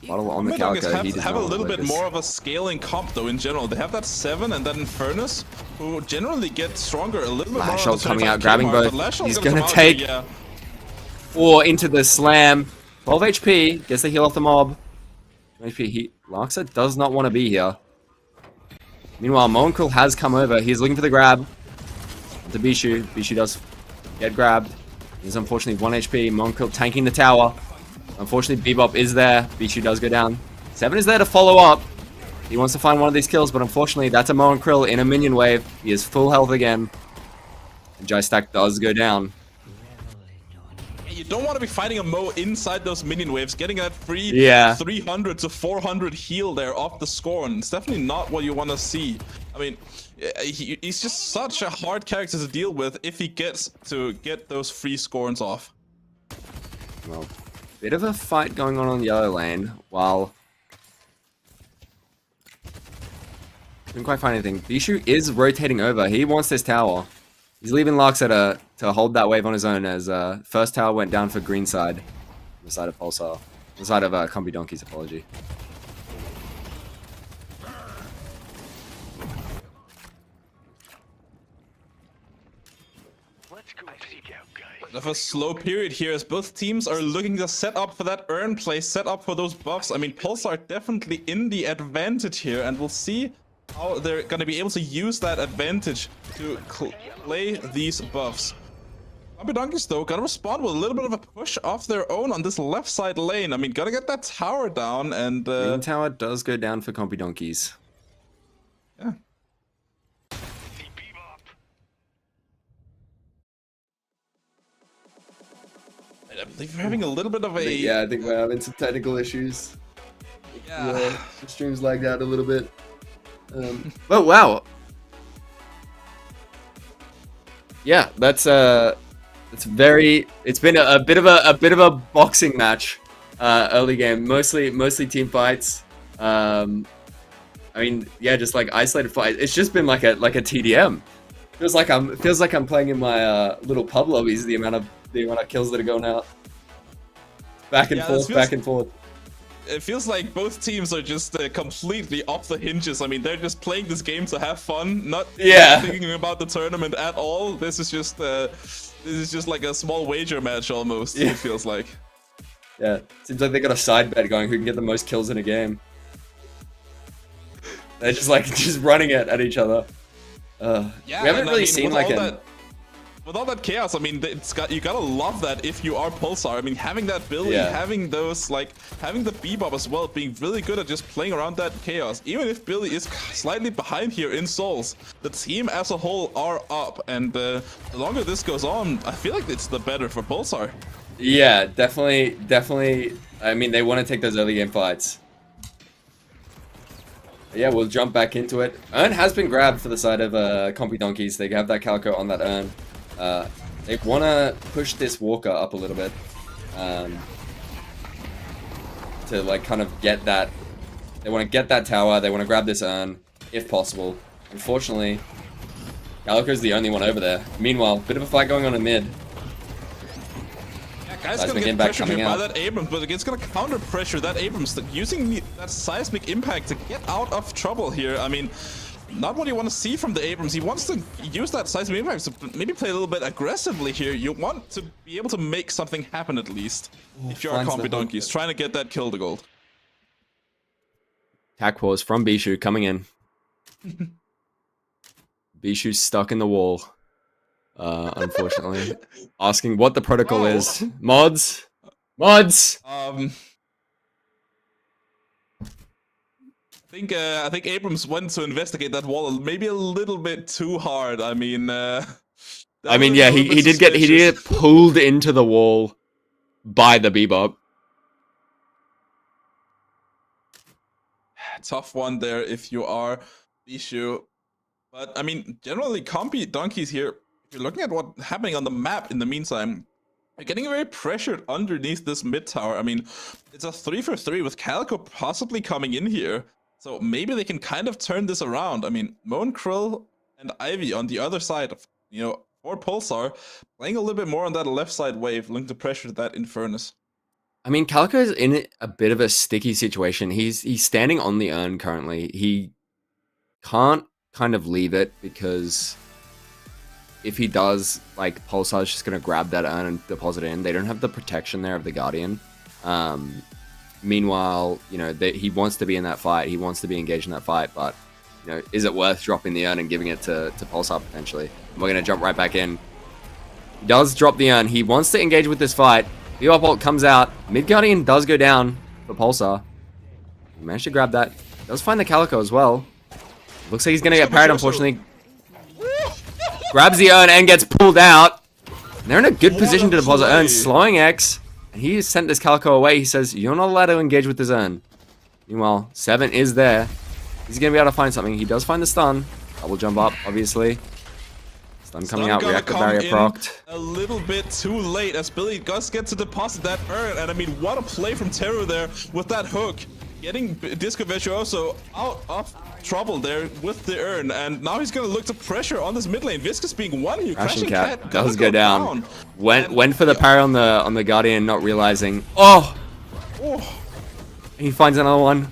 Bottle on the Calico, have a little bit more of a scaling comp though in general. They have that 7 and then Furnace, who generally get stronger a little bit more. Lashol coming out, grabbing both. He's gonna take here, yeah. 4 into the slam. 12 HP, gets the heal off the mob. 2 HP, Larxa does not want to be here. Meanwhile, Monkrill has come over. He's looking for the grab. To Bishu. Bishu does get grabbed. He's unfortunately 1 HP. Monkrill tanking the tower. Unfortunately, Bebop is there. Bishu does go down. 7 is there to follow up. He wants to find one of these kills, but unfortunately, that's a Monkrill in a minion wave. He is full health again. And J-Stack does go down. You don't want to be fighting a Mo inside those minion waves, getting that free 300 to 400 heal there off the Scorn. It's definitely not what you want to see. I mean, he's just such a hard character to deal with if he gets to get those free Scorns off. Well, bit of a fight going on the yellow lane, while couldn't quite find anything. Bishu is rotating over. He wants this tower. He's leaving Larxa to hold that wave on his own as first tower went down for green side. On the side of Pulsar. On the side of Combi Donkey's, apology. Bit of a slow period here as both teams are looking to set up for that urn play, set up for those buffs. I mean, Pulsar definitely in the advantage here, and we'll see how they're going to be able to use that advantage to play these buffs. Combi Donkeys, though, gotta respond with a little bit of a push off their own on this left side lane. I mean, gotta get that tower down, and green tower does go down for Combi Donkeys. Yeah. I believe we're having a little bit of a... Yeah, I think we're having some technical issues. Yeah. The stream's lagged out a little bit. Oh wow. Yeah, that's very. It's been a bit of a boxing match, early game. Mostly team fights. I mean, yeah, just like isolated fights. It's just been like a TDM. Feels like I'm playing in my little pub lobbies. The amount of kills that are going out. Back and forth. It feels like both teams are just completely off the hinges. I mean, they're just playing this game to have fun, not thinking about the tournament at all. This is just like a small wager match almost. It feels like. Yeah, seems like they got a side bet going. Who can get the most kills in a game? They're just running it at each other. Yeah, we haven't really seen like with all that chaos, I mean, you gotta love that if you are Pulsar. I mean, having that Billy, having those, having the Bebop as well, being really good at just playing around that chaos. Even if Billy is slightly behind here in souls, the team as a whole are up, and the longer this goes on, I feel like it's the better for Pulsar. Yeah, definitely. I mean, they want to take those early game fights. Yeah, we'll jump back into it. Urn has been grabbed for the side of Combi Donkeys. They have that Calico on that Urn. They want to push this Walker up a little bit to like kind of get that. They want to get that tower. They want to grab this Urn if possible. Unfortunately, Calico's the only one over there. Meanwhile, bit of a fight going on in mid. Guy's gonna get pressured here by that Abrams, but it's gonna counter pressure that Abrams, using that seismic impact to get out of trouble here. I mean, not what you want to see from the Abrams. He wants to use that seismic impact to maybe play a little bit aggressively here. You want to be able to make something happen at least. If you're a Combi Donkeys, trying to get that kill to gold. Attack pause from Bishu coming in. Bishu's stuck in the wall. Unfortunately. Asking what the protocol is. Mods! I think Abrams went to investigate that wall maybe a little bit too hard. I mean, yeah, he did get pulled into the wall by the Bebop. Tough one there if you are Bishu. But I mean, generally Combi Donkeys here, if you're looking at what's happening on the map in the meantime, you're getting very pressured underneath this mid tower. I mean, it's a 3-for-3 with Calico possibly coming in here. So maybe they can kind of turn this around. I mean, Monkrill and Ivy on the other side of, for Pulsar, playing a little bit more on that left side wave, looking to pressure that Infernus. I mean, Calico's in a bit of a sticky situation. He's standing on the urn currently. He can't kind of leave it because if he does, like, Pulsar's just going to grab that urn and deposit it in. They don't have the protection there of the Guardian. Meanwhile, you know, he wants to be in that fight. He wants to be engaged in that fight, but, you know, is it worth dropping the urn and giving it to Pulsar potentially? We're going to jump right back in. He does drop the urn. He wants to engage with this fight. Bebop ult comes out. Mid Guardian does go down for Pulsar. He managed to grab that. Does find the Calico as well. Looks like he's going to get parried, unfortunately. Grabs the urn and gets pulled out. And they're in a good position to deposit urn. Slowing X. And he sent this Calico away. He says, you're not allowed to engage with this urn. Meanwhile, 7 is there. He's going to be able to find something. He does find the stun. Double jump up, obviously. Stun coming out. Reactor barrier procced. A little bit too late as Billy does get to deposit that urn. And I mean, what a play from Tero there with that hook. Getting Disco Virtuoso out of trouble there with the urn, and now he's gonna look to pressure on this mid lane. Viscous being one here. Crashing Cat does go down. Went for the parry on the Guardian, not realizing. Oh! He finds another one.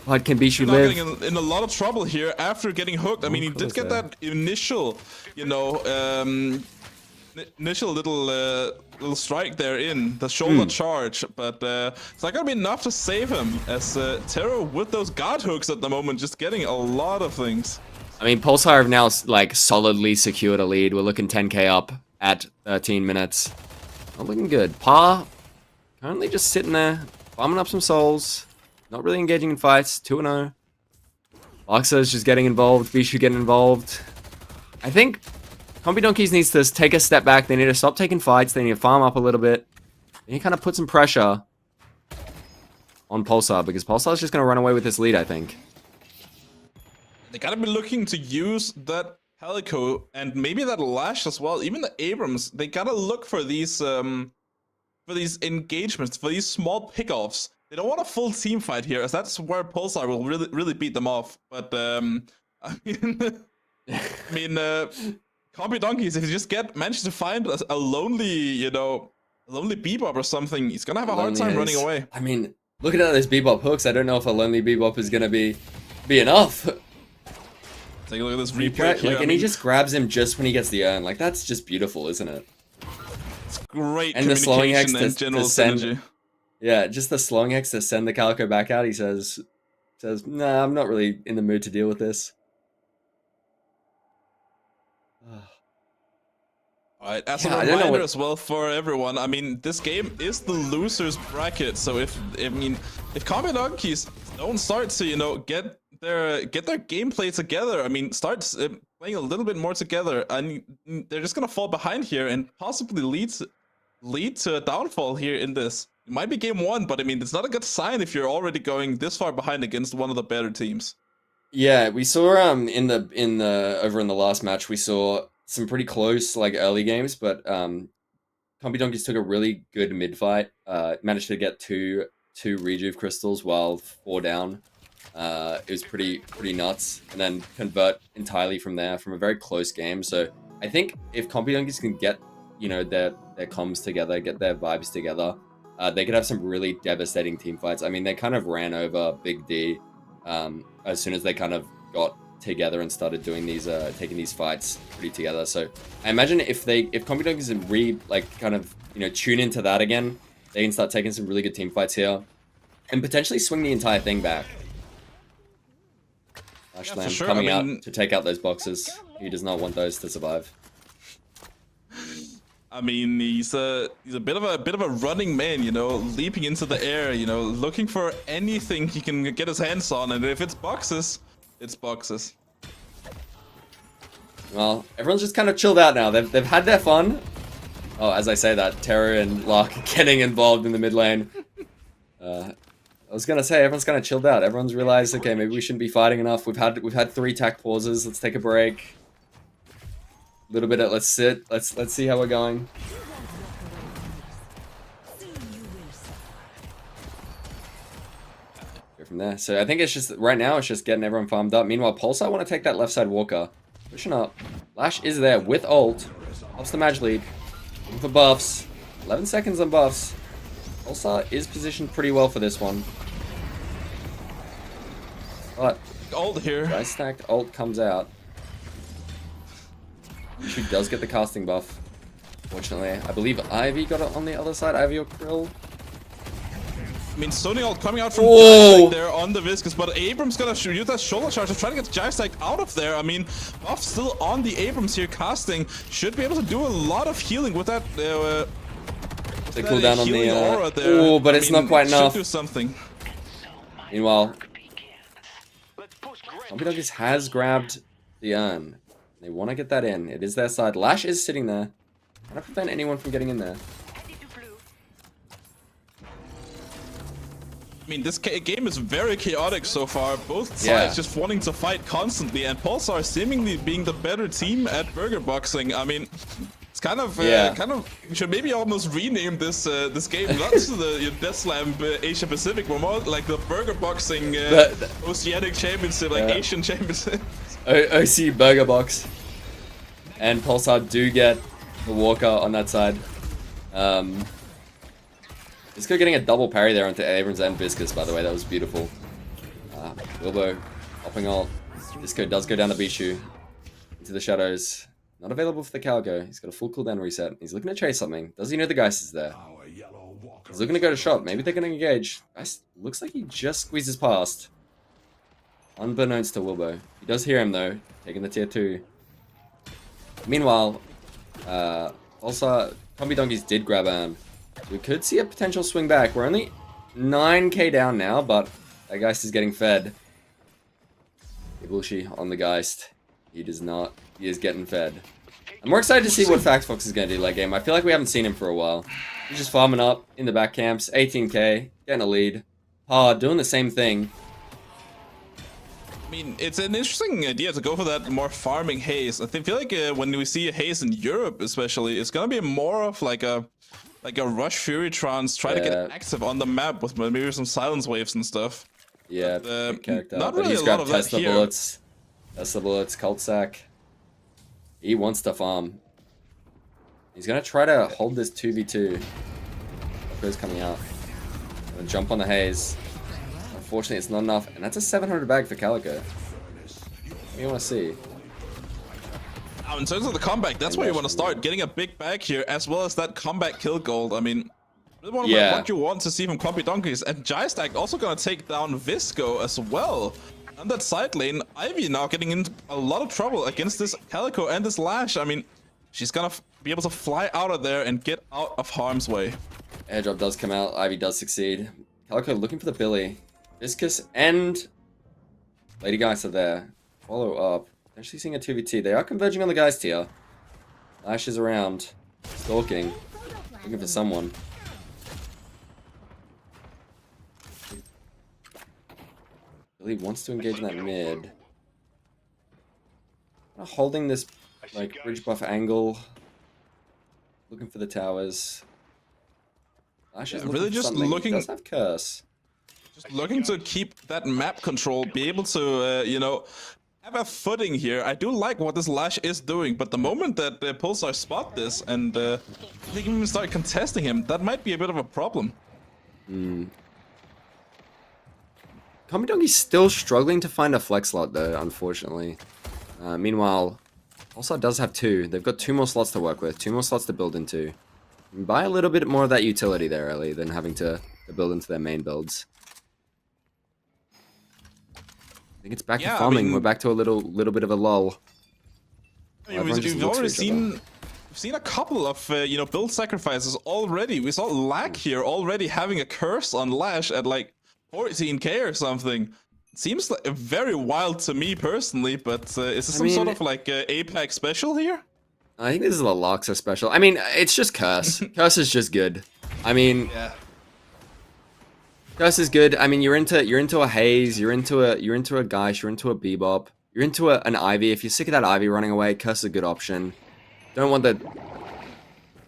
But can Bishu live? Getting in a lot of trouble here after getting hooked. I mean, he did get that initial, you know, initial little strike there in the shoulder charge, but it's not gonna be enough to save him as Tero with those guard hooks at the moment just getting a lot of things. I mean, Pulsar have now like solidly secured a lead. We're looking 10k up at 13 minutes. Not looking good. Pa currently just sitting there farming up some souls, not really engaging in fights. 2-0. Boxer is just getting involved. Bishu getting involved. I think Compy Donkeys needs to take a step back. They need to stop taking fights. They need to farm up a little bit. They need to kind of put some pressure on Pulsar, because Pulsar's just going to run away with this lead, I think. They gotta be looking to use that Helico and maybe that Lash as well. Even the Abrams, they gotta look for these engagements, for these small pickoffs. They don't want a full team fight here, as that's where Pulsar will really beat them off. But I mean, Compy Donkeys, if you just manage to find a lonely, you know, a lonely Bebop or something, he's gonna have a hard time running away. I mean, looking at those Bebop hooks, I don't know if a lonely Bebop is gonna be enough. Take a look at this replay here. Like, and he just grabs him just when he gets the urn. Like, that's just beautiful, isn't it? It's great and the slowing hex and general send, synergy. Yeah, just the slowing hex to send the Calico back out. He says, nah, I'm not really in the mood to deal with this. Alright, as a reminder as well for everyone, I mean, this game is the loser's bracket, so if Compy Donkeys don't start to, you know, get their gameplay together, I mean, start playing a little bit more together, and they're just gonna fall behind here and possibly lead to a downfall here in this. It might be game one, but I mean, it's not a good sign if you're already going this far behind against one of the better teams. Yeah, we saw over in the last match, we saw some pretty close, like, early games, but Compy Donkeys took a really good mid fight, managed to get two rejuve crystals while 4 down. It was pretty nuts, and then convert entirely from there, from a very close game. So I think if Compy Donkeys can get, you know, their comms together, get their vibes together, they could have some really devastating team fights. I mean, they kind of ran over Big D as soon as they kind of got together and started doing these taking these fights pretty together. So I imagine if Compy Donkeys kind of, you know, tune into that again, they can start taking some really good team fights here and potentially swing the entire thing back. Yeah, sure. Coming out to take out those boxes. He does not want those to survive. I mean, he's a bit of a running man, you know, leaping into the air, you know, looking for anything he can get his hands on, and if it's boxes, it's boxes. Well, everyone's just kind of chilled out now. They've had their fun. Oh, as I say that, Terror and Lark getting involved in the mid lane. I was gonna say everyone's kind of chilled out. Everyone's realized, okay, maybe we shouldn't be fighting enough. We've had 3 tack pauses. Let's take a break. A little bit of let's sit. Let's see how we're going. Go from there. So I think it's just right now it's just getting everyone farmed up. Meanwhile, Pulsar want to take that left side walker. Pushing up. Lash is there with ult. Helps the Mage lead. Looking for buffs. 11 seconds on buffs. Pulsar is positioned pretty well for this one. But Ult here. Guy stacked ult comes out. She does get the casting buff. Fortunately, I believe Ivy got it on the other side. Ivy or Krill. I mean, Sony ult coming out from there on the Viscous, but Abrams gonna use that shoulder charge to try to get Jive out of there. I mean, buff still on the Abrams here casting. Should be able to do a lot of healing with that. They cool down on the aura there. Oh, but it's not quite enough. Should do something. Meanwhile, Zombie Donkeys has grabbed the urn. They want to get that in. It is their side. Lash is sitting there. Trying to prevent anyone from getting in there. I mean, this game is very chaotic so far. Both sides just wanting to fight constantly, and Pulsar seemingly being the better team at burger boxing. I mean, it's kind of, we should maybe almost rename this this game not to the Death Slam Asia Pacific, but more like the burger boxing Oceanic Championship, like Asian Championship. OC Burger Box. And Pulsar do get the Walker on that side. Visco getting a double parry there onto Abrams and Viscous, by the way. That was beautiful. Wilbo hopping ult. Visco does go down to Bishu. Into the shadows. Not available for the Calico. He's got a full cooldown reset. He's looking to chase something. Does he know the Geist is there? He's looking to go to shot. Maybe they're going to engage. Geist looks like he just squeezes past. Unbeknownst to Wilbo. He does hear him though. Taking the tier 2. Meanwhile, also, Combi Donkeys did grab Urn. We could see a potential swing back. We're only 9k down now, but that Geist is getting fed. Ibushi on the Geist. He does not. He is getting fed. I'm more excited to see what FaxFox is going to do late game. I feel like we haven't seen him for a while. He's just farming up in the back camps. 18k. Getting a lead. Doing the same thing. I mean, it's an interesting idea to go for that more farming haze. I feel like when we see a haze in Europe especially, it's going to be more of like a Rush Fury Trance, try to get active on the map with maybe some silence waves and stuff. Yeah, but, character. not but really he's a lot grabbed of that Tesla here. bullets. Tesla bullets, cult sack. He wants to farm. He's gonna try to hold this 2v2. Walker's coming out. Gonna jump on the haze. Unfortunately, it's not enough, and that's a 700 bag for Calico. What do you want to see? Now, in terms of the comeback, that's where you want to start, getting a big bag here, as well as that combat kill gold. I mean, what you want to see from Combi Donkeys. And Jive also gonna take down Visco as well. On that side lane, Ivy now getting into a lot of trouble against this Calico and this Lash. I mean, she's gonna be able to fly out of there and get out of harm's way. Airdrop does come out. Ivy does succeed. Calico looking for the Billy. Viscous and Lady Geist are there. Follow up. Actually seeing a 2v2. They are converging on the Geist here. Lash is around. Stalking. Looking for someone. Billy wants to engage in that mid. Holding this like bridge buff angle. Looking for the towers. Lash is really just looking. He does have curse. Just looking to keep that map control, be able to, you know, have a footing here. I do like what this Lash is doing, but the moment that Pulsar spot this and they can even start contesting him, that might be a bit of a problem. Combi Donkey's still struggling to find a flex slot though, unfortunately. Meanwhile, Pulsar does have 2. They've got 2 more slots to work with, 2 more slots to build into. Buy a little bit more of that utility there, Ellie, than having to build into their main builds. I think it's back to farming. I mean, we're back to a little bit of a lull. I mean, we've already seen a couple of you know, build sacrifices already. We saw Lack here already having a curse on Lash at like 14k or something. It seems like very wild to me personally, but is this some sort of like APAC special here? I think this is a Loxa special. I mean, it's just Curse. Curse is just good. I mean, Curse is good. I mean, you're into a Haze, you're into a Geist, you're into a Bebop, you're into an Ivy. If you're sick of that Ivy running away, Curse is a good option. Don't want the.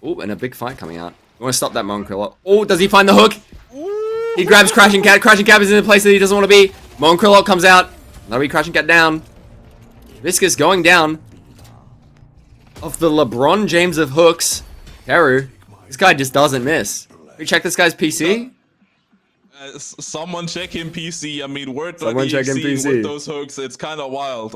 Oh, and a big fight coming out. You want to stop that Monkrillo. Oh, does he find the hook? He grabs Crashing Cat. Crashing Cat is in a place that he doesn't want to be. Monkrillo comes out. Another Crashing Cat down. Viscous going down. Of the LeBron James of hooks. Karu. This guy just doesn't miss. We check this guy's PC. Someone check him PC. I mean, Someone check him Word.exe PC. with those hooks, it's kind of wild.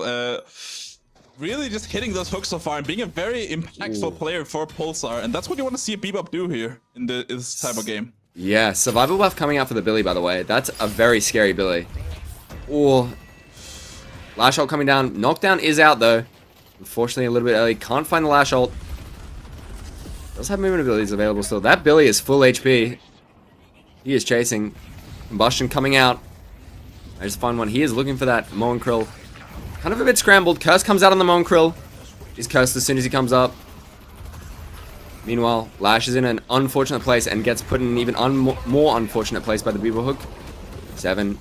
Really just hitting those hooks so far and being a very impactful player for Pulsar, and that's what you want to see a Bebop do here in this type of game. Yeah, survival buff coming out for the Billy, by the way. That's a very scary Billy. Oh, Lash ult coming down. Knockdown is out, though. Unfortunately, a little bit early. Can't find the Lash ult. Does have movement abilities available still. That Billy is full HP. He is chasing. Combustion coming out. I just find one. He is looking for that Moen Krill. Kind of a bit scrambled. Curse comes out on the Moen Krill. He's cursed as soon as he comes up. Meanwhile, Lash is in an unfortunate place and gets put in an even more unfortunate place by the Beaver Hook. 7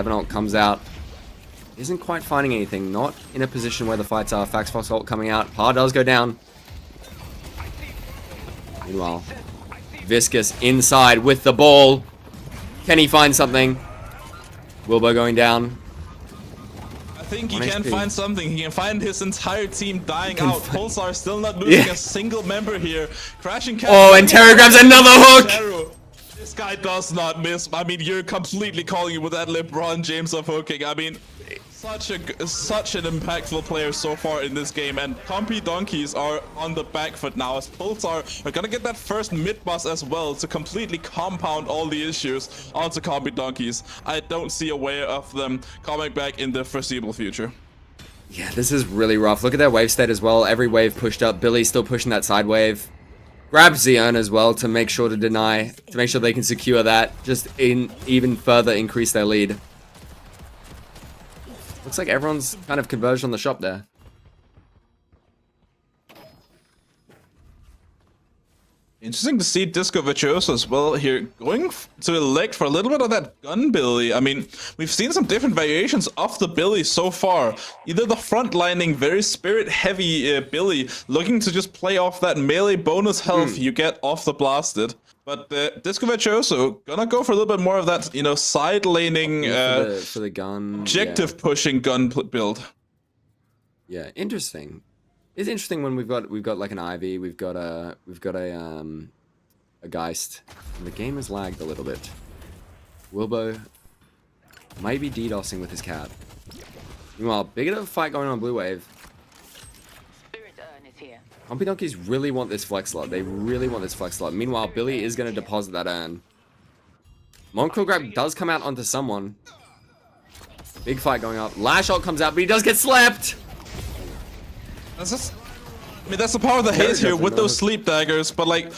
ult comes out. Isn't quite finding anything. Not in a position where the fights are. Fax Fox ult coming out. Pa does go down. Meanwhile, Viscous inside with the ball. Can he find something? Wilbur going down. I think he can HP. find something. He can find his entire team dying out. Pulsar still not losing a single member here. Crashing. Oh, and Terra grabs another hook. This guy does not miss. I mean, you're completely calling it with that LeBron James of hooking. I mean, such an impactful player so far in this game, and Compy Donkeys are on the back foot now as Pulsar are gonna get that first mid boss as well to completely compound all the issues onto Compy Donkeys. I don't see a way of them coming back in the foreseeable future. Yeah, this is really rough. Look at their wave state as well. Every wave pushed up. Billy's still pushing that side wave. Grabs Xeon as well to make sure to make sure they can secure that. Just even further increase their lead. Looks like everyone's kind of converged on the shop there. Interesting to see Disco Virtuoso as well here, going to elect for a little bit of that gun Billy. I mean, we've seen some different variations of the Billy so far. Either the frontlining, very spirit-heavy Billy, looking to just play off that melee bonus health you get off the blasted. But Disco Virtuoso gonna go for a little bit more of that, you know, side laning, for the gun, objective pushing gun build. Yeah, interesting. It's interesting when we've got like an Ivy, we've got a Geist, and the game has lagged a little bit. Wilbo might be DDoSing with his cat. Meanwhile, big enough fight going on Blue Wave. Compy Donkeys really want this flex slot. They really want this flex slot. Meanwhile, Billy is going to deposit that urn. Moen Krill grab does come out onto someone. Big fight going up. Lash ult comes out, but he does get slapped. That's just, I mean, that's the power of the haze here with those sleep daggers, but like,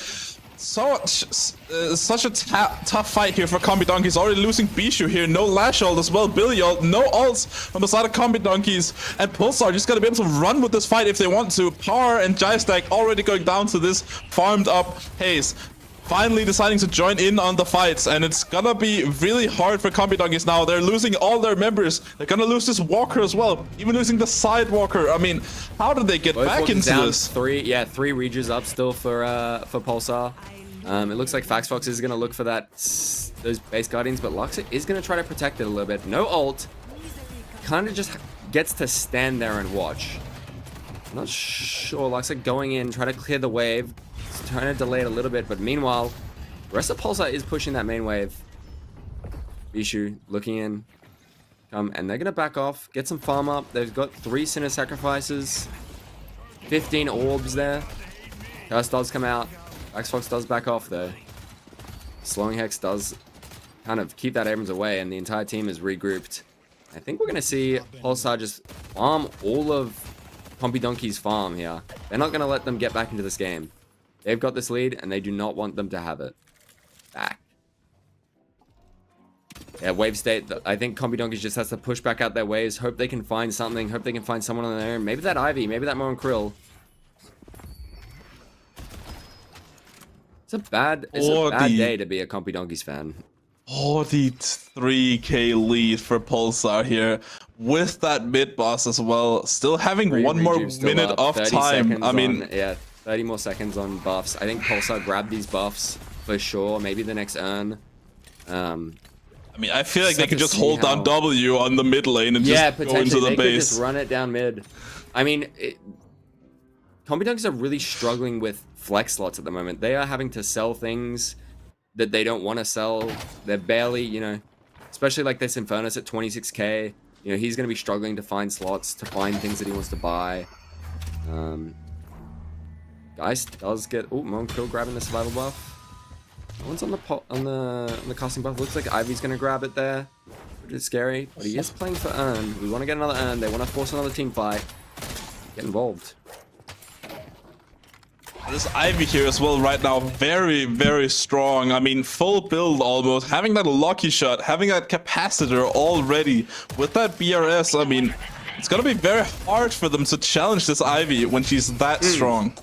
such a tough fight here for Compy Donkeys. Already losing Bishu here, no Lash ult as well, Billy ult, no ults on the side of Compy Donkeys, and Pulsar just gonna be able to run with this fight if they want to. Power and Jystack already going down to this farmed up haze. Finally deciding to join in on the fights, and it's gonna be really hard for Compy Donkeys now. They're losing all their members. They're gonna lose this Walker as well, even losing the side Walker. I mean, how did they get back into this? Three Reges up still for Pulsar. It looks like Fax Fox is gonna look for those base guardians, but Luxa is gonna try to protect it a little bit. No ult, kind of just gets to stand there and watch. I'm not sure. Luxa going in, try to clear the wave. Trying to delay it a little bit, but meanwhile, the rest of Pulsar is pushing that main wave. Bishu looking in. And they're going to back off, get some farm up. They've got 3 Sinner Sacrifices, 15 orbs there. Curse does come out. Xfox does back off though. Slowing Hex does kind of keep that Abrams away, and the entire team is regrouped. I think we're going to see Pulsar just farm all of Compy Donkey's farm here. They're not going to let them get back into this game. They've got this lead, and they do not want them to have it back. Yeah, wave state. I think Compy Donkeys just has to push back out their waves, hope they can find something, hope they can find someone on their own. Maybe that Ivy, maybe that Moen Krill. It's a bad day to be a Compy Donkeys fan. Oh, the 3k lead for Pulsar here with that mid boss as well. Still having one more minute of time. I mean, yeah. 30 more seconds on buffs. I think Pulsar grabbed these buffs for sure. Maybe the next urn. I mean, I feel like they could just hold down W on the mid lane and just go into the they base. Could just run it down mid. I mean, Compy Donkeys are really struggling with flex slots at the moment. They are having to sell things that they don't want to sell. They're barely, you know, especially like this Infernus at 26k. You know, he's going to be struggling to find slots, to find things that he wants to buy. Guys does get... Oh, Monkrill grabbing the survival buff. No one's on the casting buff. Looks like Ivy's going to grab it there, which is scary. But he is playing for Urn. We want to get another Urn. They want to force another team fight. Get involved. This Ivy here as well right now, very, very strong. I mean, full build almost. Having that lucky shot, having that capacitor already. With that BRS, I mean, it's gonna be very hard for them to challenge this Ivy when she's that strong.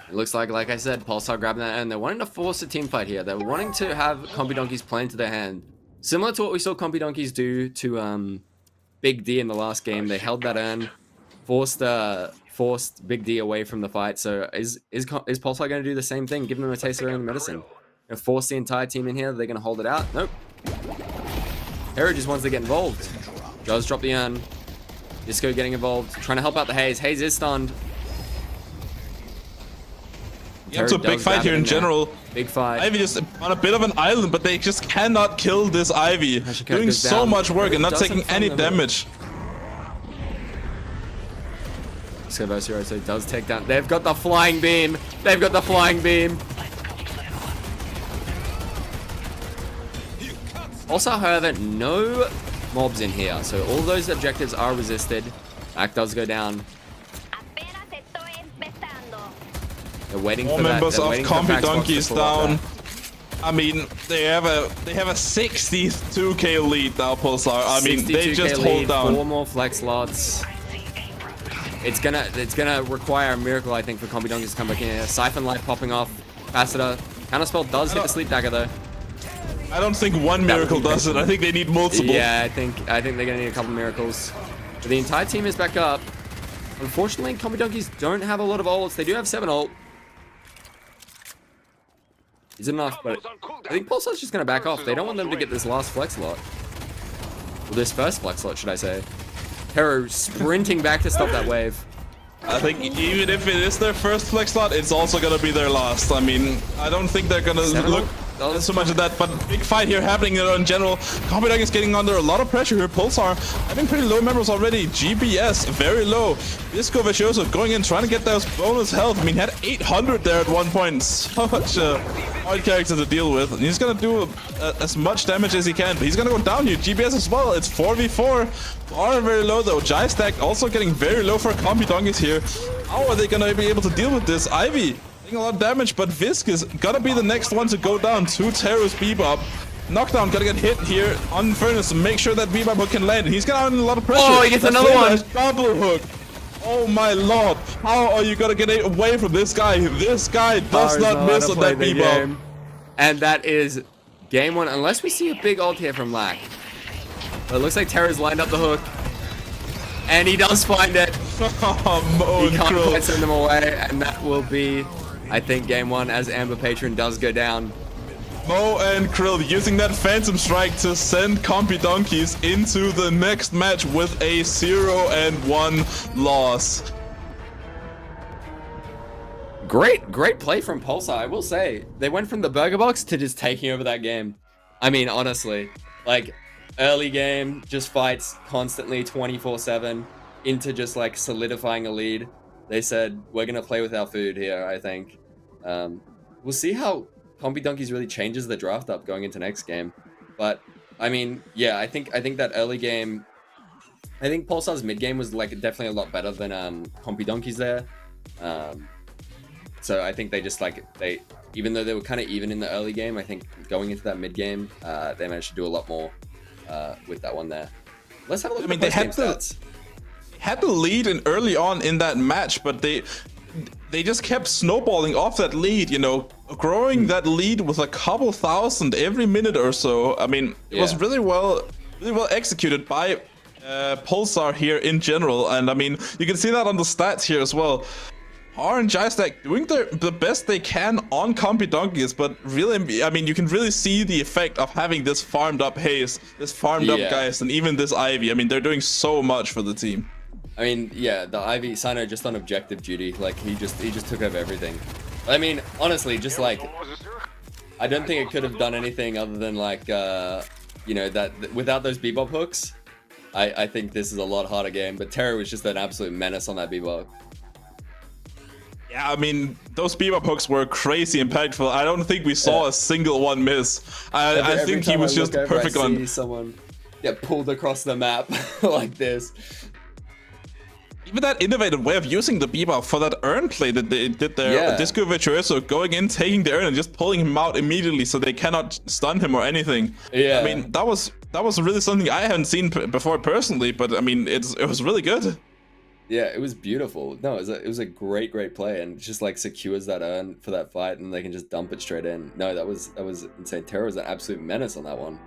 It looks like I said, Pulsar grabbing that, and they're wanting to force a team fight here. They're wanting to have Compy Donkeys play into their hand. Similar to what we saw Compy Donkeys do to Big D in the last game. They held that Urn, forced Big D away from the fight. So is Pulsar going to do the same thing? Give them a taste of their own medicine. Force the entire team in here. They're going to hold it out. Nope. Hero just wants to get involved. Does drop the Urn. Disco getting involved. Trying to help out the Haze. Haze is stunned. Yeah, it's a big fight here in general. Big fight. Ivy just on a bit of an island, but they just cannot kill this Ivy. Doing so much work and not taking any damage. So does take down. They've got the flying beam. They've got the flying beam. Also, however, no mobs in here, so all those objectives are resisted. Back does go down. They're waiting for that. All members of Compy Donkeys down. I mean, they have a 62k lead now, Pulsar. I mean, they just hold down. 4 more flex slots. It's gonna require a miracle, I think, for Compy Donkeys to come back in here. Siphon Life popping off. Capacitor. Counterspell does hit the Sleep Dagger though. I don't think one miracle does it. I think they need multiple. Yeah, I think they're gonna need a couple miracles. But the entire team is back up. Unfortunately, Compy Donkeys don't have a lot of ults. They do have 7 ult. Is enough, but I think Pulsar's just gonna back off. They don't want them to get this last flex slot. Well, this first flex slot, should I say. Hero sprinting back to stop that wave. I think even if it is their first flex slot, it's also gonna be their last. I mean, I don't think they're gonna look so much at that, but big fight here happening in general. Compy Donkeys is getting under a lot of pressure here. Pulsar having pretty low members already. GBS very low. Disco Vicioso going in, trying to get those bonus health. I mean, he had 800 there at one point. Such a hard character to deal with. And he's gonna do as much damage as he can, but he's gonna go down here. GBS as well. It's 4v4. Are very low though. J-Stack also getting very low for Compy Donkeys here. How are they gonna be able to deal with this? Ivy a lot of damage, but Visk is gonna be the next one to go down. 2 Terror's Bebop. Knockdown gonna get hit here on Furnace to make sure that Bebop hook can land. He's got a lot of pressure. Oh, he gets another one. Double hook. Oh my lord. How are you gonna get away from this guy? This guy does not miss on that Bebop. And that is game 1, unless we see a big ult here from Lack. But it looks like Terror's lined up the hook. And he does find it. He can't quite send them away, and that will be, I think, game 1 as Amber Patron does go down. Mo and Krill using that Phantom Strike to send Compy Donkeys into the next match with a 0-1 loss. Great play from Pulsar, I will say. They went from the burger box to just taking over that game. I mean, honestly, like, early game, just fights constantly 24/7 into just like solidifying a lead. They said, we're going to play with our food here, I think. We'll see how Compy Donkeys really changes the draft up going into next game. But, I mean, yeah, I think that early game... I think Pulsar's mid game was like definitely a lot better than Compy Donkeys there. So I think they just like... even though they were kind of even in the early game, I think going into that mid game, they managed to do a lot more with that one there. Let's have a look at the post-game stats. Had the lead in early on in that match, but they just kept snowballing off that lead, you know, growing that lead with a couple thousand every minute or so. I mean, it was really well executed by Pulsar here in general, and I mean, you can see that on the stats here as well. R and J-Stack doing the best they can on Compy Donkeys, but really, I mean, you can really see the effect of having this farmed up Haze, this farmed up guys, and even this Ivy. I mean, they're doing so much for the team. I mean, yeah, the Ivy Sino just on objective duty, like he just took over everything. I mean, honestly, just like I don't think it could have done anything other than like, you know, that without those bebop hooks, I think this is a lot harder game. But Terry was just an absolute menace on that bebop. Yeah, I mean, those bebop hooks were crazy impactful. I don't think we saw a single one miss. I think he was just perfect on. I see someone get pulled across the map like this. Even that innovative way of using the bebop for that urn play that they did there, Disco Virtuoso going in, taking the urn and just pulling him out immediately so they cannot stun him or anything. Yeah. I mean, that was really something I haven't seen before personally, but I mean, it was really good. Yeah, it was beautiful. No, it was a great play, and just like secures that urn for that fight, and they can just dump it straight in. No, that was insane. Terra was an absolute menace on that one.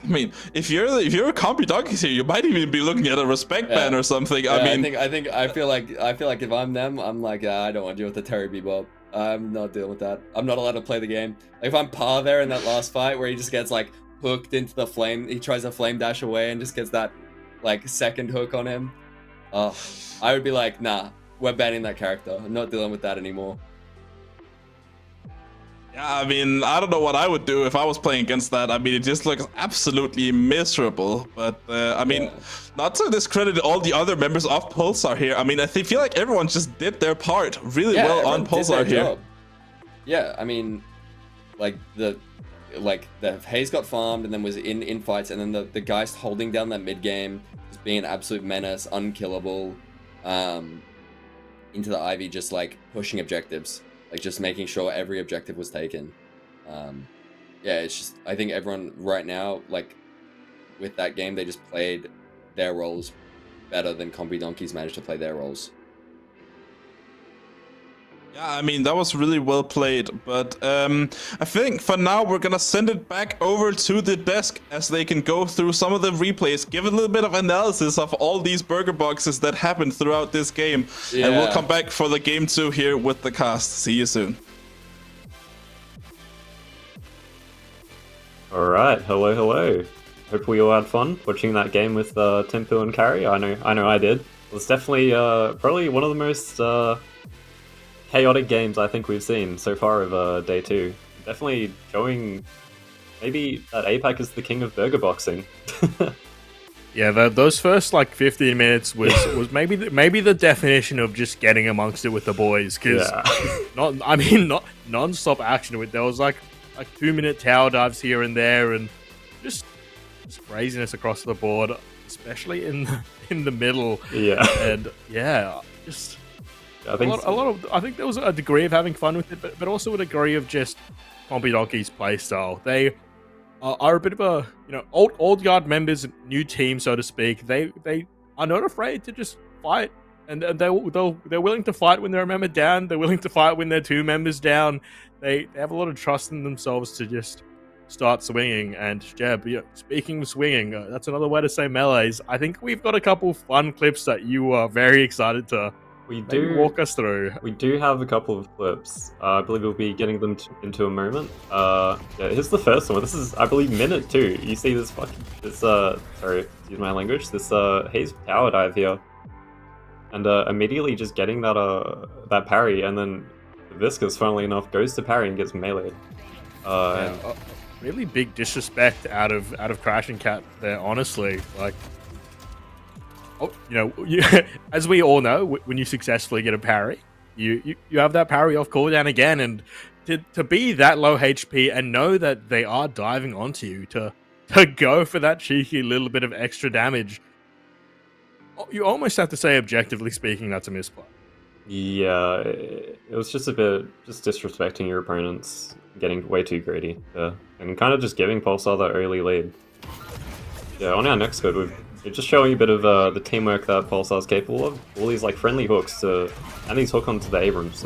I mean, if you're a compy donkeys here, you might even be looking at a respect ban or something. Yeah, I mean, I feel like if I'm them, I'm like, I don't want to deal with the Terry bebop. I'm not dealing with that. I'm not allowed to play the game. Like if I'm Pa there in that last fight where he just gets like hooked into the flame, he tries to flame dash away and just gets that like second hook on him. I would be like, nah, we're banning that character. I'm not dealing with that anymore. Yeah, I mean, I don't know what I would do if I was playing against that. I mean, it just looks absolutely miserable. But, I mean, not to discredit all the other members of Pulsar here. I mean, I feel like everyone just did their part really well on Pulsar here. Job. Yeah, I mean, like the Haze got farmed and then was in fights, and then the guys holding down that mid game, just being an absolute menace, unkillable, into the Ivy, just like pushing objectives. Like just making sure every objective was taken. Yeah, it's just, I think everyone right now, like with that game, they just played their roles better than Compy Donkeys managed to play their roles. Yeah, I mean, that was really well played, but I think for now we're gonna send it back over to the desk as they can go through some of the replays, give a little bit of analysis of all these burger boxes that happened throughout this game, and we'll come back for the game 2 here with the cast. See you soon. Alright, hello. Hope we all had fun watching that game with Timpu and Carrie. I know I did. It was definitely probably one of the most chaotic games I think we've seen so far of day 2. Definitely showing maybe that APAC is the king of burger boxing. Yeah, those first like 15 minutes was maybe the definition of just getting amongst it with the boys, because not non-stop action. There was like 2-minute tower dives here and there, and just craziness across the board, especially in the middle. Yeah, and just. I think there was a degree of having fun with it, but also a degree of just Compy Donkey's playstyle. They are a bit of a old guard members, new team, so to speak. They are not afraid to just fight, and they're willing to fight when they're a member down. They're willing to fight when they're 2 members down. They have a lot of trust in themselves to just start swinging. And Jeb, speaking of swinging, that's another way to say melees. I think we've got a couple fun clips that you are very excited to. Maybe walk us through. We do have a couple of clips. I believe we'll be getting them into a moment. Here's the first one. This is, I believe, minute 2. You see this sorry, excuse my language. This Haze power dive here, and immediately just getting that parry, and then Viscous, funnily enough, goes to parry and gets meleeed. Really big disrespect out of Crashing Cat there. Honestly, like. As we all know, when you successfully get a parry, you have that parry off cooldown again, and to be that low HP and know that they are diving onto you, to go for that cheeky little bit of extra damage, you almost have to say, objectively speaking, that's a misplay. Yeah, it was just a bit disrespecting your opponents, getting way too greedy, and kind of just giving Pulsar that early lead. Yeah, on our next code, we're just showing a bit of the teamwork that Pulsar's capable of. All these like friendly hooks and these hook onto the Abrams.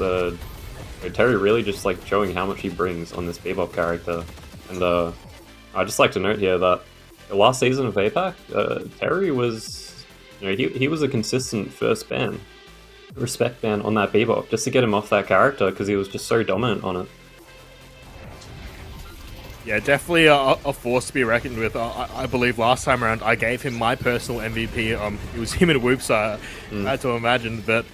Terry really just like showing how much he brings on this Bebop character. And I'd just like to note here that the last season of APAC, Terry was, he was a consistent first ban, respect ban on that Bebop, just to get him off that character because he was just so dominant on it. Yeah, definitely a force to be reckoned with. I believe last time around I gave him my personal MVP. It was him and Whoops, I had to imagine. But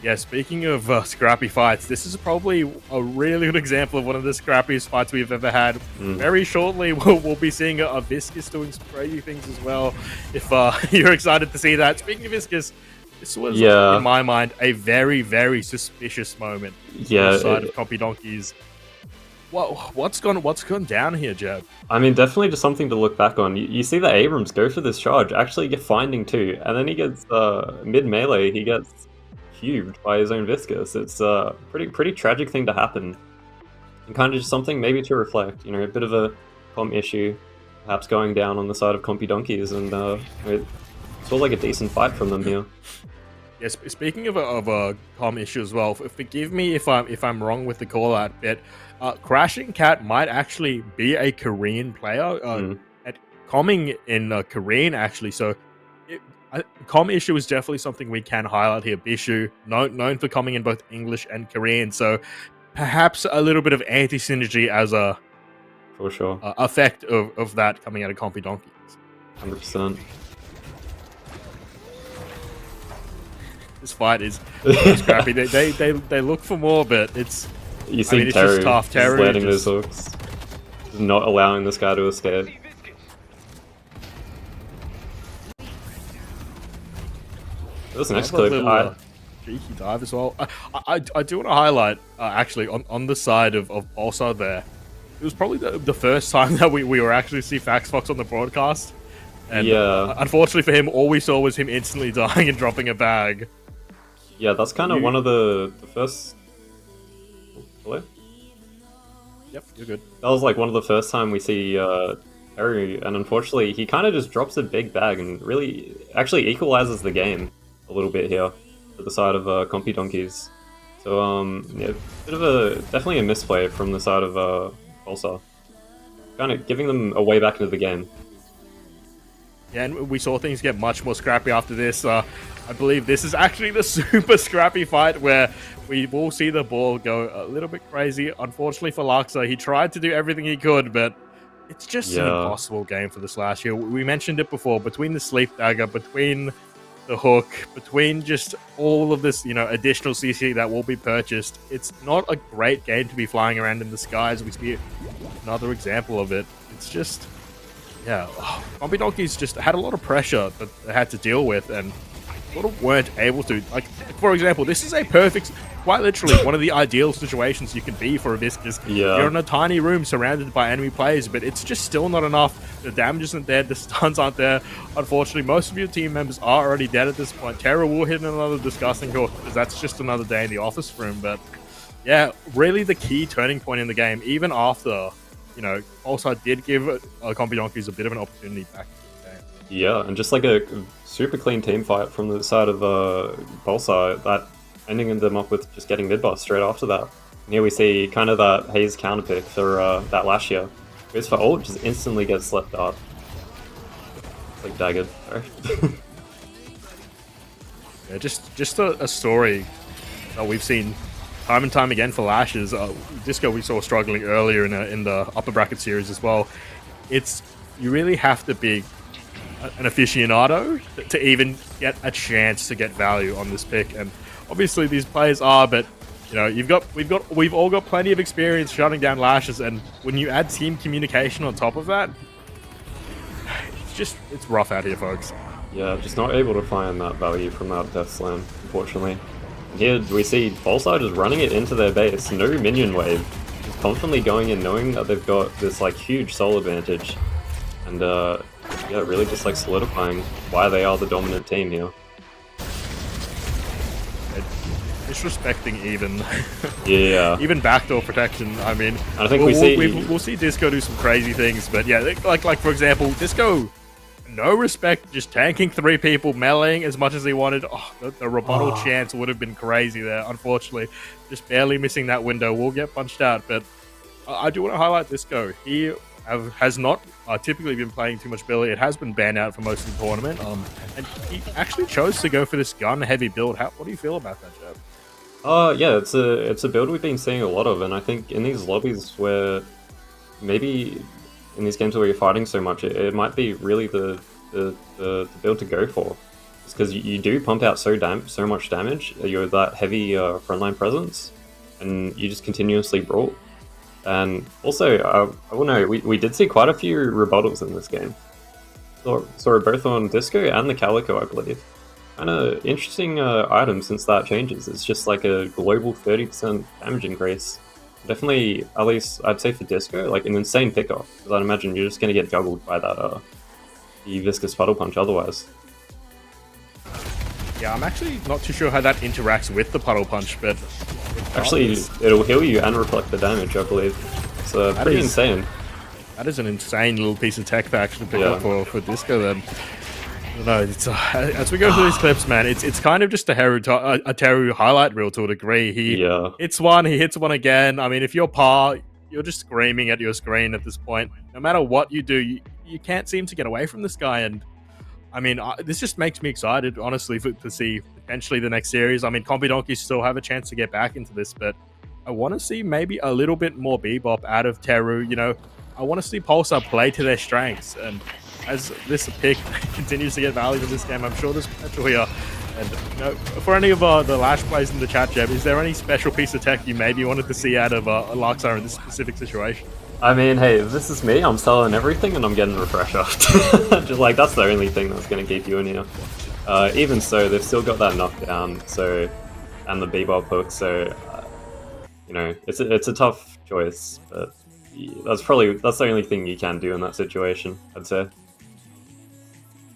Yeah, speaking of scrappy fights, this is probably a really good example of one of the scrappiest fights we've ever had. Very shortly, we'll be seeing a Viscus doing some crazy things as well. If you're excited to see that. Speaking of Viscus, this was, in my mind, a very, very suspicious moment. Yeah, on the side of Compy Donkeys. What's gone down here, Jeb? I mean, definitely just something to look back on. You see that Abrams go for this charge, actually get finding two, and then he gets mid melee. He gets cubed by his own Viscus. It's a pretty tragic thing to happen, and kind of just something maybe to reflect. You know, a bit of a comm issue, perhaps going down on the side of Compy Donkeys, and it feels like a decent fight from them here. Yes, speaking of a comm issue as well, forgive me if I'm wrong with the call out bit. Crashing Cat might actually be a Korean player, at comming in Korean actually. So, comm issue is definitely something we can highlight here. Bishu, known for coming in both English and Korean, so perhaps a little bit of anti-synergy as a for sure effect of that coming out of Compy Donkeys. 100%. This fight is scrappy. They look for more, but it's. You see, it's Terry just tough. Terry landing those hooks, just not allowing this guy to escape. That's an escalating cheeky dive as well. I do want to highlight actually on the side of Pulsar there. It was probably the first time that we were actually see Faxfox on the broadcast. And unfortunately for him, all we saw was him instantly dying and dropping a bag. Yeah, that's kind of one of the first. Hello? Yep, you're good. That was like one of the first time we see Terry, and unfortunately he kind of just drops a big bag and really actually equalizes the game a little bit here to the side of Compy Donkeys. So yeah, definitely a misplay from the side of Pulsar, kind of giving them a way back into the game. Yeah, and we saw things get much more scrappy after this. I believe this is actually the super scrappy fight where we will see the ball go a little bit crazy. Unfortunately for Laksa, he tried to do everything he could, but it's just an impossible game for the Slash here. We mentioned it before, between the Sleep Dagger, between the hook, between just all of this, additional CC that will be purchased, it's not a great game to be flying around in the skies. We see another example of it. It's just, Compy Donkeys just had a lot of pressure that they had to deal with and sort of weren't able to. Like, for example, this is a perfect, quite literally, one of the ideal situations you can be for a Viscus. You're in a tiny room surrounded by enemy players, but it's just still not enough. The damage isn't there, the stuns aren't there. Unfortunately, most of your team members are already dead at this point. Terra will hit another disgusting hook, because that's just another day in the office room. But yeah, really the key turning point in the game, even after, Pulsar did give Compy Donkeys a bit of an opportunity back in the game. Yeah, and just like a super clean team fight from the side of Pulsar, that ending them up with just getting mid-boss straight after that. And here we see kind of that Haze counterpick for that last year. Goes for ult, just instantly gets slept up. It's like daggered. Yeah, just a story that we've seen time and time again for Lashes. Disco we saw struggling earlier in the upper bracket series as well. You really have to be an aficionado to even get a chance to get value on this pick, and obviously these players are, but we've all got plenty of experience shutting down Lashes, and when you add team communication on top of that, it's rough out here, folks. Yeah, just not able to find that value from that Death Slam, unfortunately. And here we see Pulsar just running it into their base, no minion wave, just constantly going in knowing that they've got this like huge soul advantage, and yeah, really just like solidifying why they are the dominant team here. Disrespecting even even backdoor protection. I mean, I think we'll see Disco do some crazy things, but yeah, like for example, Disco, no respect, just tanking 3 people, meleeing as much as he wanted. The rebuttal chance would have been crazy there. Unfortunately, just barely missing that window. Will get punched out, but I do want to highlight Disco. He has not typically been playing too much Billy. It has been banned out for most of the tournament, and he actually chose to go for this gun-heavy build. What do you feel about that, Jeb? Yeah, it's a build we've been seeing a lot of, and I think in these lobbies where maybe in these games where you're fighting so much, it might be really the build to go for. just because you do pump out so much damage. You're that heavy frontline presence, and you just continuously brawl. And also, I will know, we did see quite a few rebuttals in this game. Saw it both on Disco and the Calico, I believe. Kind of interesting item since that changes. It's just like a global 30% damage increase. Definitely, at least I'd say for Disco, like an insane pickup. Because I'd imagine you're just going to get juggled by that the Viscous Puddle Punch otherwise. Yeah, I'm actually not too sure how that interacts with the Puddle Punch, but... Actually, it'll heal you and reflect the damage, I believe. It's pretty insane. That is an insane little piece of tech to actually pick up for Disco then. I don't know, it's, as we go through these clips, man, it's kind of just a Teru highlight reel to a degree. He hits one, he hits one again. I mean, if you're par, you're just screaming at your screen at this point. No matter what you do, you can't seem to get away from this guy. And I mean, this just makes me excited, honestly, to see potentially the next series. I mean, Compy Donkeys still have a chance to get back into this, but I want to see maybe a little bit more bebop out of Teru. You know, I want to see Pulsar play to their strengths. And as this pick continues to get valued in this game, I'm sure there's potential here. And you know, for any of the Lash plays in the chat, Jeb, is there any special piece of tech you maybe wanted to see out of Larksar in this specific situation? I mean, hey, if this is me, I'm selling everything and I'm getting Refresher. Just like, that's the only thing that's going to keep you in here. Even so, they've still got that knockdown, so, and the bebop hook, so, you know, it's a tough choice, but that's the only thing you can do in that situation, I'd say.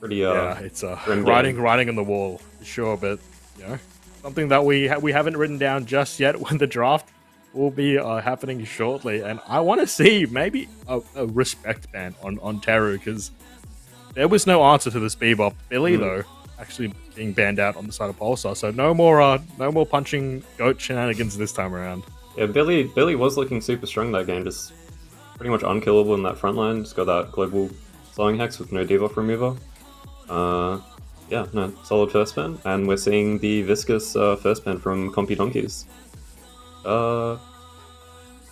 Pretty, yeah, it's writing on the wall, for sure, but, you know, something that we haven't written down just yet when the draft will be happening shortly, and I want to see maybe a respect ban on Teru, because there was no answer to this bebop. Billy, though, actually being banned out on the side of Pulsar, so no more punching goat shenanigans this time around. Yeah, Billy was looking super strong that game, just pretty much unkillable in that front line, just got that global slowing hex with no debuff remover. Yeah, no, solid first ban, and we're seeing the Viscous first ban from Compy Donkeys.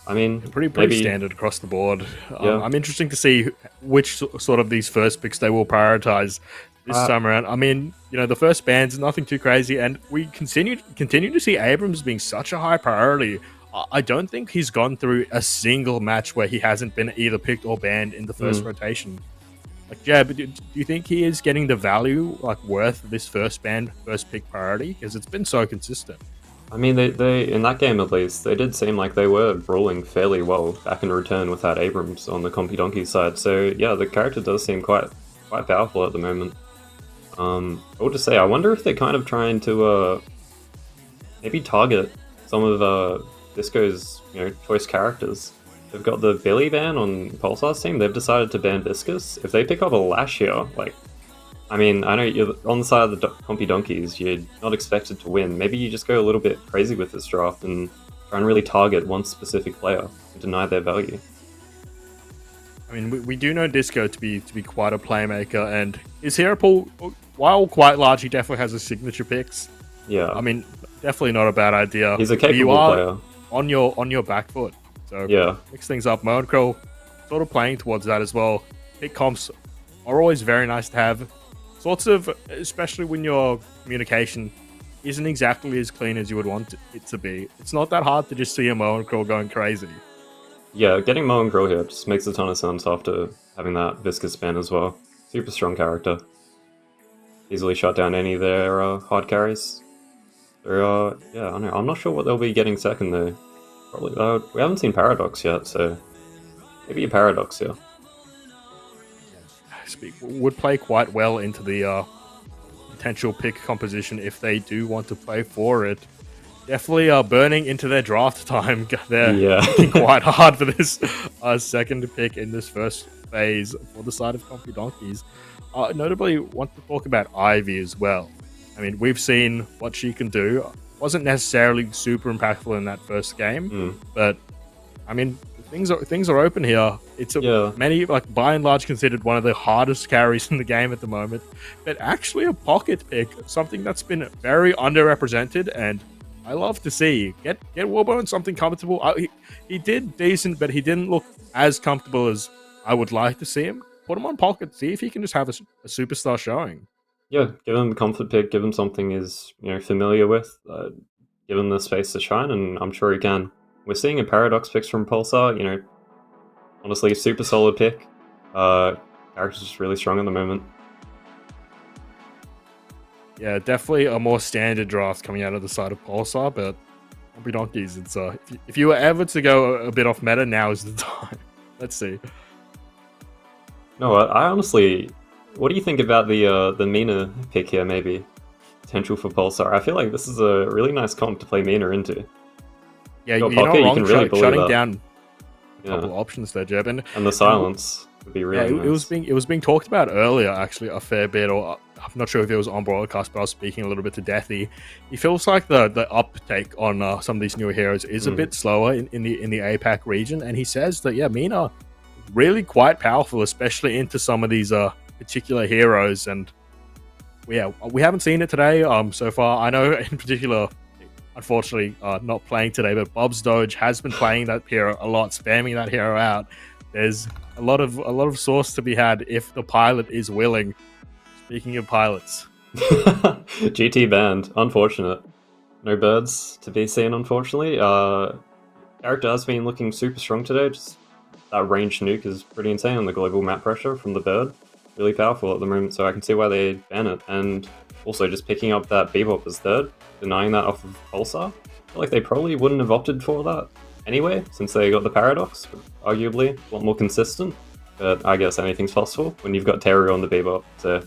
I mean, pretty standard across the board. Yeah. I'm interested to see which sort of these first picks they will prioritize this time around. I mean, you know, the first ban's nothing too crazy, and we continue to see Abrams being such a high priority. I don't think he's gone through a single match where he hasn't been either picked or banned in the first rotation. Like, Jeb, do you think he is getting the value worth this first pick priority? Because it's been so consistent. I mean, they in that game at least, they did seem like they were brawling fairly well back in return without Abrams on the Compy Donkey side. So yeah, the character does seem quite powerful at the moment. I would just say, I wonder if they're kind of trying to maybe target some of Disco's choice characters. They've got the Billy ban on Pulsar's team. They've decided to ban Viscous. If they pick up a Lash here, I mean, I know you're on the side of the Compy Donkeys, you're not expected to win. Maybe you just go a little bit crazy with this draft and try and really target one specific player and deny their value. I mean, we do know Disco to be quite a playmaker, and his hero pool, while quite large, he definitely has his signature picks. Yeah. I mean, definitely not a bad idea. He's a capable player. On your back foot. So yeah, mix things up. Mo and Crow sort of playing towards that as well. Pick comps are always very nice to have. Sorts of, especially when your communication isn't exactly as clean as you would want it to be. It's not that hard to just see a Mo and Crow going crazy. Yeah, getting Mo and Crow here just makes a ton of sense after having that Viscous ban as well. Super strong character. Easily shut down any of their hard carries. So, yeah, I don't know. I'm not sure what they'll be getting second though. Probably, we haven't seen Paradox yet, so maybe a Paradox here. Would play quite well into the potential pick composition if they do want to play for it. Definitely burning into their draft time. They're working quite hard for this second pick in this first phase for the side of Compy Donkeys. Notably, want to talk about Ivy as well. I mean, we've seen what she can do. Wasn't necessarily super impactful in that first game, but I mean, things are open here. It's many, by and large, considered one of the hardest carries in the game at the moment, but actually a pocket pick, something that's been very underrepresented, and I love to see. Get Warbo something comfortable. He did decent, but he didn't look as comfortable as I would like to see him. Put him on pocket, see if he can just have a superstar showing. Yeah, give him a comfort pick, give him something he's familiar with, give him the space to shine, and I'm sure he can. We're seeing a Paradox picks from Pulsar, honestly, super solid pick. Character's just really strong at the moment. Yeah, definitely a more standard draft coming out of the side of Pulsar, but Compy Donkeys, it's if you were ever to go a bit off meta, now is the time. Let's see. No, I honestly, what do you think about the Mina pick here? Maybe potential for Pulsar. I feel like this is a really nice comp to play Mina into. Yeah, You're not pocket, you wrong. can really bully Shutting that. down a couple of options there, Jeb, and the silence would be really nice. it was being talked about earlier, actually, a fair bit, or I'm not sure if it was on broadcast, but I was speaking a little bit to Deathy. He feels like the uptake on some of these newer heroes is a bit slower in the APAC region, and he says that Mina really quite powerful, especially into some of these particular heroes, and we haven't seen it today so far. I know in particular, unfortunately, not playing today, but Bob's Doge has been playing that hero a lot, spamming that hero out. There's a lot of source to be had if the pilot is willing. Speaking of pilots, GT banned. Unfortunate. No birds to be seen, unfortunately. Character has been looking super strong today. Just that ranged nuke is pretty insane on the global map pressure from the bird. Really powerful at the moment, so I can see why they ban it. And also just picking up that Bebop as third, denying that off of Pulsar. I feel like they probably wouldn't have opted for that anyway, since they got the Paradox, arguably a lot more consistent. But I guess anything's possible when you've got Terror on the Bebop, so...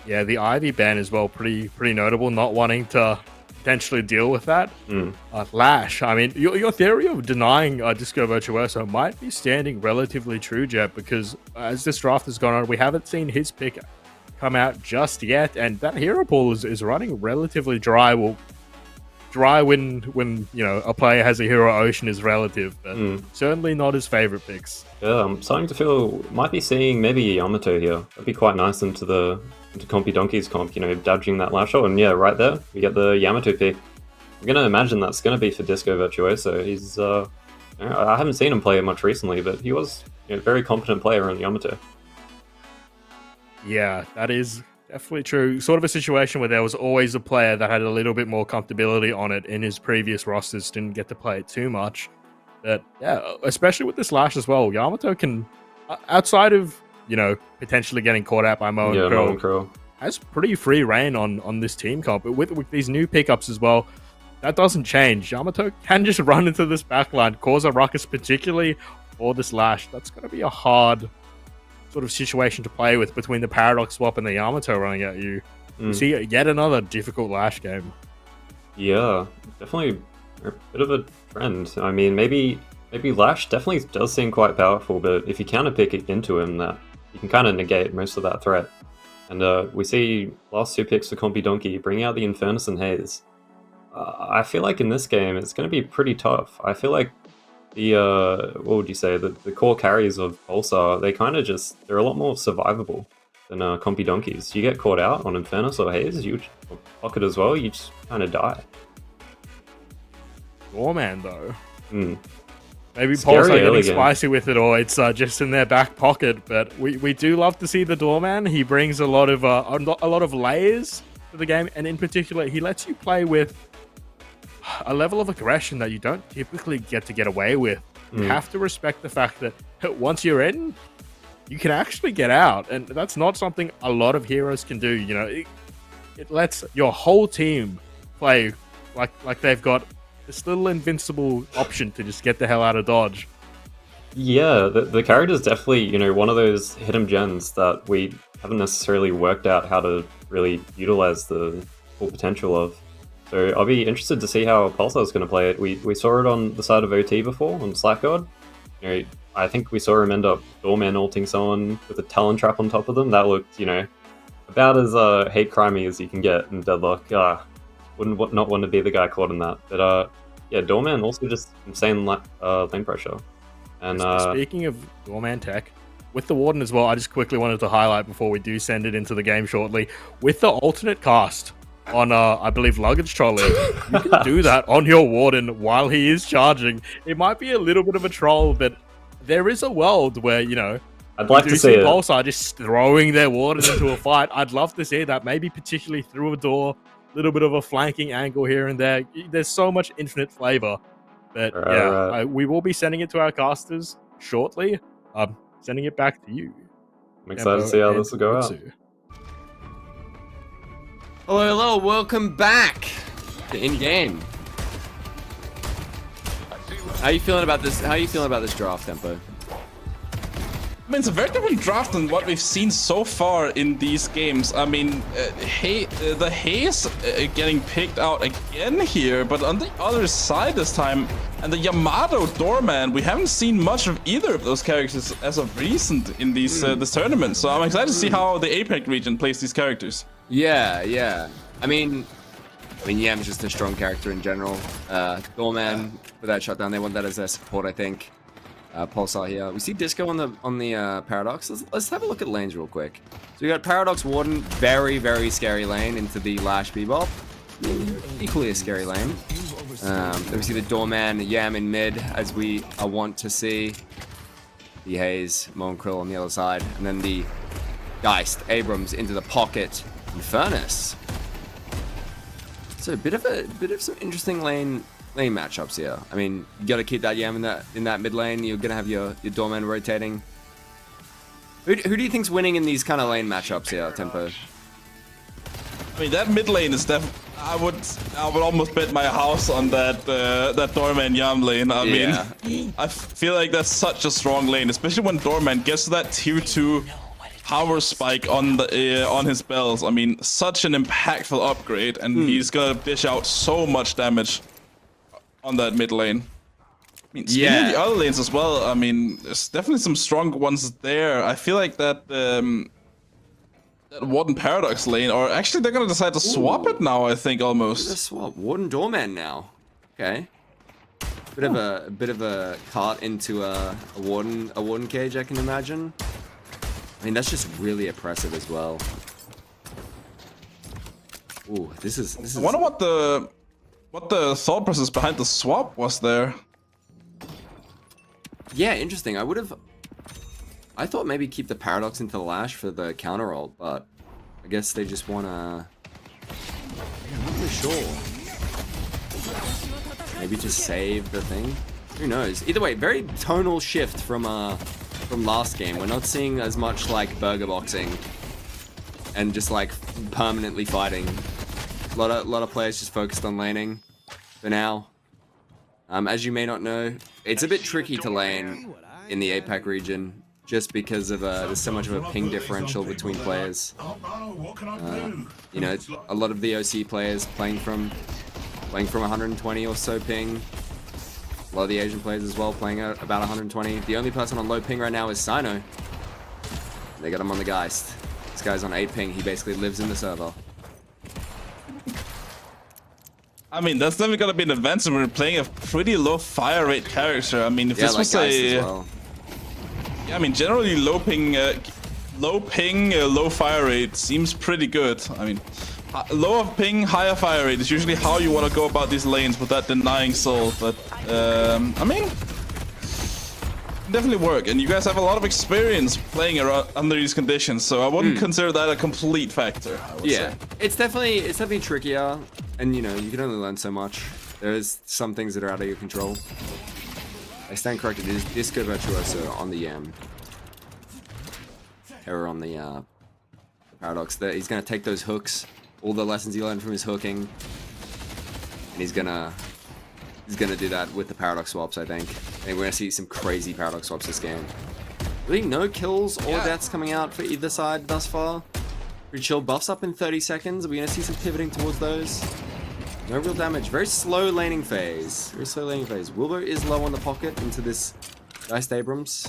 Yeah, the Ivy ban as well, pretty notable, not wanting to potentially deal with that. Lash, I mean, your theory of denying Disco Virtuoso might be standing relatively true, Jeb, because as this draft has gone on, we haven't seen his pick come out just yet, and that hero pool is running relatively dry. Well, dry when a player has a hero ocean is relative, but certainly not his favorite picks. Yeah, I'm starting to feel might be seeing maybe Yamato here. That'd be quite nice into Compy Donkey's comp, dodging that lash shot. And yeah, right there, we get the Yamato pick. I'm gonna imagine that's gonna be for Disco Virtuoso. He's I haven't seen him play it much recently, but he was a very competent player on Yamato. Yeah, that is definitely true. Sort of a situation where there was always a player that had a little bit more comfortability on it in his previous rosters, didn't get to play it too much. But yeah, especially with this lash as well, Yamato can, outside of, potentially getting caught out by Mo and Crow, has pretty free reign on this team comp. But with these new pickups as well, that doesn't change. Yamato can just run into this backline, cause a ruckus, particularly for this lash. That's going to be a hard sort of situation to play with between the Paradox swap and the Yamato running at you. You see yet another difficult lash game. Yeah, definitely a bit of a trend. I mean, maybe Lash definitely does seem quite powerful, but if you counter pick it into him, that you can kind of negate most of that threat. And we see last two picks for Compy Donkey bringing out the Infernus and Haze. I feel like in this game it's going to be pretty tough. I feel like the what would you say, the core carries of Pulsar, they're a lot more survivable than Compy Donkeys. You get caught out on Infernus or Haze, or Pocket as well, you just kind of die. Doorman though. Maybe Scary Pulsar getting game. spicy with it, or it's just in their back pocket. But we do love to see the Doorman. He brings a lot of layers to the game, and in particular, he lets you play with a level of aggression that you don't typically get away with. You have to respect the fact that once you're in, you can actually get out, and that's not something a lot of heroes can do. It lets your whole team play like they've got this little invincible option to just get the hell out of dodge. Yeah, the character's definitely, one of those hidden gems that we haven't necessarily worked out how to really utilize the full potential of. So I'll be interested to see how Pulsar's going to play it. We saw it on the side of OT before, on Slack God. I think we saw him end up Doorman ulting someone with a Talon Trap on top of them. That looked, about as hate crimey as you can get in Deadlock. Wouldn't not want to be the guy caught in that. But yeah, Doorman also just insane lane pressure. And speaking of Doorman tech, with the Warden as well, I just quickly wanted to highlight before we do send it into the game shortly, with the alternate cast on, I believe, Luggage Trolley, you can do that on your Warden while he is charging. It might be a little bit of a troll, but there is a world where, I'd like We to do see it. Pulsar just throwing their warders into a fight. I'd love to see that. Maybe particularly through a door, a little bit of a flanking angle here and there. There's so much infinite flavor. But Right. we will be sending it to our casters shortly. Sending it back to you. I'm excited to see how this will go out. Hello, welcome back to in-game. How you feeling about this? How you feeling about this draft, Tempo? I mean, it's a very different draft than what we've seen so far in these games. I mean, the Haze getting picked out again here, but on the other side this time, and the Yamato Doorman, we haven't seen much of either of those characters as of recent in these this tournament. So I'm excited to see how the APAC region plays these characters. Yeah. I mean, Yam's just a strong character in general. Doorman with that shutdown, they want that as their support, I think. Pulsar here. We see Disco on the Paradox. Let's have a look at lanes real quick. So we got Paradox Warden, very scary lane into the Lash Bebop. Equally a scary lane. Then we see the Doorman, Yam in mid, as we want to see. The Haze, Mo and Krill on the other side, and then the Geist, Abrams into the pocket, and Furnace. So a bit of some interesting lane matchups here. I mean, you got to keep that Yam in that mid lane. You're gonna have your Doorman rotating. Who do you think's winning in these kind of lane matchups here, Tempo? I mean, that mid lane is I would almost bet my house on that Doorman Yam lane. I mean, I feel like that's such a strong lane, especially when Doorman gets to that tier 2 power spike on his bells. I mean, such an impactful upgrade, and he's gonna dish out so much damage on that mid lane. I mean, speaking of the other lanes as well, I mean, there's definitely some strong ones there. I feel like that Warden Paradox lane, or actually they're gonna decide to swap it now, I think, almost. Let's swap Warden Doorman now. Okay. Bit of a cart into a warden cage, I can imagine. I mean, that's just really oppressive as well. Ooh, this is I wonder what the thought process behind the swap was there. Yeah, interesting. I thought maybe keep the Paradox into the Lash for the counter ult, but I guess they just wanna... I'm not really sure. Maybe to save the thing? Who knows? Either way, very tonal shift from last game. We're not seeing as much like burger boxing and just like permanently fighting. A lot of players just focused on laning for now. As you may not know, it's a bit tricky to lane in the APAC region just because of there's so much of a ping differential between players. You know, a lot of the OC players playing from 120 or so ping. A lot of the Asian players as well playing at about 120. The only person on low ping right now is Sino. They got him on the Geist. This guy's on 8 ping. He basically lives in the server. I mean, that's never gonna be an advantage when we're playing a pretty low fire rate character. I mean, if this was Geist as well. Yeah, I mean, generally low ping, low fire rate seems pretty good. I mean, lower ping, higher fire rate is usually how you want to go about these lanes without denying soul. But I mean, definitely work, and you guys have a lot of experience playing around under these conditions, so I wouldn't consider that a complete factor. I would say. It's definitely trickier, and you know, you can only learn so much. There's some things that are out of your control. I stand corrected. It is Disco Virtuoso on the Yam. Terror on the Paradox. There, he's gonna take those hooks, all the lessons he learned from his hooking, and he's gonna do that with the Paradox swaps. I think we're gonna see some crazy Paradox swaps this game. Really, no kills or deaths coming out for either side thus far. Pretty chill. Buffs up in 30 seconds. Are we gonna see some pivoting towards those? No real damage. Very slow laning phase. Very slow laning phase. Wilbur is low on the pocket into this Geist Abrams.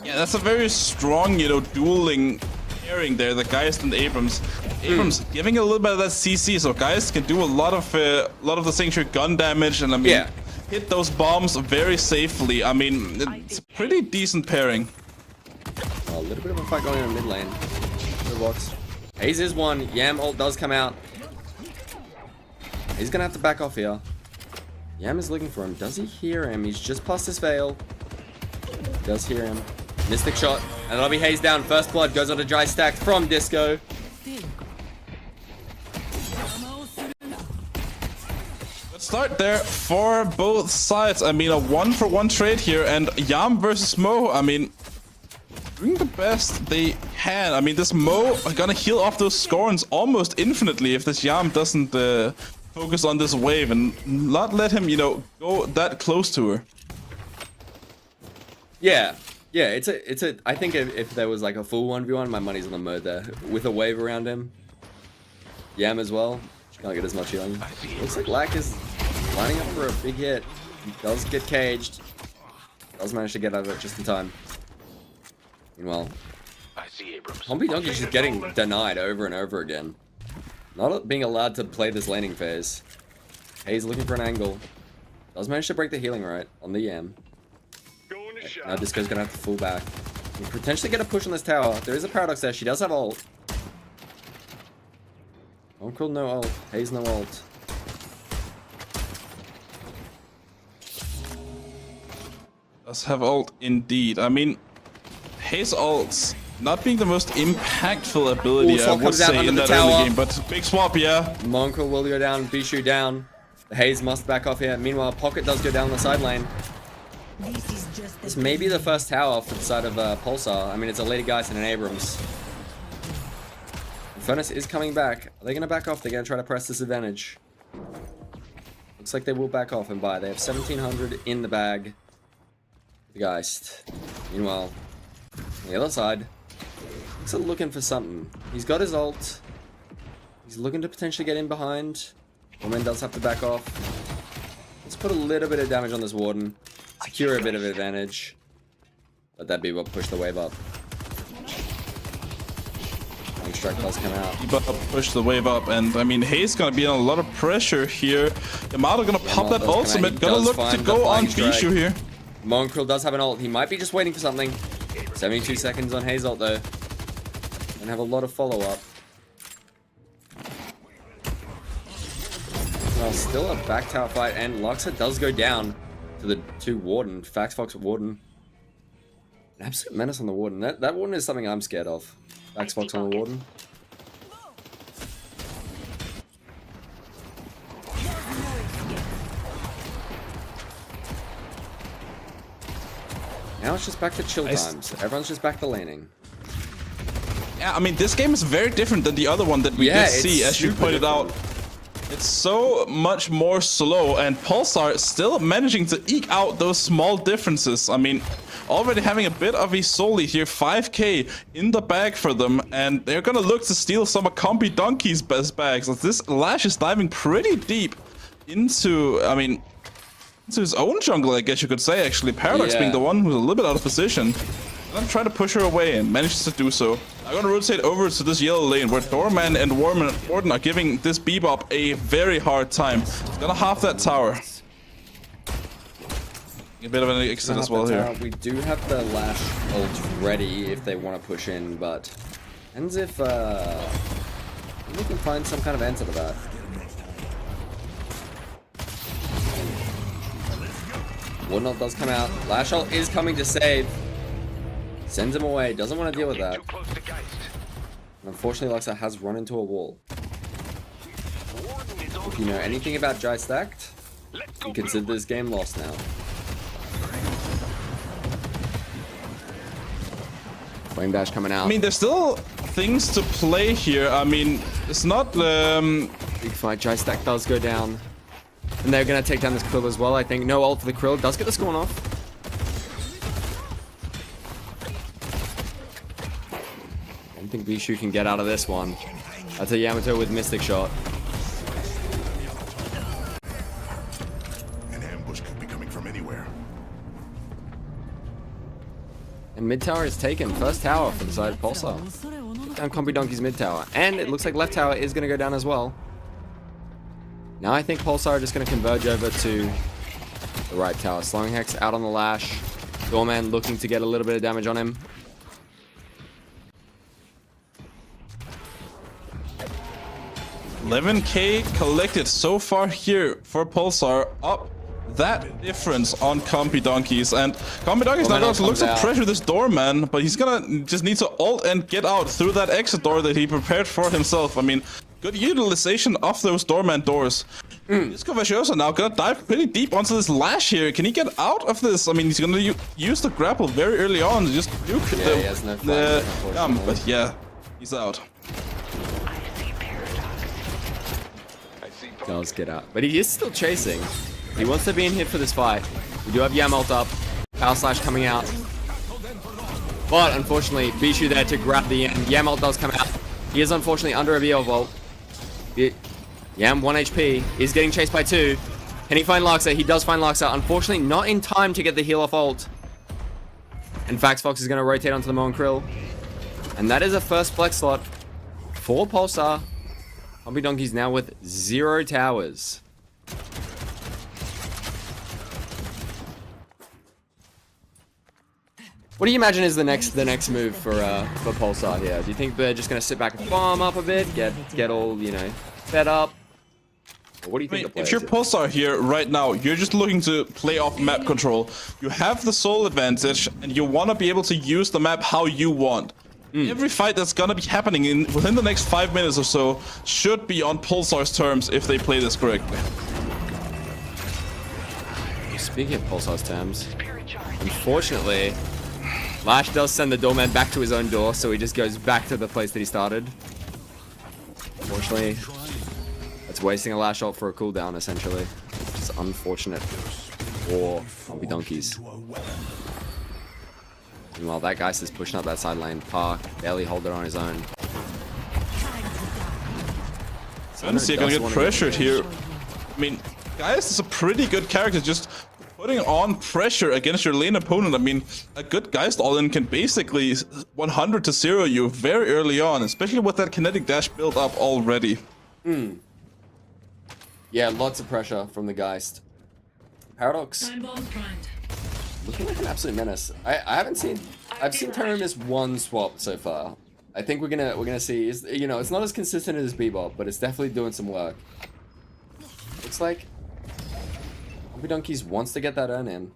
Yeah, that's a very strong, you know, dueling pairing there. The Geist and Abrams. Abrams giving a little bit of that CC, so Geist can do a lot of the signature gun damage, and I mean, hit those bombs very safely. I mean, it's a pretty decent pairing. A little bit of a fight going on in mid lane. Good box. Haze is one. Yam ult does come out. He's gonna have to back off here. Yam is looking for him. Does he hear him? He's just past his veil. Does hear him. Mystic shot, and that'll be Haze down. First blood goes on to dry stack from Disco. Let's start there for both sides. I mean, a 1-for-1 trade here, and Yam versus Mo. I mean, doing the best they can. I mean, this Mo are gonna heal off those Scorns almost infinitely if this Yam doesn't focus on this wave and not let him, you know, go that close to her. Yeah, it's a. I think if there was like a full 1v1, my money's on the Mo there with a wave around him. Yam as well. Can't get as much healing. Looks like Lack is lining up for a big hit. He does get caged. Does manage to get out of it just in time. Meanwhile, Humpy Donkey's just getting denied over and over again. Not being allowed to play this laning phase. Haze looking for an angle. Does manage to break the healing right on the Yam. Now Disco's gonna have to fall back. He can potentially get a push on this tower. There is a paradox there. She does have ult. Uncle no ult. Haze no ult. Does have ult indeed. I mean, Haze ults not being the most impactful ability, I would say, in that early game, but big swap, yeah. Monkel will go down, Bishu down. The Haze must back off here. Meanwhile, Pocket does go down the side lane. This may be the first tower for the side of Pulsar. I mean, it's a Lady Geist and an Abrams. Furnace is coming back. Are they going to back off? They're going to try to press this advantage. Looks like they will back off and buy. They have 1,700 in the bag. The Geist. Meanwhile, on the other side, looks like looking for something. He's got his ult. He's looking to potentially get in behind. Woman does have to back off. Let's put a little bit of damage on this Warden. Secure a bit of advantage. Let that be what pushed the wave up. Strike does come out. Push the wave up, and I mean, Haze gonna be on a lot of pressure here. Yamato gonna pop that ultimate, gonna look to go on Bishu here. Monkril does have an ult. He might be just waiting for something. 72 seconds on Haze ult though. And have a lot of follow-up. Well, still a back tower fight, and Luxa does go down to the two Warden. Fact Fox Warden. An absolute menace on the Warden. That Warden is something I'm scared of. Xbox on the Warden. Now it's just back to chill times. Everyone's just back to laning. Yeah, I mean, this game is very different than the other one that we did see, as you pointed out. It's so much more slow, and Pulsar still managing to eke out those small differences. I mean, already having a bit of a soul lead here, 5k in the bag for them, and they're gonna look to steal some of Compy Donkey's best bags. This Lash is diving pretty deep into, I mean, into his own jungle, I guess you could say, actually. Paradox being the one who's a little bit out of position. And I'm trying to push her away and manages to do so. I'm gonna rotate over to this yellow lane where Doorman and Warden are giving this Bebop a very hard time. He's gonna half that tower. A bit of an exit as well here. We do have the Lash ult ready if they want to push in, but depends if we can find some kind of answer to that. Warden ult does come out. Lash ult is coming to save. Sends him away. Doesn't want to deal with that. And unfortunately, Luxa has run into a wall. If you know anything about Dry Stacked, you consider this game lost now. Flame Dash coming out. I mean, there's still things to play here. I mean, it's not... Big fight. Dry Stack does go down. And they're going to take down this Krill as well, I think. No ult for the Krill. Does get the Scorn off. I don't think Bishu can get out of this one. That's a Yamato with Mystic Shot. An ambush could be coming from anywhere. And mid tower is taken. First tower for the side of Pulsar. Down Compy Donkey's mid tower. And it looks like left tower is going to go down as well. Now I think Pulsar are just going to converge over to the right tower. Slowing Hex out on the Lash. Doorman looking to get a little bit of damage on him. $11k collected so far here for Pulsar. Up that difference on Combi Donkeys, and Combi Donkeys now going to look to pressure this doorman, but he's gonna just need to ult and get out through that exit door that he prepared for himself. I mean, good utilization of those doorman doors. Disco Vacioso now gonna dive pretty deep onto this lash here. Can he get out of this? I mean, he's gonna use the grapple very early on to just nuke he has no flank, but yeah, he's out. Does get out, but he is still chasing. He wants to be in here for this fight. We do have Yam ult up, Power Slash coming out, but unfortunately Bishu there to grab the end. Yam ult does come out. He is unfortunately under a VL vault. Yam 1 HP is getting chased by 2. Can he find Larxa? He does find Larxa. Unfortunately not in time to get the heal off ult. And Fax Fox is going to rotate onto the Mo and Krill, and that is a first flex slot for Pulsar. Combi Donkey's now with 0 towers. What do you imagine is the next move for Pulsar here? Do you think they're just gonna sit back and farm up a bit, get all, you know, fed up? Or what do you think? If you're Pulsar here right now, you're just looking to play off map control. You have the soul advantage, and you want to be able to use the map how you want. Every fight that's gonna be happening within the next 5 minutes or so should be on Pulsar's terms if they play this correctly. Speaking of Pulsar's terms, unfortunately, Lash does send the doorman back to his own door, so he just goes back to the place that he started. Unfortunately, it's wasting a Lash ult for a cooldown, essentially. Which is unfortunate for Combi Donkeys. Meanwhile, that Geist is pushing up that side lane. Park barely hold it on his own. Honestly, gonna get pressured here. I mean, Geist is a pretty good character, just putting on pressure against your lane opponent. I mean, a good Geist all-in can basically 100 to 0 you very early on, especially with that kinetic dash built up already. Yeah, lots of pressure from the Geist. Paradox. Looking like an absolute menace. I've seen Terra miss 1 swap so far. I think we're gonna see. You know, it's not as consistent as Bebop, but it's definitely doing some work. Looks like Combi Donkeys wants to get that earn in.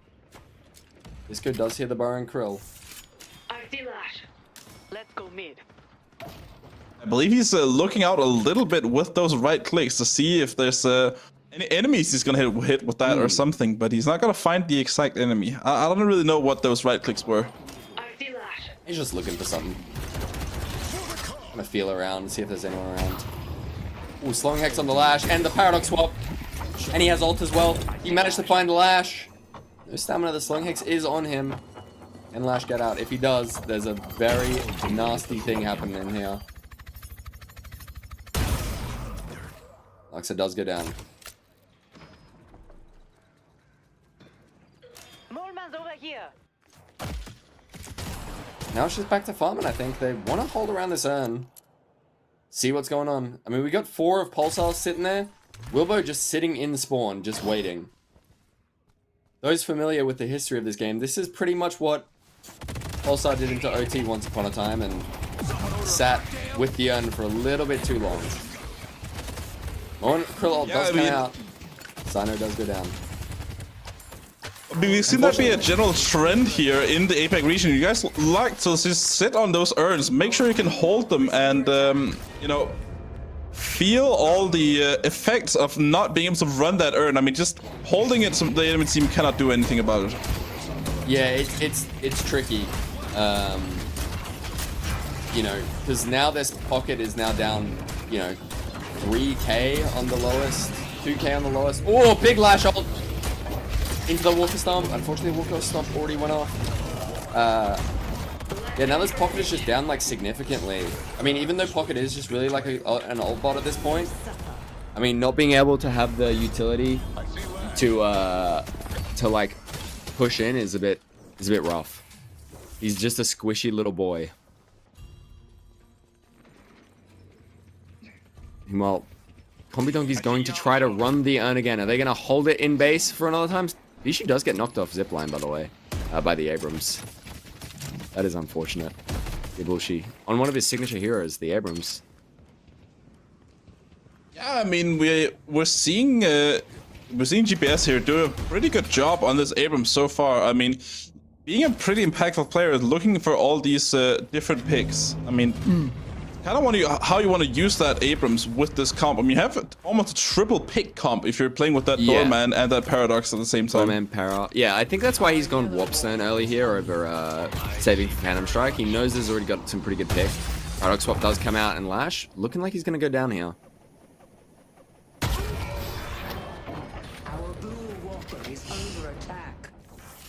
Disco does hear the bar and Krill. Let's go mid. I believe he's looking out a little bit with those right clicks to see if there's any enemies he's gonna hit with that or something, but he's not gonna find the exact enemy. I don't really know what those right clicks were. He's just looking for something. Gonna feel around and see if there's anyone around. Ooh, slowing hex on the Lash and the Paradox swap. And he has ult as well. He managed to find the Lash. No stamina, the slowing hex is on him. And Lash get out. If he does, there's a very nasty thing happening here. Larxa does go down. Over here. Now it's just back to farming, I think. They want to hold around this urn. See what's going on. I mean, we got 4 of Pulsar sitting there. Wilbo just sitting in spawn, just waiting. Those familiar with the history of this game, this is pretty much what Pulsar did into OT once upon a time and sat with the urn for a little bit too long. Mo and Krill does come out. Sino does go down. I mean, we've seen that be a general trend here in the APAC region. You guys like to just sit on those urns, make sure you can hold them, and you know, feel all the effects of not being able to run that urn. I mean, just holding it, the enemy team cannot do anything about it. Yeah, it's tricky. You know, because now this pocket is now down, you know, 3k on the lowest, 2k on the lowest. Oh, big Lash ult into the Walker Stomp. Unfortunately, Walker Stomp already went off. Yeah, now this pocket is just down like significantly. I mean, even though pocket is just really like an ult bot at this point, I mean, not being able to have the utility to like push in is a bit rough. He's just a squishy little boy. Well, Combi Donkey's going to try to run the urn again. Are they going to hold it in base for another time? Bishu does get knocked off zipline, by the way, by the Abrams. That is unfortunate. Ibushi. On one of his signature heroes, the Abrams. Yeah, I mean, we're seeing we've seen GPS here do a pretty good job on this Abrams so far. I mean, being a pretty impactful player is looking for all these different picks. I mean, kind of how you want to use that Abrams with this comp. I mean, you have almost a triple pick comp if you're playing with that Doorman and that Paradox at the same time. Doorman, Para. Yeah, I think that's why he's gone Warpstone early here over saving for Phantom Strike. He knows there's already got some pretty good pick. Paradox Swap does come out and Lash, looking like he's going to go down here.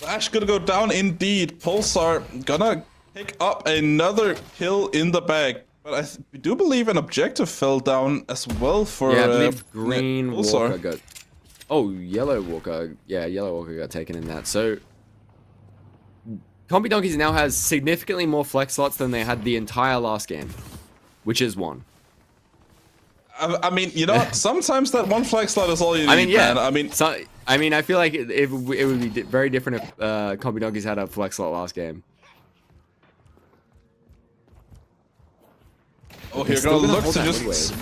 Lash gonna go down indeed. Pulsar gonna pick up another kill in the bag. But I do believe an objective fell down as well for I believe Green Pulsar. Walker got... Oh, Yellow Walker. Yeah, Yellow Walker got taken in that. So, Compy Donkeys now has significantly more flex slots than they had the entire last game, which is 1. I mean, you know what? Sometimes that one flex slot is all you need, I mean, yeah. man. I mean, I feel like it would be very different if Compy Donkeys had a flex slot last game. Oh, here gonna look to just...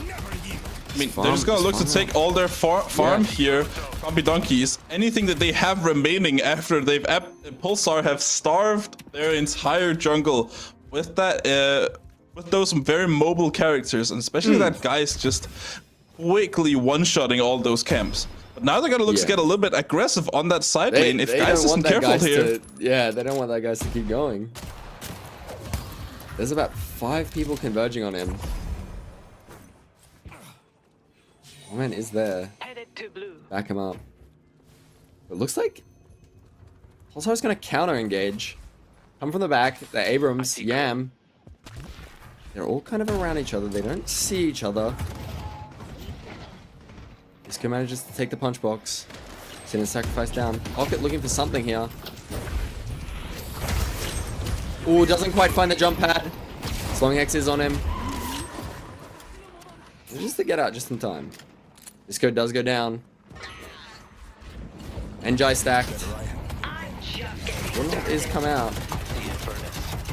I mean, they're just gonna look to take all their farm here, Compy Donkeys. Anything that they have remaining after they've... Pulsar have starved their entire jungle with that... with those very mobile characters, and especially that guy's just quickly one-shotting all those camps. But now they're gonna look to get a little bit aggressive on that side lane if Guys isn't careful here. Yeah, they don't want that guys to keep going. There's about 5 people converging on him. Oh man, is there. Headed to blue. Back him up. It looks like Pulsar's gonna counter-engage. Come from the back, the Abrams, Yam. They're all kind of around each other. They don't see each other. Disco manages to take the punch box. Send a sacrifice down. Pocket looking for something here. Ooh, doesn't quite find the jump pad. Slowing X is on him. Just to get out just in time. Disco does go down. Enjai stacked. One is come out.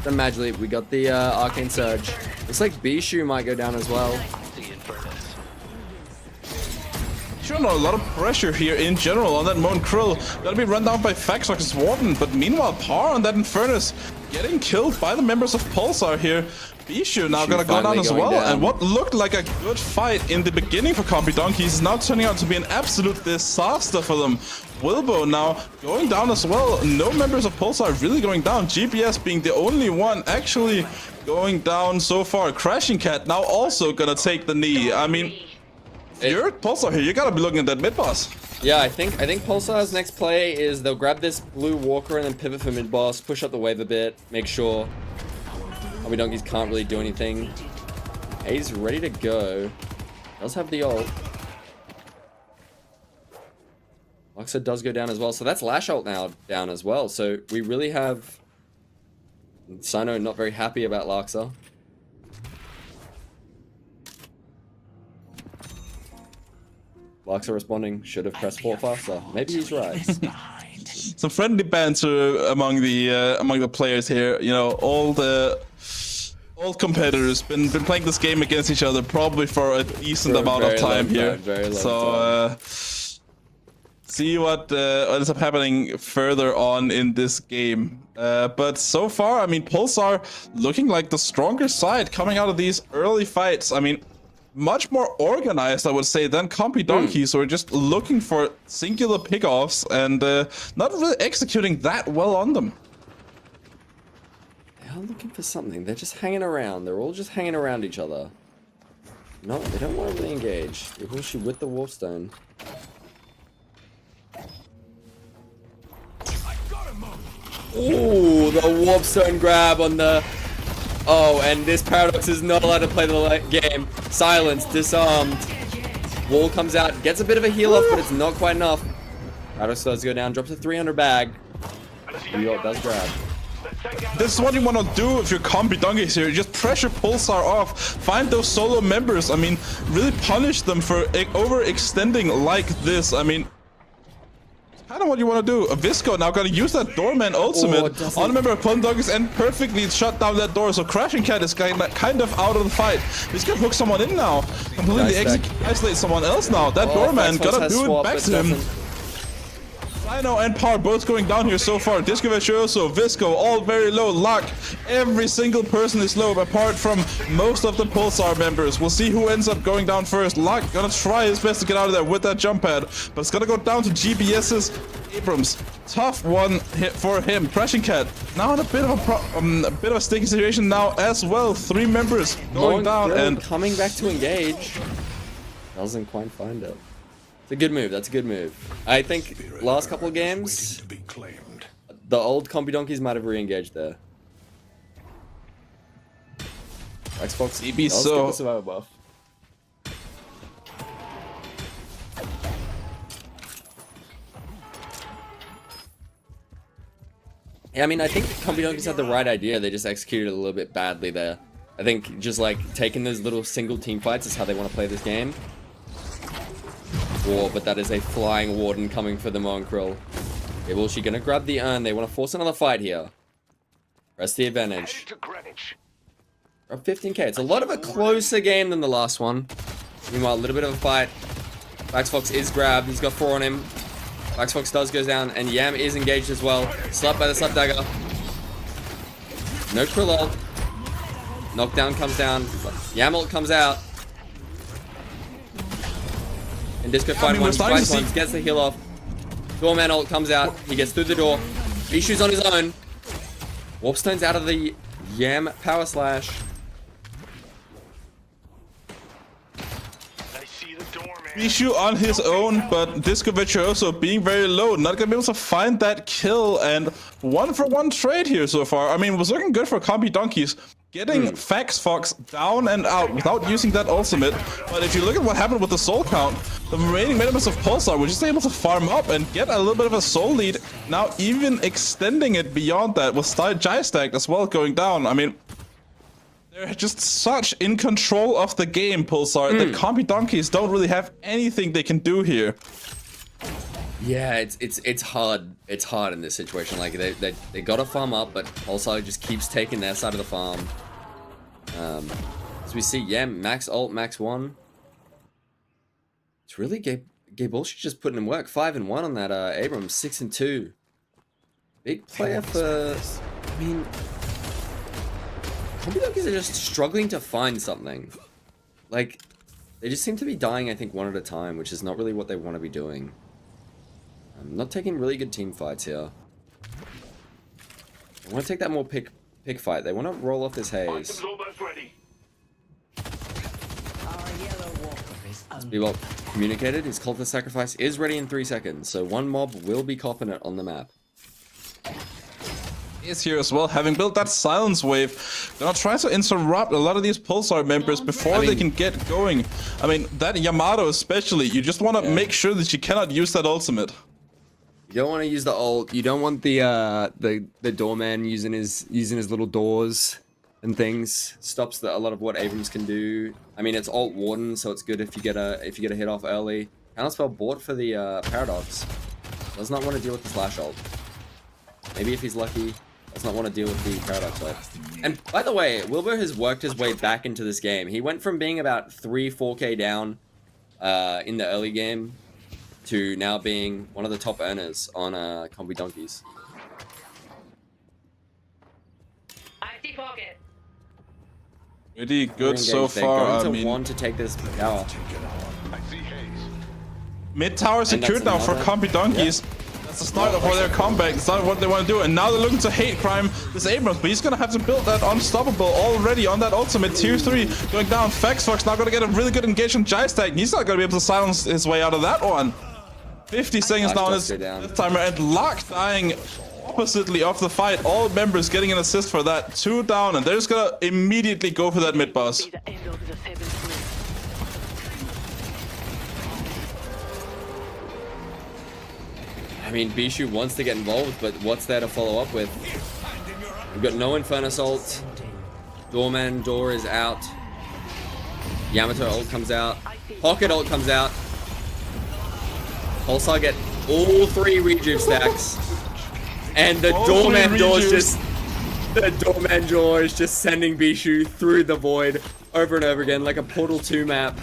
The Mage Leap. We got the Arcane Surge. Looks like Bishu might go down as well. Sure, a lot of pressure here in general on that Moan Krill. Gotta be run down by Faxox's Warden, but meanwhile, Par on that Infernus getting killed by the members of Pulsar here. Bishu now gonna go down as well, and what looked like a good fight in the beginning for Compy Donkeys is now turning out to be an absolute disaster for them. Wilbo now going down as well. No members of Pulsar really going down. GPS being the only one actually going down so far. Crashing Cat now also gonna take the knee. I mean, if you're Pulsar here, you gotta be looking at that mid boss. Yeah, I think Pulsar's next play is they'll grab this blue Walker and then pivot for mid boss, push up the wave a bit, make sure Compy Donkeys can't really do anything. A's ready to go. Does have the ult. Luxa does go down as well, so that's Lash ult now down as well. So we really have Sino not very happy about Luxa. Luxa responding, should have pressed 4 faster. Maybe he's right. Some friendly banter among the players here. You know, all the old competitors been playing this game against each other probably for a decent amount of time here. So see what ends up happening further on in this game. But so far, I mean, Pulsar looking like the stronger side coming out of these early fights. I mean, much more organized, I would say, than Compy Donkeys, who are just looking for singular pickoffs and not really executing that well on them. They are looking for something. They're just hanging around. They're all just hanging around each other. No, they don't want to really engage. They will shoot with the Warpstone. Ooh, the Warpstone grab on the... Oh, and this Paradox is not allowed to play the game. Silence, disarmed. Wall comes out, gets a bit of a heal off, but it's not quite enough. Paradox does go down, drops a 300 bag. Real does grab. This is what you want to do if you're Compy Donkeys here. Just pressure Pulsar off. Find those solo members. I mean, really punish them for overextending like this. I mean, kind of what you want to do. Visco now gonna use that doorman ultimate on a member of Plum Doggies and perfectly shut down that door. So Crashing Cat is kind of out of the fight. He's gonna hook someone in now. Completely isolate someone else now. That doorman gonna do it back to him. Rhino and Power both going down here so far. Disco Virtuoso, Visco, all very low. Luck, every single person is low apart from most of the Pulsar members. We'll see who ends up going down first. Luck gonna try his best to get out of there with that jump pad, but it's gonna go down to GBS's Abrams. Tough one hit for him. Crashing Cat now in a bit of a sticky situation now as well. 3 members going down and coming back to engage. Doesn't quite find it. It's a good move. That's a good move. I think last couple of games, the old Combi Donkeys might have re-engaged there. Xbox CB does so get the survivor buff. Yeah, I mean, I think Combi Donkeys had the right idea. They just executed it a little bit badly there. I think just like taking those little single team fights is how they want to play this game. But that is a flying warden coming for the Monkril. Okay, well, she's gonna grab the urn. They want to force another fight here. Press the advantage. Grab 15k. It's a lot of a closer game than the last one. Meanwhile, a little bit of a fight. Fox is grabbed. He's got 4 on him. Fox does go down, and Yam is engaged as well. Slapped by the slap dagger. No Krill ult. Knockdown comes down. Yam ult comes out. And Disco fight one, gets the heal off. Doorman ult comes out. He gets through the door. Bishu's on his own. Warpstone's out of the Yam power slash. Bishu on his own, but Disco Virtuoso being very low, not gonna be able to find that kill, and 1-for-1 trade here so far. I mean, it was looking good for Combi Donkeys, getting Fox down and out without using that ultimate. But if you look at what happened with the soul count, the remaining members of Pulsar were just able to farm up and get a little bit of a soul lead, now even extending it beyond that with Jai-Stacked as well going down. I mean, they're just such in control of the game, Pulsar, that Combi Donkeys don't really have anything they can do here. Yeah, it's hard. It's hard in this situation. Like they gotta farm up, but Pulsar just keeps taking their side of the farm. As we see, yeah, max ult, max 1. It's really Gabe Bullshit just putting in work. 5-1 on that Abrams, 6-2. Big player for. I mean, Combi Donkeys are just struggling to find something. Like, they just seem to be dying, I think, one at a time, which is not really what they want to be doing. Not taking really good team fights here. They want to take that more pick fight. They want to roll off this haze. Be well communicated. His call for sacrifice is ready in 3 seconds, so one mob will be copping it on the map. Is here as well, having built that silence wave, gonna try to interrupt a lot of these Pulsar members before they can get going. I mean, that Yamato especially, you just want to make sure that you cannot use that ultimate. You don't want to use the ult. You don't want the doorman using his little doors and things. Stops a lot of what Abrams can do. I mean, it's ult warden, so it's good if you get a hit off early. Counterspell bought for the paradox. Does not want to deal with the slash ult. Maybe if he's lucky, does not want to deal with the paradox ult. And by the way, Wilbur has worked his way back into this game. He went from being about 3-4k down in the early game to now being one of the top earners on Combi Donkeys. Empty pocket. Pretty good so far. I mean, want to take this tower. Mid tower secured now for Combi Donkeys. Yeah. That's the start of their comeback. The start of what they want to do. And now they're looking to hate crime this Abrams, but he's going to have to build that unstoppable already on that ultimate. Tier 3 going down. Fox now going to get a really good engage on Jai-Stack. He's not going to be able to silence his way out of that one. 50 seconds down his timer, and Lock dying oppositely of the fight. All members getting an assist for that. 2 down, and they're just gonna immediately go for that mid boss. I mean, Bishu wants to get involved, but what's there to follow up with? We've got no Infernus ult. Doorman door is out. Yamato ult comes out. Pocket ult comes out. Pulsar get All 3 rejuve stacks. And the All doorman 3 door is rejuves. just... The doorman door is just sending Bishu through the void over and over again like a Portal 2 map.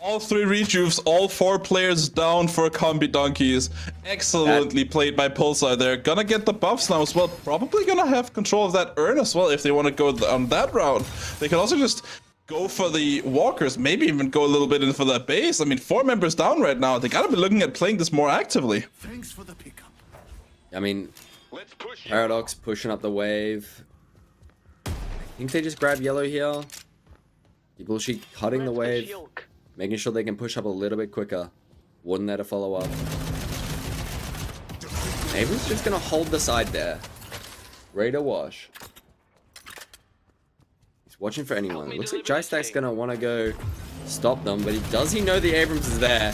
All 3 rejuves, all 4 players down for combi donkeys. Excellently played by Pulsar there. Gonna get the buffs now as well. Probably gonna have control of that urn as well if they want to go on that route. They can also just go for the walkers, maybe even go a little bit in for that base. I mean, 4 members down right now. They gotta be looking at playing this more actively. Thanks for the pickup. I mean, Paradox pushing up the wave. I think they just grab yellow here. Bullshit cutting the wave. Making sure they can push up a little bit quicker. Warden there to follow up. Abram's just gonna hold the side there. Ready to wash. He's watching for anyone. It looks like J-Stack's gonna wanna go stop them, but he know the Abrams is there.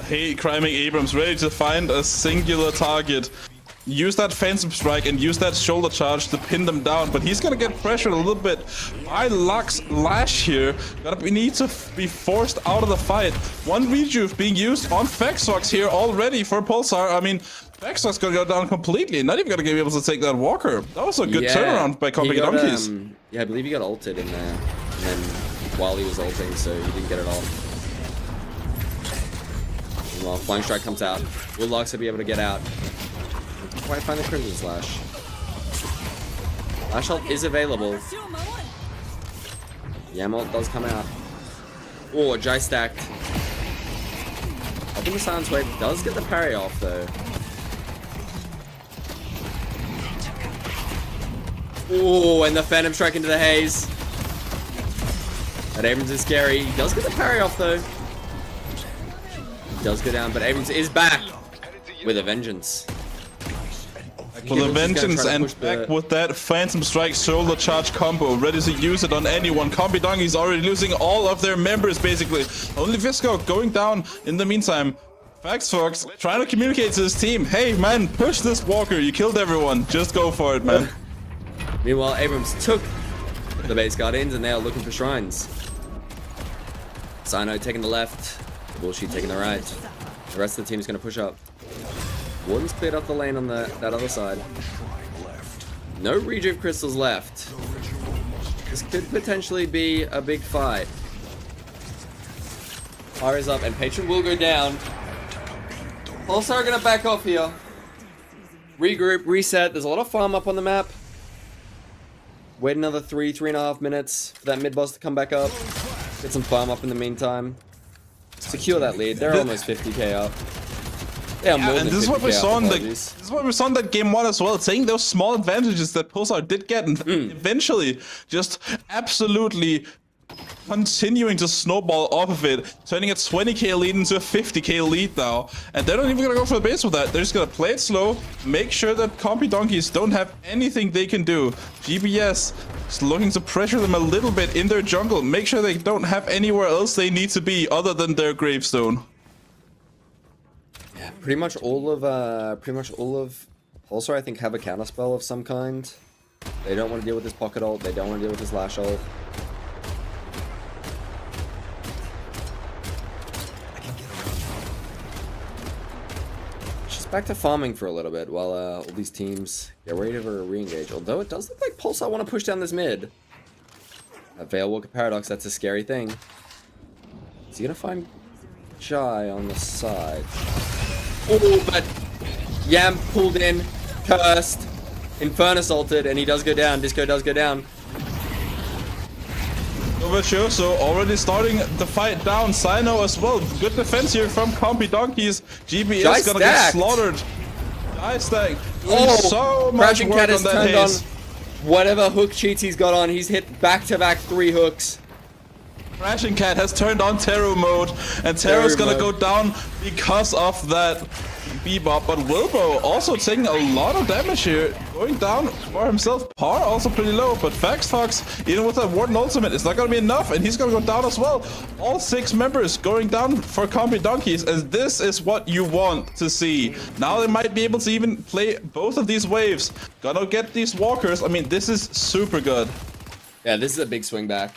Hey, Criming Abrams, ready to find a singular target. Use that phantom strike and use that shoulder charge to pin them down, but he's gonna get pressured a little bit by Lux Lash here. We need to be forced out of the fight. 1 rejuve being used on Vexox here already for Pulsar. I mean, Vexox gonna go down completely. Not even gonna be able to take that walker. That was a good turnaround by Combi Donkeys. Yeah, I believe he got ulted in there, and then while he was ulting, so he didn't get it off. Well, Flying Strike comes out. Will Lux will be able to get out. Quite find the Crimson Slash. Lash ult is available. Yam ult does come out. Oh, Jai stacked. I think the Silence Wave does get the parry off though. Oh, and the Phantom Strike into the haze. That Abrams is scary. He does get the parry off though. He does go down, but Abrams is back with a vengeance. With a vengeance and back with that Phantom Strike shoulder charge combo, ready to use it on anyone. Combi Donkey's already losing all of their members basically. Only Visco going down in the meantime. Vexox trying to communicate to his team, hey man, push this walker, you killed everyone, just go for it man. Meanwhile, Abrams took the base guardians and they are looking for shrines. Sino taking the left, Bullshit taking the right. The rest of the team is going to push up. Warden's cleared up the lane on that other side. No rejuve crystals left. This could potentially be a big fight. Fire is up and Patron will go down. Pulsar are going to back off here. Regroup, reset. There's a lot of farm up on the map. Wait another 3.5 minutes for that mid boss to come back up. Get some farm up in the meantime. Secure that lead. They're almost 50k up. Yeah, and this is what we saw in that game 1 as well, taking those small advantages that Pulsar did get and eventually just absolutely continuing to snowball off of it, turning a 20k lead into a 50k lead now. And they're not even gonna go for the base with that. They're just gonna play it slow, make sure that Combi Donkeys don't have anything they can do. GBS is looking to pressure them a little bit in their jungle, make sure they don't have anywhere else they need to be other than their gravestone. Yeah, pretty much all of Pulsar I think have a counterspell of some kind. They don't want to deal with this pocket ult, they don't want to deal with this lash ult. Just back to farming for a little bit while all these teams get ready to re-engage. Although it does look like Pulsar want to push down this mid. That Veil Walker Paradox, that's a scary thing. Is he gonna find Jai on the side? Oh, but Yam pulled in, cursed, Infernus ulted, and he does go down. Disco does go down. Virtuoso already starting the fight down. Sino as well. Good defense here from Combi Donkeys. GB is gonna get slaughtered. Jai stack. So much Crashing work Cat on has that turned haze. on whatever hook cheats he's got on. He's hit back-to-back 3 hooks. Crashing Cat has turned on Terror mode, and Terror's gonna go down because of that Bebop. But Wilbo also taking a lot of damage here, going down for himself. Par also pretty low, but Vexox, even with that Warden ultimate, it's not gonna be enough, and he's gonna go down as well. All 6 members going down for Combi Donkeys, and this is what you want to see. Now they might be able to even play both of these waves. Gonna get these walkers. I mean, this is super good. Yeah, this is a big swing back.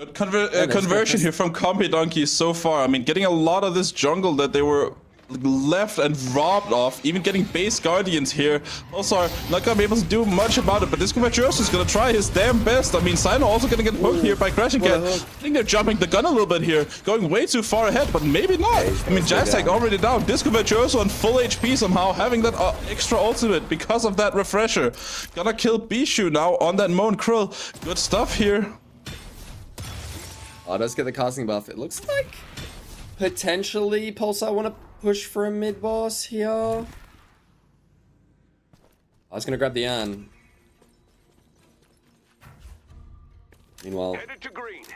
Good conversion here from Combi Donkey so far. I mean, getting a lot of this jungle that they were left and robbed of, even getting base guardians here. Pulsar not gonna be able to do much about it, but this Virtuoso is gonna try his damn best. I mean, Sino also gonna get hooked here by Crashing Cat. I think they're jumping the gun a little bit here, going way too far ahead, but maybe not. I mean, Jaztag already down. Disco Virtuoso on full HP somehow, having that extra ultimate because of that refresher. Gonna kill Bishu now on that Moan Krill. Good stuff here. Oh, does get the casting buff. It looks like potentially Pulsar want to push for a mid boss here. I was gonna grab the urn. Meanwhile,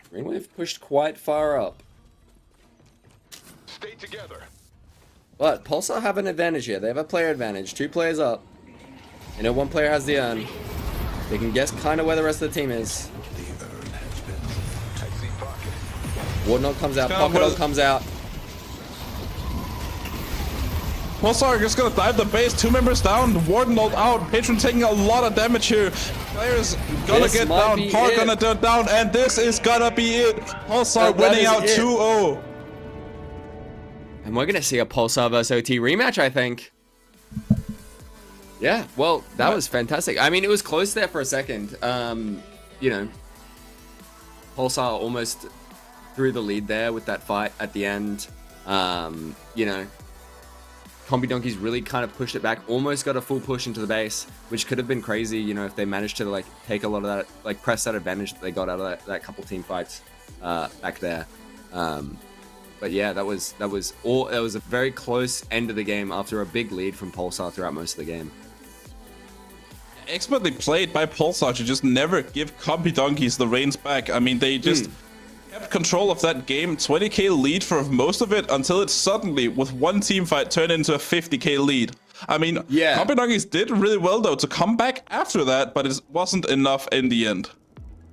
green wave pushed quite far up. Stay together. But Pulsar have an advantage here. They have a player advantage. 2 players up. You know, 1 player has the urn. They can guess kind of where the rest of the team is. Wardenol comes out. Pocket Dog comes out. Pulsar just gonna dive the base, 2 members down, Warden ult out, Patron taking a lot of damage here. Players gonna get down, Paul gonna turn down, and this is gonna be it. Pulsar winning out 2-0. And we're gonna see a Pulsar vs OT rematch, I think. Yeah, well, that was fantastic. I mean, it was close there for a second. You know, Pulsar almost threw the lead there with that fight at the end. You know, Combi Donkeys really kind of pushed it back, almost got a full push into the base, which could have been crazy, you know, if they managed to like take a lot of that, like press that advantage that they got out of that couple team fights back there. But yeah, that was a very close end of the game after a big lead from Pulsar throughout most of the game. Expertly played by Pulsar to just never give Combi Donkeys the reins back. I mean, they just kept control of that game, 20k lead for most of it, until it suddenly, with 1 team fight, turned into a 50k lead. I mean, yeah, Combi Donkeys did really well though to come back after that, but it wasn't enough in the end.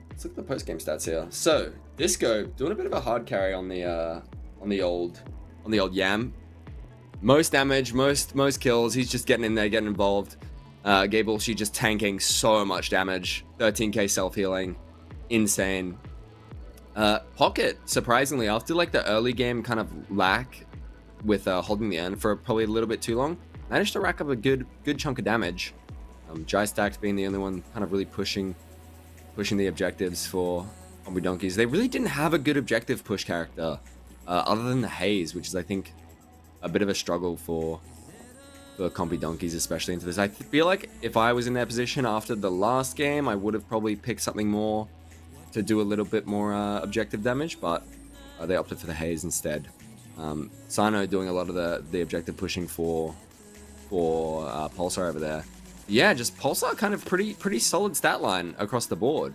Let's look at the post-game stats here. So Disco doing a bit of a hard carry on the old Yam. Most damage, most kills. He's just getting in there, getting involved. Gable, she just tanking so much damage. 13k self-healing, insane. Pocket, surprisingly, after like the early game kind of lack with holding the urn for probably a little bit too long, managed to rack up a good chunk of damage. Jystack being the only one kind of really pushing the objectives for Combi Donkeys. They really didn't have a good objective push character other than the Haze, which is, I think, a bit of a struggle for Combi Donkeys, especially into this. I feel like if I was in their position after the last game, I would have probably picked something more to do a little bit more objective damage, but they opted for the Haze instead. Sino doing a lot of the objective pushing for Pulsar over there. Yeah, just Pulsar kind of pretty solid stat line across the board.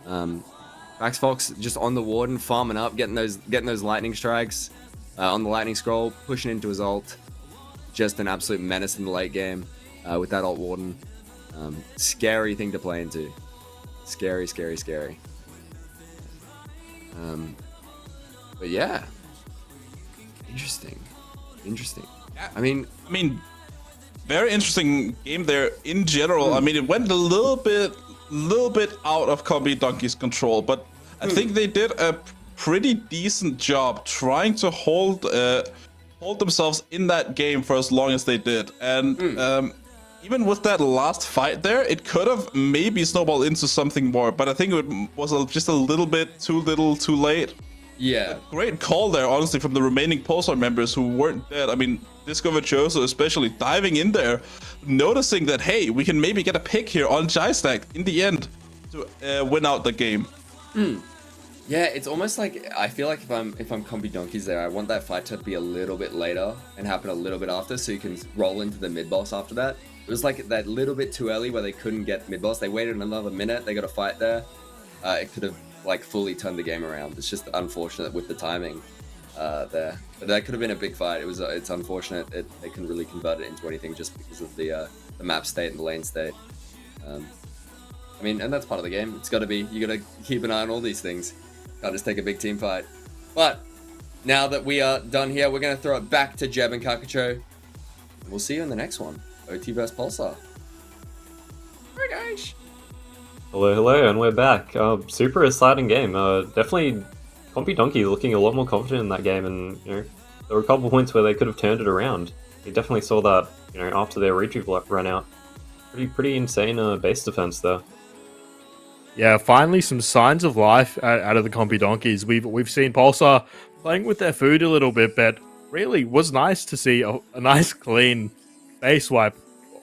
Max Fox just on the Warden, farming up, getting those lightning strikes on the lightning scroll, pushing into his ult. Just an absolute menace in the late game with that ult Warden. Scary thing to play into. Scary. But yeah, interesting. I mean, very interesting game there in general. I mean, it went a little bit out of Combi Donkey's control, but I think they did a pretty decent job trying to hold themselves in that game for as long as they did. And even with that last fight there, it could have maybe snowballed into something more, but I think it was just a little bit too little, too late. Yeah. Great call there, honestly, from the remaining Pulsar members who weren't dead. I mean, Disco Virtuoso especially diving in there, noticing that, hey, we can maybe get a pick here on Jystack in the end to win out the game. Yeah, it's almost like, I feel like if I'm Combi Donkeys there, I want that fight to be a little bit later and happen a little bit after, so you can roll into the mid boss after that. It was like that little bit too early where they couldn't get mid boss. They waited another minute, they got a fight there. It could have like fully turned the game around. It's just unfortunate with the timing there. But that could have been a big fight. It's unfortunate they couldn't really convert it into anything just because of the map state and the lane state. I mean, and that's part of the game. It's got to be, you got to keep an eye on all these things. Can't just take a big team fight. But now that we are done here, we're going to throw it back to Jeb and Kakacho. We'll see you in the next one. OT vs Pulsar. Alright guys. Hello, hello, and we're back. Super exciting game. Definitely, Compy Donkey looking a lot more confident in that game, and you know, there were a couple of points where they could have turned it around. We definitely saw that, you know, after their retrieve run out. Pretty insane base defense there. Yeah, finally some signs of life out of the Compy Donkeys. We've seen Pulsar playing with their food a little bit, but really was nice to see a nice clean base wipe.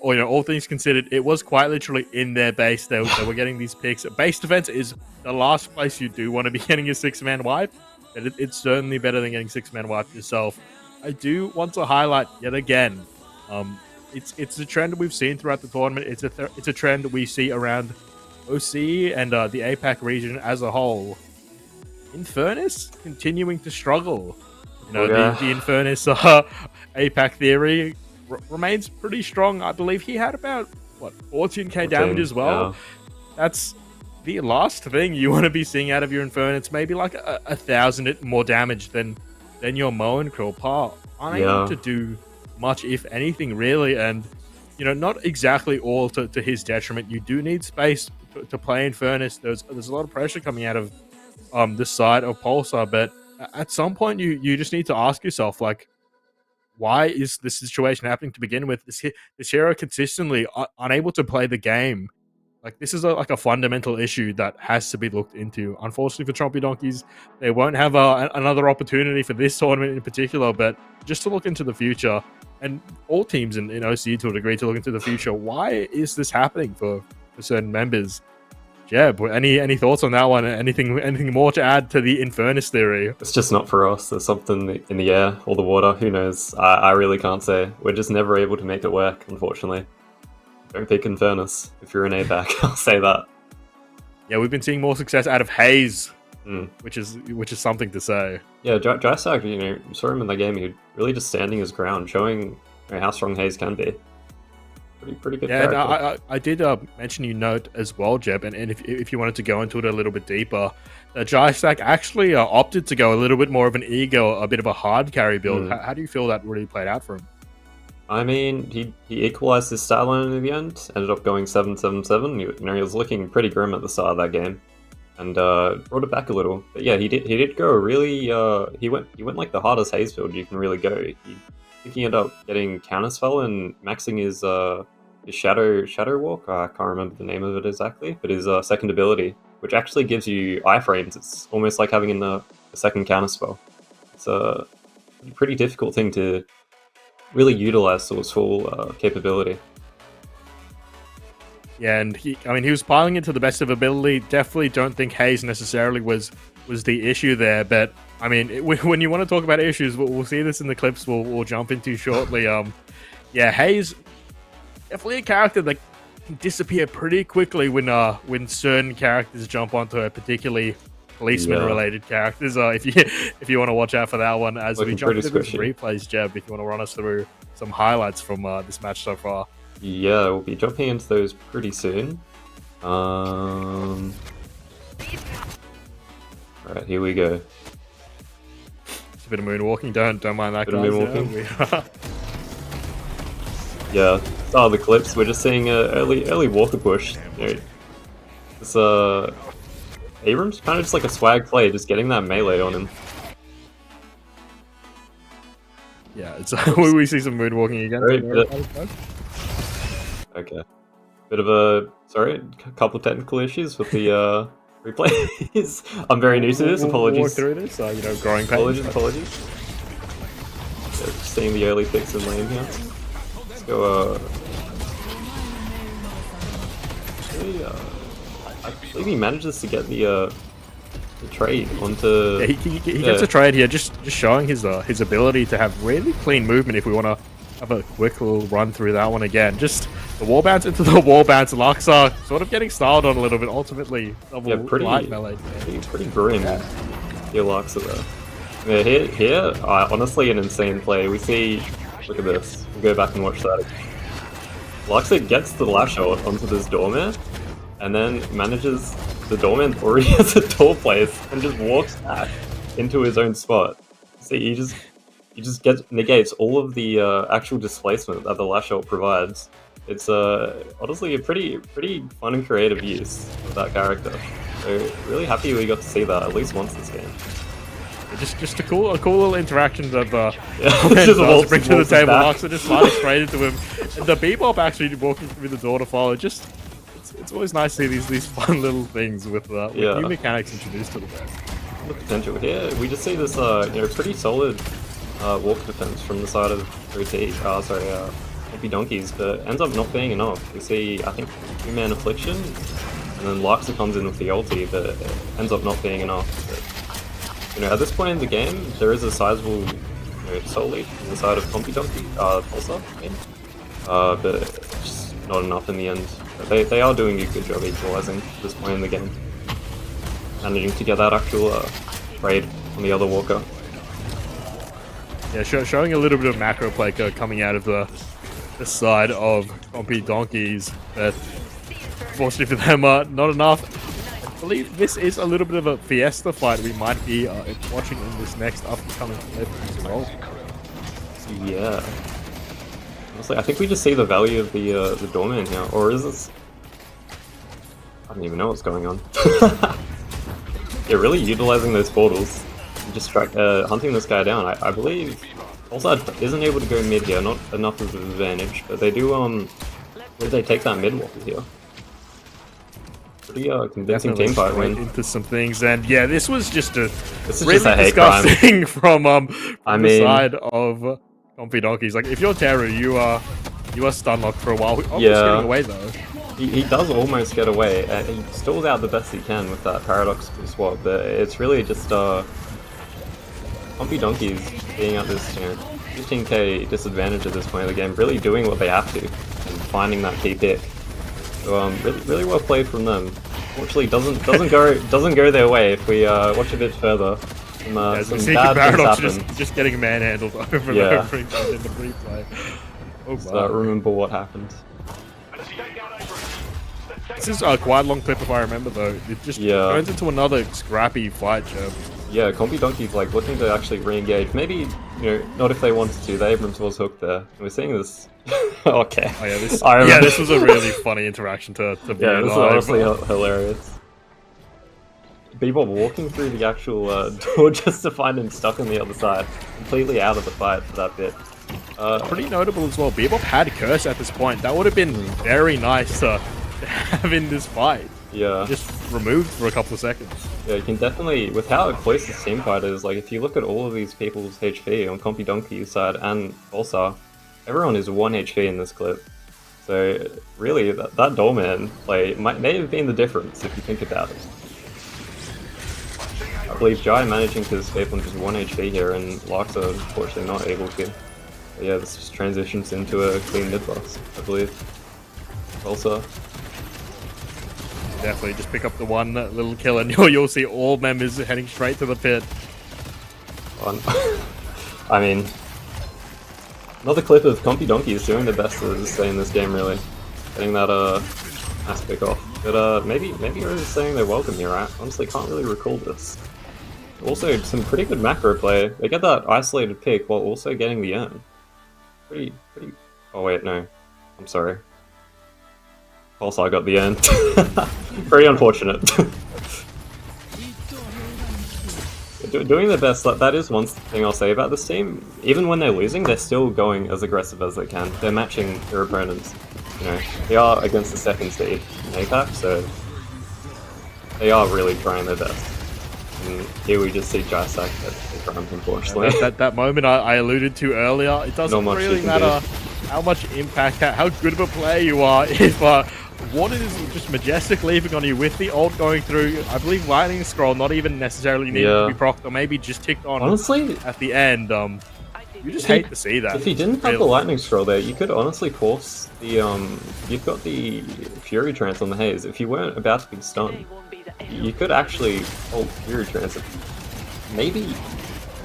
Or, you know, all things considered, it was quite literally in their base. They were getting these picks. Base defense is the last place you do want to be getting a 6-man wipe, but it's certainly better than getting 6-man wipe yourself. I do want to highlight yet again, it's a trend we've seen throughout the tournament. It's a trend we see around OC and the APAC region as a whole. Infernus continuing to struggle. You know, the Infernus APAC theory remains pretty strong. I believe he had about, what, 14k damage as well. Yeah. That's the last thing you want to be seeing out of your Infernus. Maybe like 1,000 more damage than your Moen Krill par. Unable to do much, if anything, really. And, you know, not exactly all to his detriment. You do need space to play Infernus. There's a lot of pressure coming out of this side of Pulsar, but at some point you just need to ask yourself, like, why is this situation happening to begin with? This hero consistently unable to play the game. Like, this is like a fundamental issue that has to be looked into. Unfortunately for Chompy Donkeys, they won't have another opportunity for this tournament in particular, but just to look into the future, and all teams in OC to a degree to look into the future, why is this happening for certain members? Jeb, any thoughts on that one? Anything more to add to the Infernus theory? It's just not for us. There's something in the air or the water. Who knows? I really can't say. We're just never able to make it work, unfortunately. Don't pick Infernus if you're an APAC. I'll say that. Yeah, we've been seeing more success out of Hayes, which is something to say. Yeah, Drysack, you know, saw him in that game. He really just standing his ground, showing, you know, how strong Hayes can be. Pretty good. Yeah, and I did mention you note as well, Jeb, and if you wanted to go into it a little bit deeper, Drysack actually opted to go a little bit more of an ego, a bit of a hard carry build. How do you feel that really played out for him? I mean, he equalized his stat line in the end, ended up going 7-7-7. You know, he was looking pretty grim at the start of that game, and brought it back a little. But yeah, he did go really. He went like the hardest Hayes build you can really go. I think he ended up getting counterspell and maxing his shadow walk. I can't remember the name of it exactly, but his second ability, which actually gives you iframes. It's almost like having a second counterspell. It's a pretty difficult thing to really utilize to its full capability. Yeah, and he was piling it to the best of ability. Definitely don't think Hayes necessarily was the issue there, but I mean, when you want to talk about issues, we'll see this in the clips we'll jump into shortly. Yeah, Hayes, definitely a character that can disappear pretty quickly when certain characters jump onto her, particularly policeman-related characters. If you want to watch out for that one, as we jump into these replays, Jeb, if you want to run us through some highlights from this match so far. Yeah, we'll be jumping into those pretty soon. Alright, here we go. It's a bit of moonwalking. Don't mind that, guys. Yeah, start of the clips. We're just seeing an early walker push. You know, this Abrams kind of just like a swag play, just getting that melee on him. Yeah, it's we see some moonwalking again. Okay, bit of a couple of technical issues with the replays. I'm very new to this. Apologies. Walk through this, growing pains. Apologies. Yeah, just seeing the early picks in lane here. Let's go. I believe he manages to get the trade onto. Yeah, he gets a trade here, just showing his ability to have really clean movement. If we want to have a quick little run through that one again, just the wall bounce into the wall bounce. Luxar sort of getting styled on a little bit. Ultimately, pretty light melee. Pretty grim. Yeah, Luxar though. Yeah, here, honestly, an insane play. We see. Look at this. We'll go back and watch that. Luxar gets the lash out onto this doorman, and then manages. The doorman already has a door place and just walks back into his own spot. See, he just negates all of the actual displacement that the lash out provides. It's honestly a pretty fun and creative use of that character. So really happy we got to see that at least once this game. Just a cool little interaction that Just does bring to the walks table. back. Knocks it just sliding straight into him. And the Bebop actually walking through the door to follow. Just it's always nice to see these fun little things with Yeah. new mechanics introduced to the game. The potential here. We just see this pretty solid walk defense from the side of Happy Donkeys, but ends up not being enough. We see I think 2-man affliction, and then Larksa comes in with the ulti, but it ends up not being enough. But, at this point in the game, there is a sizable soul lead from the side of Compy Donkey, Pulsar, I mean. But just not enough in the end. But they are doing a good job equalizing at this point in the game. Managing to get that actual raid on the other walker. Yeah, showing a little bit of macro play coming out of the side of Compy Donkeys. But fortunately for them, not enough. I believe this is a little bit of a fiesta fight we might be watching in this next upcoming clip as well. Yeah. Honestly, I think we just see the value of the doorman here, or is this? I don't even know what's going on. Yeah, really utilizing those portals, and just hunting this guy down. I believe Pulsar isn't able to go mid here, not enough of an advantage, but they do. Did they take that mid walker here? Pretty convincing Definitely team fight straight win. into some things, and yeah, this was just a This is really just a hate crime. disgusting from I the mean- side of Compy Donkeys. Like, if you're Teru, you are stun locked for a while. Almost Yeah. getting away though. He does almost get away. He stalls out the best he can with that paradoxical swap, but it's really just Compy Donkeys being at this 15k disadvantage at this point of the game, really doing what they have to and finding that key pick. So really well played from them. Fortunately, doesn't go their way if we watch a bit further. Some As we some see bad things Paradox happen. just getting manhandled over and Yeah. over again in the replay. Oh So wow. remember what happened. This is quite a long clip if I remember though. It just Yeah. turns into another scrappy fight, Jeb. Yeah, Compy Donkey's like looking to actually re-engage. Maybe, not if they wanted to. The Abrams was hooked there. And we're seeing this. Okay. Oh yeah, this I remember. this was a really funny interaction to be Yeah, this is live. honestly hilarious. Bebop walking through the actual door just to find him stuck on the other side. Completely out of the fight for that bit. Pretty notable as well. Bebop had Curse at this point. That would have been very nice to have in this fight. Yeah. Just removed for a couple of seconds. Yeah, you can definitely, with how close this team fight is, like if you look at all of these people's HP on Compy Donkey's side and Pulsar, everyone is 1 HP in this clip. So really, that doorman play may have been the difference if you think about it. I believe Jai managing to escape on just 1 HP here, and Larksa unfortunately not able to. But yeah, this just transitions into a clean mid boss, I believe. Pulsar. Definitely just pick up the one little kill and you'll see all members heading straight to the pit. I mean, another clip of Compy Donkey is doing the best to stay in this game, really. Getting that ass pick off. But maybe you're just saying they're welcome here, right? Honestly, can't really recall this. Also, some pretty good macro play. They get that isolated pick while also getting the urn. Pretty... Oh wait, no. I'm sorry. Pulsar got the urn. Very unfortunate. Doing their best, that is one thing I'll say about this team. Even when they're losing, they're still going as aggressive as they can. They're matching their opponents. They are against the second seed in APAC, so they are really trying their best. And here we just see Jaisak get ground, unfortunately. That moment I alluded to earlier, it doesn't much really you can matter how much impact, how good of a player you are if Warden is just majestic leaving on you with the ult going through. I believe Lightning Scroll not even necessarily needed to be procced, or maybe just ticked on Honestly, at the end. You just hate to see that. if he didn't have the Lightning Scroll there, you could honestly force the you've got the Fury Trance on the Haze. If you weren't about to be stunned, you could actually hold Fury Trance. Maybe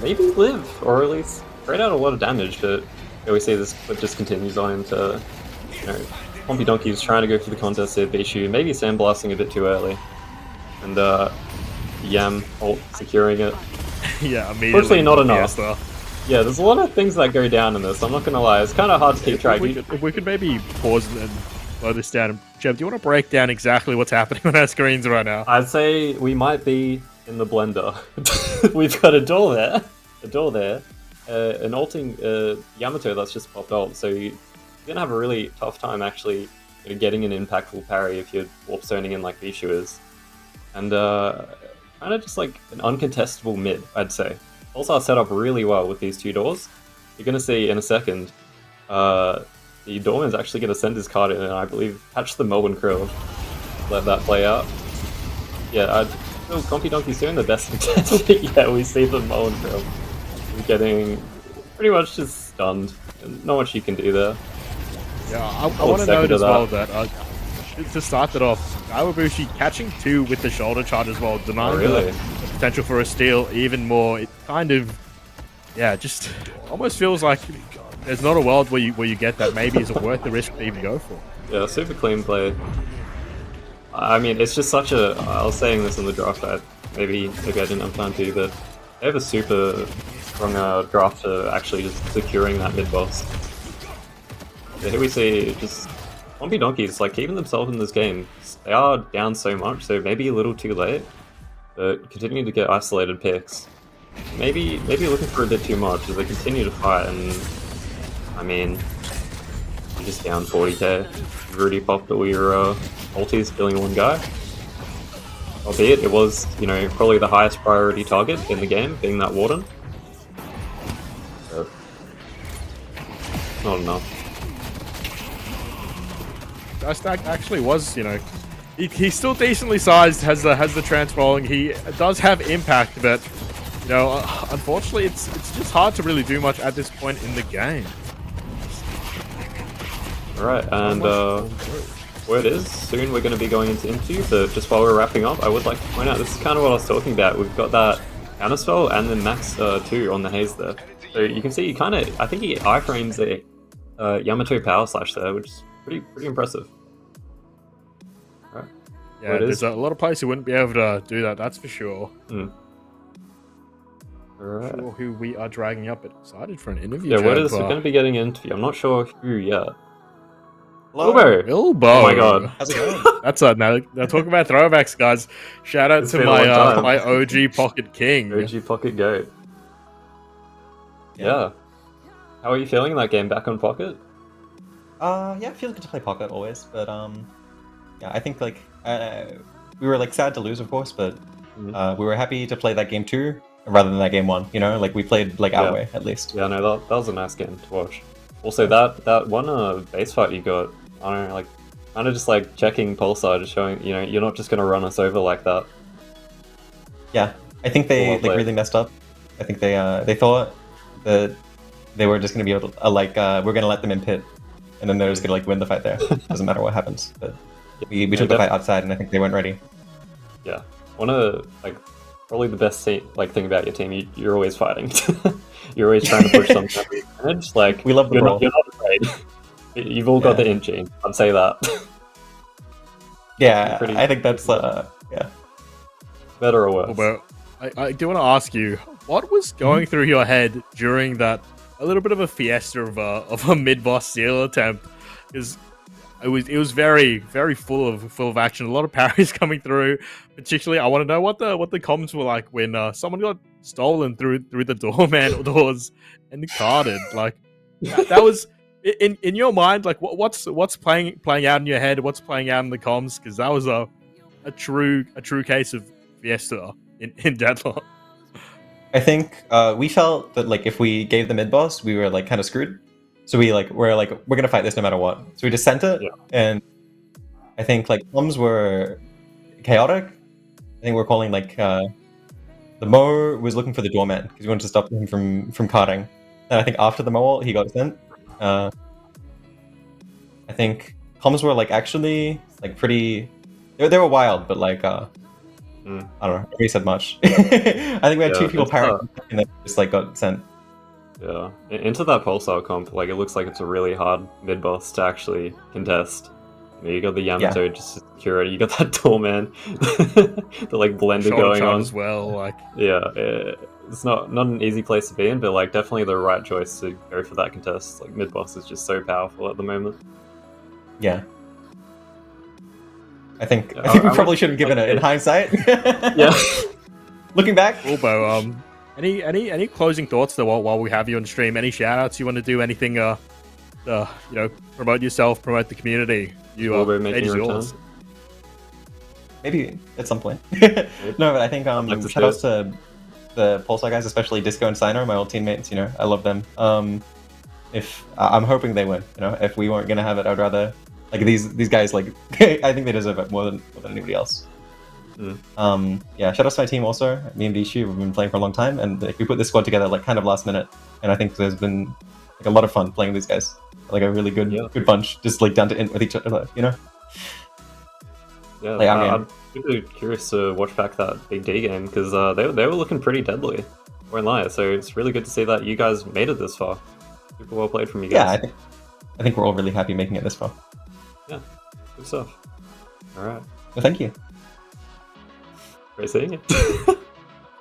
live, or at least trade out a lot of damage. But we see this clip just continues on into Compy Donkey is trying to go for the contest here, Bishu, maybe sandblasting a bit too early. And Yam ult securing it. Yeah, immediately. Unfortunately not enough. Fiesta. Yeah, there's a lot of things that go down in this. I'm not gonna lie. It's kind of hard to keep track. If we could maybe pause and slow this down. Jeb, do you want to break down exactly what's happening on our screens right now? I'd say we might be in the blender. We've got a door there, an ulting Yamato that's just popped ult, so you're gonna have a really tough time actually getting an impactful parry if you're warp zoning in like Vishu is. And kind of just like an uncontestable mid, I'd say. Pulsar set up really well with these two doors. You're gonna see in a second, the doorman's actually gonna send his card in and I believe catch the Melbourne Krill. Let that play out. Yeah, I feel Compy Donkey's doing the best he can. Yeah, we see the Melbourne Krill. He's getting pretty much just stunned. Not much you can do there. Yeah, I want to note as well that to start that off, Iwabushi catching 2 with the shoulder charge as well, denying the potential for a steal even more. It kind of, yeah, just almost feels like there's not a world where you get that. Maybe is it worth the risk to even go for? Yeah, super clean play. I mean, it's just such a. I was saying this in the draft that maybe I didn't have time to, but they have a super strong draft to actually just securing that mid boss. So here we see just Compy Donkeys like keeping themselves in this game. They are down so much, so maybe a little too late, but continuing to get isolated picks. Maybe looking for a bit too much as they continue to fight, and I mean, you're just down 40k. You've already popped all your ultis, killing one guy. Albeit it was, you know, probably the highest priority target in the game, being that warden. But not enough. Stack actually was, you know, he's still decently sized, has the trance rolling. He does have impact, but you know, unfortunately, it's just hard to really do much at this point in the game. All right, and where it is soon we're going to be going into, but just while we're wrapping up, I would like to point out this is kind of what I was talking about. We've got that counterspell and then max 2 on the haze there, so you can see he kind of, I think he iframes a Yamato power slash there, which is pretty impressive. All right. Yeah, there's a lot of players who wouldn't be able to do that. That's for sure. Alright. Not sure who we are dragging up, but excited for an interview. Yeah, what is we're going to be getting an interview? I'm not sure who yet. Bilbo. Oh my god. How's it going? That's now talk about throwbacks, guys. Shout out It's to been a long time. my OG Pocket King. OG Pocket Goat. Yeah. How are you feeling in that game back on Pocket? Yeah, it feels good to play Pocket always, but yeah, I think like we were like sad to lose, of course, but we were happy to play that game 2 rather than that game 1. You know, like we played like our way at least. Yeah, no, that was a nice game to watch. Also, that one base fight you got, I don't know, like kind of just like checking Pulsar, just showing, you know, you're not just gonna run us over like that. Yeah, I think they like really messed up. I think they thought that they were just gonna be able to we're gonna let them in pit, and then they're just gonna like win the fight there. Doesn't matter what happens. But we took the fight outside, and I think they weren't ready. Yeah, one of like probably the best thing about your team. You're always fighting. You're always trying to push some kind of advantage. Like We love the you're brawl. not afraid. You've all got the int gene. I'd say that. Yeah, I think that's yeah. Better or worse. But I do want to ask you, what was going through your head during that a little bit of a fiesta of a mid boss steal attempt? Because it was very full of action. A lot of parries coming through. Particularly, I want to know what the comms were like when someone got stolen through the doors and carded. Like that was in your mind. Like what's playing out in your head? What's playing out in the comms? Because that was a true case of fiesta in Deadlock. I think we felt that like if we gave the mid boss, we were like kind of screwed. So we're gonna fight this no matter what. So we just sent it, and I think like comms were chaotic. I think we're calling like the Mo was looking for the doorman because we wanted to stop him from carding. And I think after the Mo he got sent. I think comms were like actually like pretty. They were wild, but like I don't know. Nobody said much. I think we had 2 people parrying and then just like got sent. Yeah, into that Pulsar comp, like it looks like it's a really hard mid boss to actually contest. You got the Yamato just security. You got that doorman, the like blender Shoulder going charge on as well. Like, yeah, it's not an easy place to be in, but like definitely the right choice to go for that contest. Like mid boss is just so powerful at the moment. Yeah. I think we probably should have given it in hindsight. Yeah. Looking back. Wilbo, any closing thoughts though while we have you on stream? Any shout outs you want to do? Anything promote yourself, promote the community. Wilbo making a return. Yours. Maybe at some point. No, but I think shout outs to the Pulsar guys, especially Disco and Sino, my old teammates. I love them. If I'm hoping they win. If we weren't gonna have it, I'd rather like these guys. Like I think they deserve it more than anybody else. Yeah, shout out to my team also. Me and Vishu, we've been playing for a long time, and we put this squad together like kind of last minute, and I think there's been like a lot of fun playing with these guys. Like a really good bunch, just like down to end with each other. Yeah, like, I'm really curious to watch back that Big D game because they were looking pretty deadly. Won't lie. So it's really good to see that you guys made it this far. Super well played from you guys. Yeah, I think we're all really happy making it this far. Yeah, good stuff. All right. Well, thank you. Great seeing you.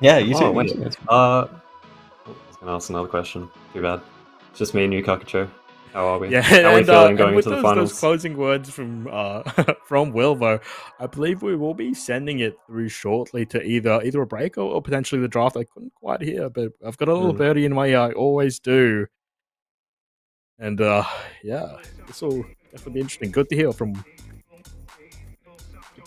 Yeah, you too. Oh, wait. I was gonna ask another question. Too bad. It's just me and you, Kakacho. How are we? Yeah, how are we feeling going into the finals? Those closing words from from Wilvo, I believe we will be sending it through shortly to either a break or potentially the draft. I couldn't quite hear, but I've got a little birdie in my ear. I always do. And yeah, this will definitely be interesting. Good to hear from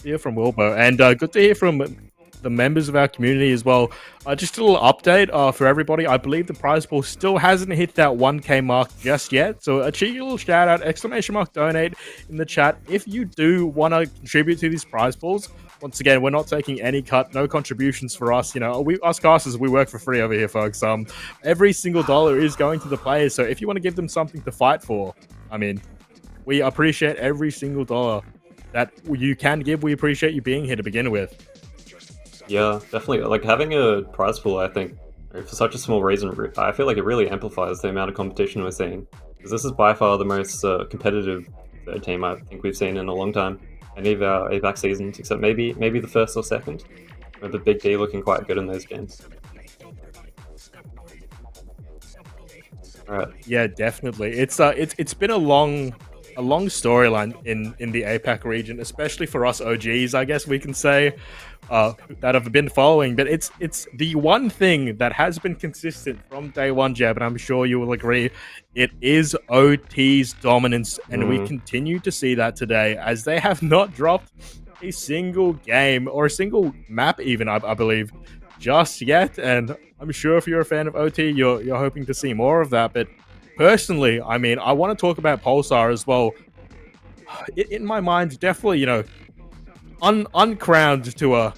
Wilbo, and good to hear from the members of our community as well. Just a little update for everybody. I believe the prize pool still hasn't hit that 1K mark just yet. So a cheeky little shout out, !donate in the chat if you do want to contribute to these prize pools. Once again, we're not taking any cut, no contributions for us. Us casters, we work for free over here, folks. Every single dollar is going to the players. So if you want to give them something to fight for, I mean, we appreciate every single dollar that you can give. We appreciate you being here to begin with. Yeah, definitely. Like having a prize pool, I think, for such a small reason, I feel like it really amplifies the amount of competition we're seeing. Because this is by far the most competitive third team I think we've seen in a long time. Any of our APAC seasons, except maybe the first or second. With the Big D looking quite good in those games. All right. Yeah, definitely. It's been a long storyline in the APAC region, especially for us OGs, I guess we can say, that have been following. But it's the one thing that has been consistent from day one, Jeb, and I'm sure you will agree. It is OT's dominance, and we continue to see that today, as they have not dropped a single game or a single map, even I believe, just yet. And I'm sure if you're a fan of OT, you're hoping to see more of that. But personally, I mean, I want to talk about Pulsar as well. In my mind, definitely, uncrowned to a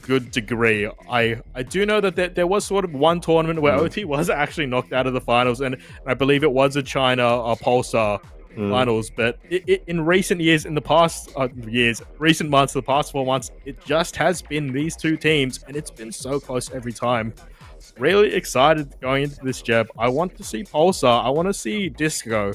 good degree. I do know that there was sort of one tournament where OT was actually knocked out of the finals, and I believe it was a China Pulsar finals. But in recent years, in the past recent months, the past 4 months, it just has been these two teams, and it's been so close every time. Really excited going into this, Jeb. I want to see Pulsar. I want to see Disco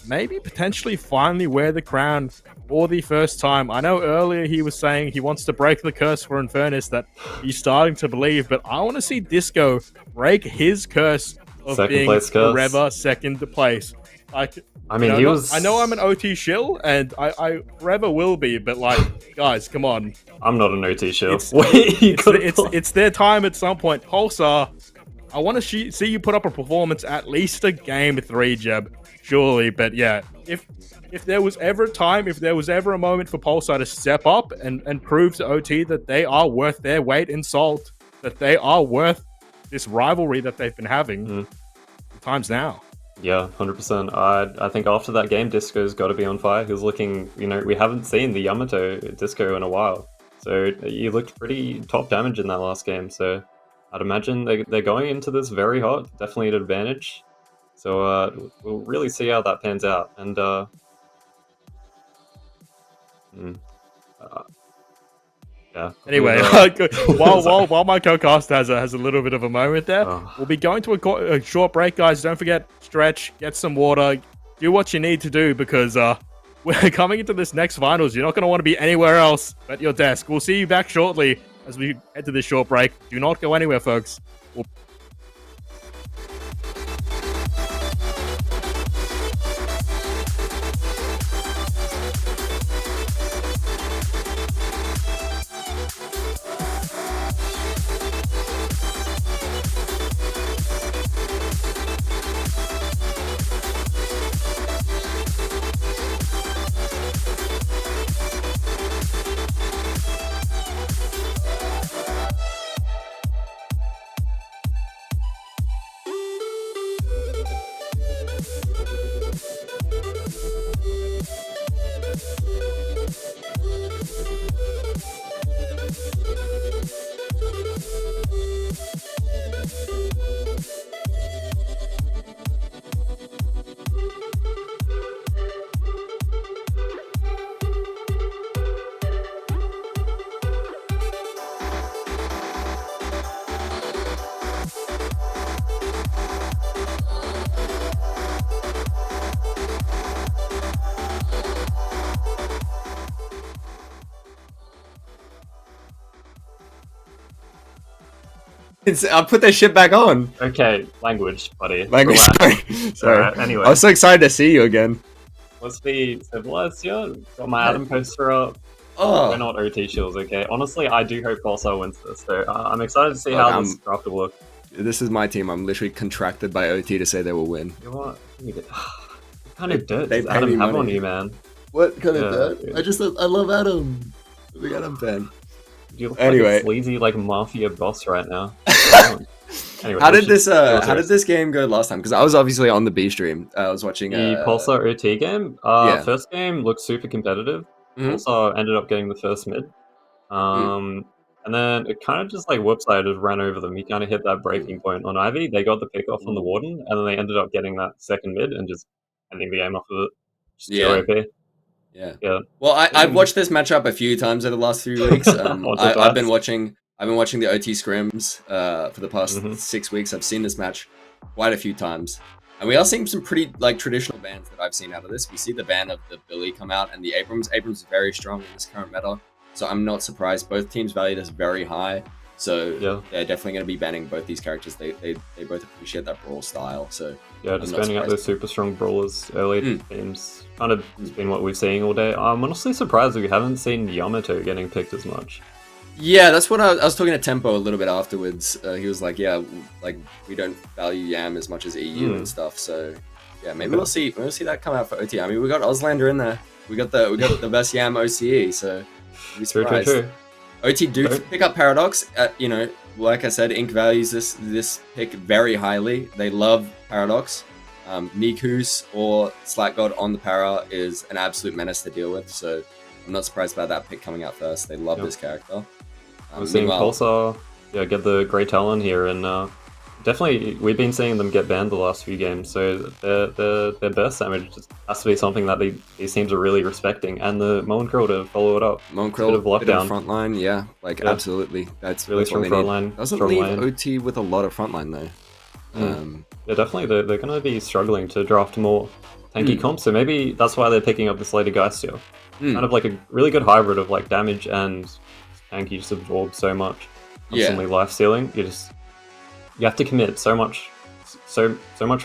maybe potentially finally wear the crown for the first time. I know earlier he was saying he wants to break the curse for Infernus, that he's starting to believe, but I want to see Disco break his curse of being forever second place. Like, I mean, I know I'm an OT shill, and I forever will be, but like, guys, come on. I'm not an OT shill. It's their time at some point. Pulsar, I want to see you put up a performance at least a game 3, Jeb. Surely, but yeah, if there was ever a time, if there was ever a moment for Pulsar to step up and prove to OT that they are worth their weight in salt, that they are worth this rivalry that they've been having, the time's now. Yeah, 100%. I think after that game, Disco's got to be on fire. He was looking, we haven't seen the Yamato Disco in a while. So he looked pretty top damage in that last game. So I'd imagine they're going into this very hot, definitely an advantage. So we'll really see how that pans out. And yeah. Anyway, while my co-caster has a little bit of a moment there, we'll be going to a short break, guys. Don't forget, stretch, get some water, do what you need to do, because we're coming into this next finals. You're not going to want to be anywhere else at your desk. We'll see you back shortly as we head to this short break. Do not go anywhere, folks. I'll put that shit back on. Okay, language, buddy. Language. Relax. Sorry. Alright, anyway. I was so excited to see you again. Let's be civilized here. Got my Adam poster up. We're Oh, not OT shields, okay? Honestly, I do hope Pulsar wins this, so I'm excited to see how this draft will look. this is my team. I'm literally contracted by OT to say they will win. You know what? What kind of dirt They does pay me Adam have on money. you, man? What kind Yeah, of that? dude. I love Adam. Big Adam fan. You look Anyway. like a sleazy, like, mafia boss right now. Anyway, How let's did this just- how did this game go last time? Because I was obviously on the B stream. I was watching The Pulsar OT game? yeah. First game looked super competitive. Mhm. Pulsar ended up getting the first mid. And then it kind of just like whoopside just ran over them. He kind of hit that breaking point on Ivy. They got the pick off on the Warden, and then they ended up getting that second mid and just ending the game off of it. Just Yeah. OP. Yeah. Yeah. Well, I've watched this matchup a few times over the last few weeks. Once or I've been twice. watching the OT scrims for the past Mhm. 6 weeks. I've seen this match quite a few times, and we are seeing some pretty like traditional bans that I've seen out of this. We see the ban of the Billy come out and the Abrams. Abrams is very strong in this current meta, so I'm not surprised. Both teams value this very high, so Yeah. they're definitely going to be banning both these characters. They both appreciate that brawl style. So Yeah, I'm just not banning out surprised. those super strong brawlers early Mm. games. Kind of has been what we're seeing all day. I'm honestly surprised we haven't seen Yamato getting picked as much. Yeah, that's what I was talking to Tempo a little bit afterwards. He was like, "Yeah, like we don't value Yam as much as EU and stuff." So, yeah, maybe we'll see that come out for OT. I mean, we got Auslander in there. We got the best Yam OCE. So, be True, surprised. true. OT do Right. pick up Paradox. You know, like I said, Inc values this pick very highly. They love Paradox. Nikus or Slack God on the para is an absolute menace to deal with. So, I'm not surprised by that pick coming out first. They love Yep. this character. We're seeing Meanwhile- Pulsar, get the Grey Talon here, and definitely we've been seeing them get banned the last few games. So their burst damage just has to be something that these teams are really respecting, and the Monkrill to follow it up. Monkrell, Bit of lockdown. front line, yeah, like Yeah. absolutely. That's Really that's what strong they front need. line, Doesn't strong leave lane. OT with a lot of front line though. Yeah, definitely they're going to be struggling to draft more tanky comps. So maybe that's why they're picking up this later Geist here. Mm. Kind of like a really good hybrid of like damage and tanky just absorb so much. Yeah. Constantly life stealing. You have to commit so much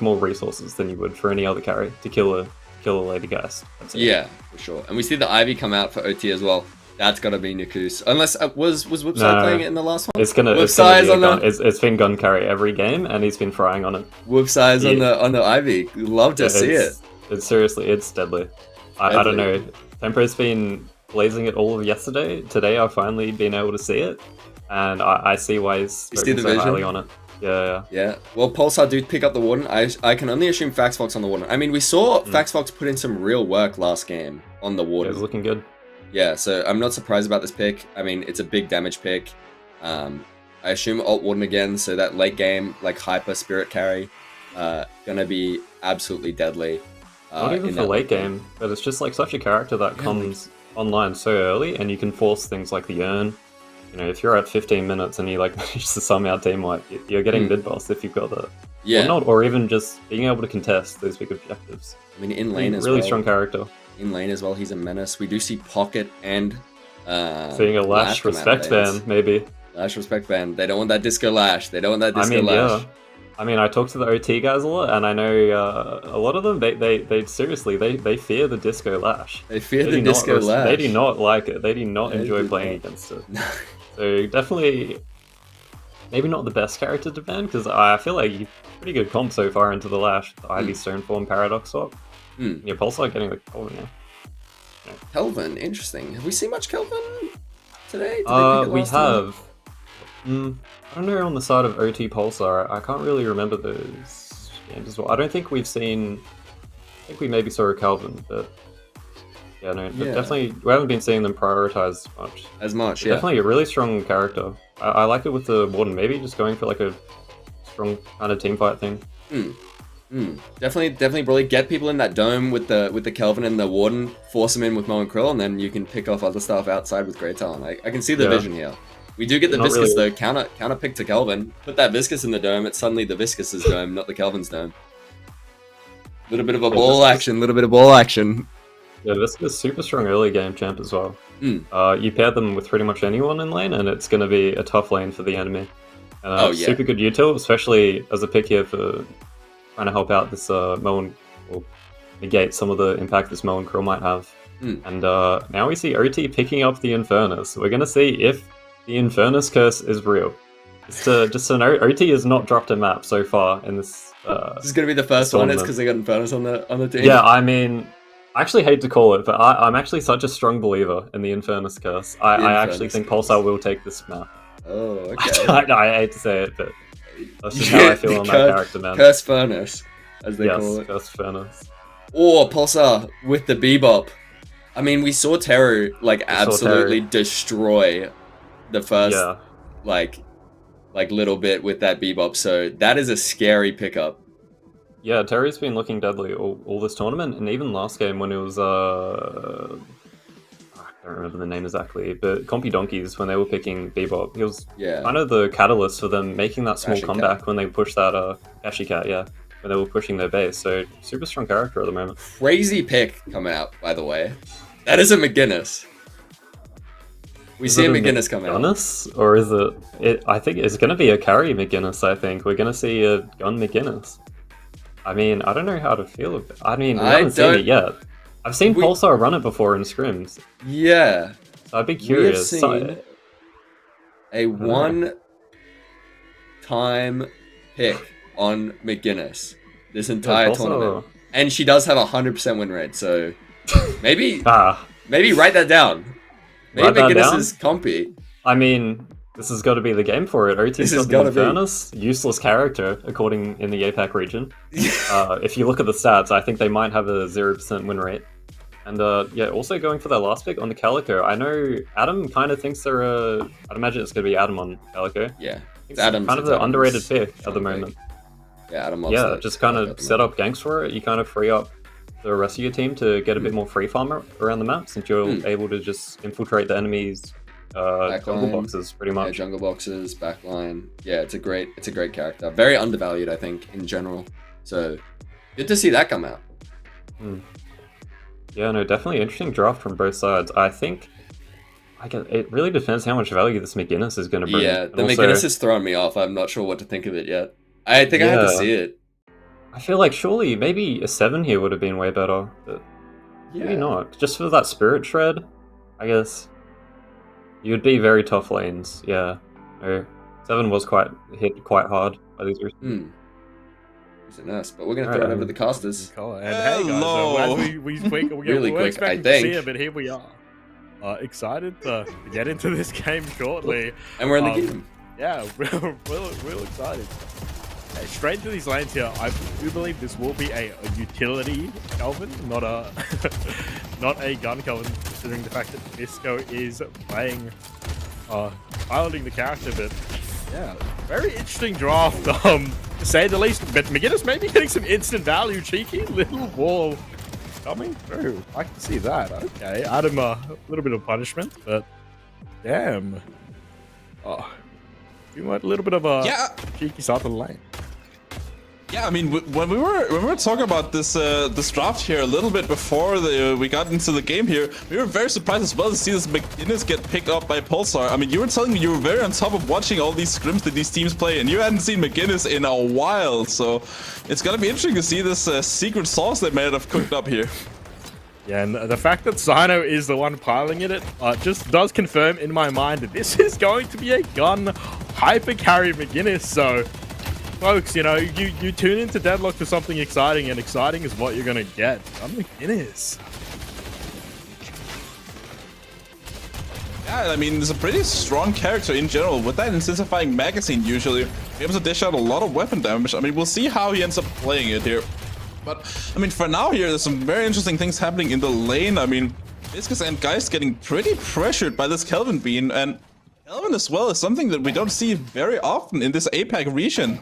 more resources than you would for any other carry to kill a Lady Geist. That's it. Yeah, for sure. And we see the Ivy come out for OT as well. That's got to be Nikus. Unless was Whoopside No. playing it in the last one? It's gonna be Whoopside a on gun. the It's been gun carry every game, and he's been frying on it. Whoopside Yeah. on the Ivy. Love to see it. It's seriously, it's deadly. I don't know. Tempo's been blazing it all of yesterday. Today, I've finally been able to see it, and I see why he's You see focusing the so highly vision? on it. Yeah. Yeah. Well, Pulsar do pick up the Warden. I can only assume Faxfox on the Warden. I mean, we saw Faxfox put in some real work last game on the Yeah, Warden. it's looking good. Yeah, so I'm not surprised about this pick. I mean, it's a big damage pick. I assume Alt Warden again, so that late game, like hyper spirit carry, gonna be absolutely deadly. Not even in for that late game, but it's just like such a character that comes online so early, and you can force things like the urn. You know, if you're at 15 minutes and you like manage to somehow team wipe, you're getting mid boss if you've got that. Yeah, Or not, or even just being able to contest those big objectives. I mean in lane as really well. strong character. in lane as well. He's a menace. We do see Pocket and Seeing a Lash come out respect nowadays. ban, maybe. Lash respect ban. They don't want that disco Lash. They don't want that disco I mean, Lash. yeah. I mean, I talk to the OT guys a lot, and I know a lot of them. They seriously they fear the disco Lash. They fear They the do not disco Lash. They do not like it. They do not They enjoy do playing not. against it. So definitely, maybe not the best character to ban, because I feel like you've pretty good comp so far into the Lash, the Ivy Stoneform Paradox swap. Yeah, Pulsar getting the Kelvin, yeah. Kelvin, interesting. Have we seen much Kelvin today? Did they pick it We last time? have. I don't know on the side of OT Pulsar. I can't really remember those games as well. I don't think we've seen. I think we maybe saw a Kelvin, but yeah, no, Yeah. definitely we haven't been seeing them prioritized much. As much, yeah. Definitely a really strong character. I like it with the Warden. Maybe just going for like a strong kind of team fight thing. Definitely, probably get people in that dome with the Kelvin and the Warden, force them in with Mo and Krill, and then you can pick off other stuff outside with Great Talon. I can see the Yeah. vision here. We do get the Not Viscous really. though, counter pick to Kelvin. Put that Viscous in the dome, it's suddenly the Viscous' dome, not the Kelvin's dome. Little bit of a ball action, Yeah, this is super strong early game champ as well. Mm. You pair them with pretty much anyone in lane, and it's going to be a tough lane for the enemy. Oh, yeah. Super good util, especially as a pick here for trying to help out this Mo or negate some of the impact this Mo and Krill might have. And now we see OT picking up the Infernus. We're going to see if the Infernus curse is real. Just so know, OT has not dropped a map so far in this. This is gonna be the first one. It's tournament. because they got Infernus on the team. Yeah, I mean, I actually hate to call it, but I'm actually such a strong believer in the Infernus curse. I actually Infernus think curse. Pulsar will take this map. Oh, okay. I hate to say it, but that's just how I feel The on that character, man. Curse Furnace, as they Yes, call it. Curse Furnace. Or Pulsar with the Bebop. I mean, we saw Teru absolutely destroy the first Yeah. like little bit with that Bebop. So that is a scary pickup. Yeah, Terry's been looking deadly all this tournament, and even last game when it was I don't remember the name exactly, but Compy Donkeys when they were picking Bebop, he was Yeah. kind of the catalyst for them making that small Ashy comeback Cat. when they pushed that Ashy Cat, yeah, when they were pushing their base. So super strong character at the moment. Crazy pick coming out, by the way. That is a McGinnis. We see a McGinnis come out. McGinnis? Or is it? I think it's going to be a carry McGinnis, I think. We're going to see a gun McGinnis. I mean, I don't know how to feel about it. I mean, we haven't seen it yet. I've seen Pulsar run it before in scrims. Yeah. So I'd be curious. We have seen a one-time pick on McGinnis this entire tournament. And she does have a 100% win rate, so maybe write that down. Maybe Write that McGinnis down? is compy. I mean, this has got to be the game for it. OT's has got the gotta be. Infernus, useless character, according in the APAC region. If you look at the stats, I think they might have a 0% win rate. And yeah, also going for their last pick on the Calico. I know Adam kind of thinks they're I'd imagine it's going to be Adam on Calico. Yeah. It's kind of the underrated pick at the moment. Yeah, Adam loves Yeah, that just kind at of the set up ganks for it. You kind of free up the rest of your team to get a bit more free farm around the map, since you're able to just infiltrate the enemy's jungle boxes pretty Yeah, much. jungle boxes, backline. Yeah, it's a great character. Very undervalued, I think, in general. So good to see that come out. Yeah, no, definitely interesting draft from both sides. I think it really depends how much value this McGinnis is going to bring. Yeah, And the also, McGinnis has thrown me off. I'm not sure what to think of it yet. I think I have to Yeah. see it. I feel like surely maybe a 7 here would have been way better, but maybe not. Just for that spirit shred, I guess. You'd be very tough lanes, yeah. No, 7 was hit quite hard by these recent. It's a nurse, but we're going to throw it over to the casters. And hey guys, as we Really we're quick, expecting I to see think. it, but here we are. Excited to get into this game shortly. And we're in the game. Yeah, real excited. Okay, straight into these lanes here. I do believe this will be a utility Kelvin, not a not a gun Kelvin, considering the fact that Disco is playing piloting the character, but yeah, very interesting draft, to say the least. But McGinnis maybe getting some instant value, cheeky little wall coming through. I can see that. Okay, Adam, a little bit of punishment, but damn. Oh, we want a little bit of a cheeky start to the lane. Yeah, I mean, when we were talking about this this draft here a little bit before we got into the game here, we were very surprised as well to see this McGinnis get picked up by Pulsar. I mean, you were telling me you were very on top of watching all these scrims that these teams play, and you hadn't seen McGinnis in a while, so it's gonna be interesting to see this secret sauce they may have cooked up here. Yeah, and the fact that Sino is the one piling it just does confirm in my mind that this is going to be a gun hyper carry McGinnis, so... Folks, you know, you tune into Deadlock for something exciting, and exciting is what you're gonna get. I'm McGinnis. Yeah, I mean, there's a pretty strong character in general. With that intensifying magazine, usually, he able to dish out a lot of weapon damage. I mean, we'll see how he ends up playing it here. But, I mean, for now here, there's some very interesting things happening in the lane. I mean, Viscous and Geist getting pretty pressured by this Kelvin Bean, and Kelvin as well is something that we don't see very often in this APAC region.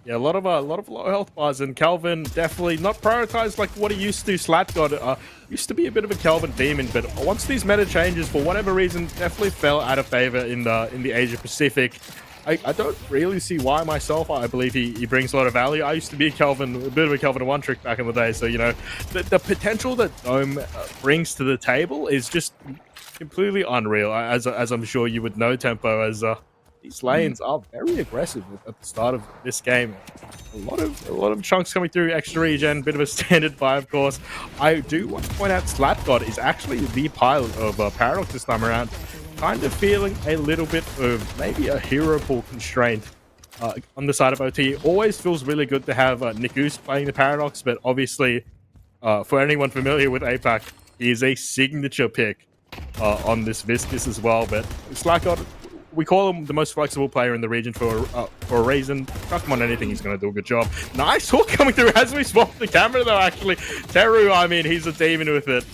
Yeah, a lot of low health bars, and Kelvin definitely not prioritized like what he used to. Slatgod used to be a bit of a Kelvin demon, but once these meta changes, for whatever reason, definitely fell out of favor in the Asia Pacific. I don't really see why myself. I believe he brings a lot of value. I used to be a bit of a Kelvin one trick back in the day, so you know the potential that Dome brings to the table is just completely unreal. As I'm sure you would know, Tempo, as these lanes are very aggressive at the start of this game. A lot of chunks coming through, extra regen, bit of a standard buy, of course. I do want to point out Slatgod is actually the pilot of Paradox this time around. Kind of feeling a little bit of maybe a hero pool constraint on the side of OT. Always feels really good to have Nick Goose playing the Paradox, but obviously, for anyone familiar with APAC, he is a signature pick on this Viscous as well. But Slatgod, we call him the most flexible player in the region for a reason. Chuck him on anything, he's going to do a good job. Nice hook coming through as we swap the camera, though, actually. Teru, I mean, he's a demon with it.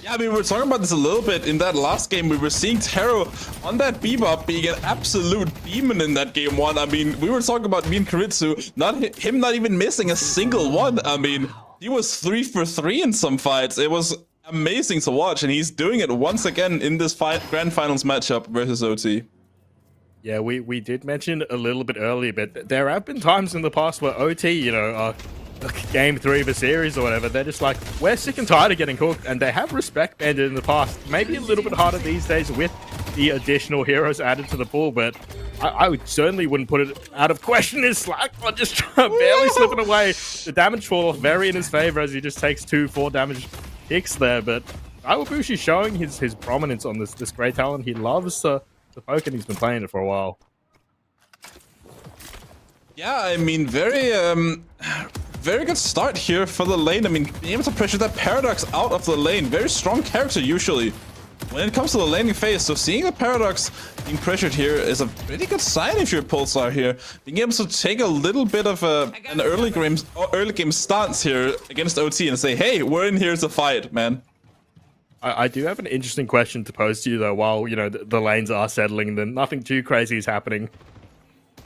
Yeah, I mean, we were talking about this a little bit in that last game. We were seeing Teru on that Bebop being an absolute demon in that game one. I mean, we were talking about me and Karitsu, him not even missing a single one. I mean, he was 3 for 3 in some fights. It was amazing to watch, and he's doing it once again in this grand finals matchup versus OT. Yeah, we did mention a little bit earlier, but there have been times in the past where OT, you know, game 3 of a series or whatever, they're just like, we're sick and tired of getting cooked, and they have respect banded in the past. Maybe a little bit harder these days with the additional heroes added to the pool, but I certainly wouldn't put it out of question. His Slack just barely slipping away. The damage fall off very in his favor as he just takes 2-4 damage hits there, but Iwabushi showing his prominence on this great talent. He loves the poke, and he's been playing it for a while. Yeah, I mean, very good start here for the lane. I mean, being able to pressure that Paradox out of the lane. Very strong character usually when it comes to the laning phase. So seeing the Paradox being pressured here is a pretty good sign if you're Pulsar here. Being able to take a little bit of an early game stance here against OT and say, hey, we're in here to fight, man. I do have an interesting question to pose to you, though, while, you know, the lanes are settling, then nothing too crazy is happening.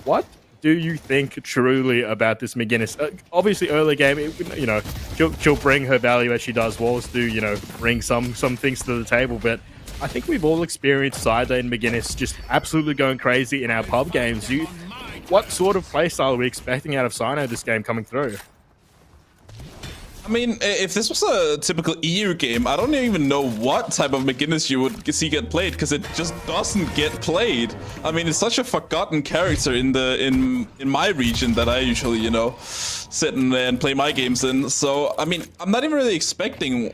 What do you think truly about this McGinnis? Obviously, early game, you know, she'll bring her value as she does. Walls do, you know, bring some things to the table, but I think we've all experienced side lane McGinnis just absolutely going crazy in our pub games. What sort of playstyle are we expecting out of Sino this game coming through? I mean, if this was a typical EU game, I don't even know what type of McGinnis you would see get played, because it just doesn't get played. I mean, it's such a forgotten character in my region that I usually, you know, sit and play my games in. So, I mean, I'm not even really expecting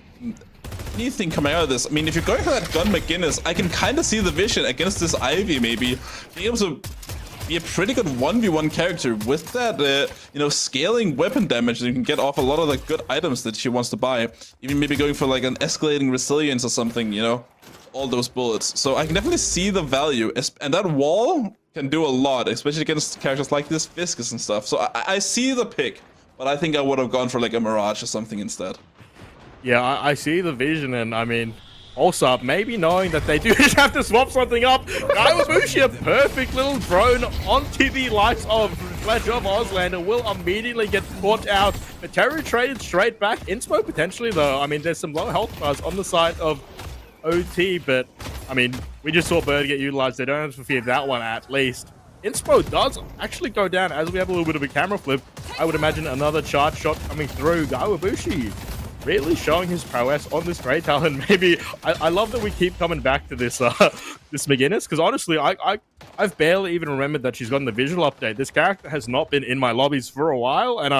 anything coming out of this. I mean, if you're going for that gun McGinnis, I can kind of see the vision against this Ivy, maybe being able to be a pretty good 1v1 character with that, you know, scaling weapon damage. You can get off a lot of the good items that she wants to buy. Even maybe going for like an escalating resilience or something, you know, all those bullets. So I can definitely see the value, and that wall can do a lot, especially against characters like this Viscous and stuff. So I see the pick, but I think I would have gone for like a Mirage or something instead. Yeah, I see the vision, and I mean, also, maybe knowing that they do just have to swap something up. Iwabushi, a perfect little drone onto the likes of Fletcher of Auslander, will immediately get caught out. But Teru traded straight back. Inspo potentially, though. I mean, there's some low health bars on the side of OT, but I mean, we just saw Bird get utilized. They don't have to fear that one at least. Inspo does actually go down as we have a little bit of a camera flip. I would imagine another charge shot coming through. Gawabushi really showing his prowess on this Great Talon. Maybe I love that we keep coming back to this this McGinnis, because honestly, I've barely even remembered that she's gotten the visual update. This character has not been in my lobbies for a while, and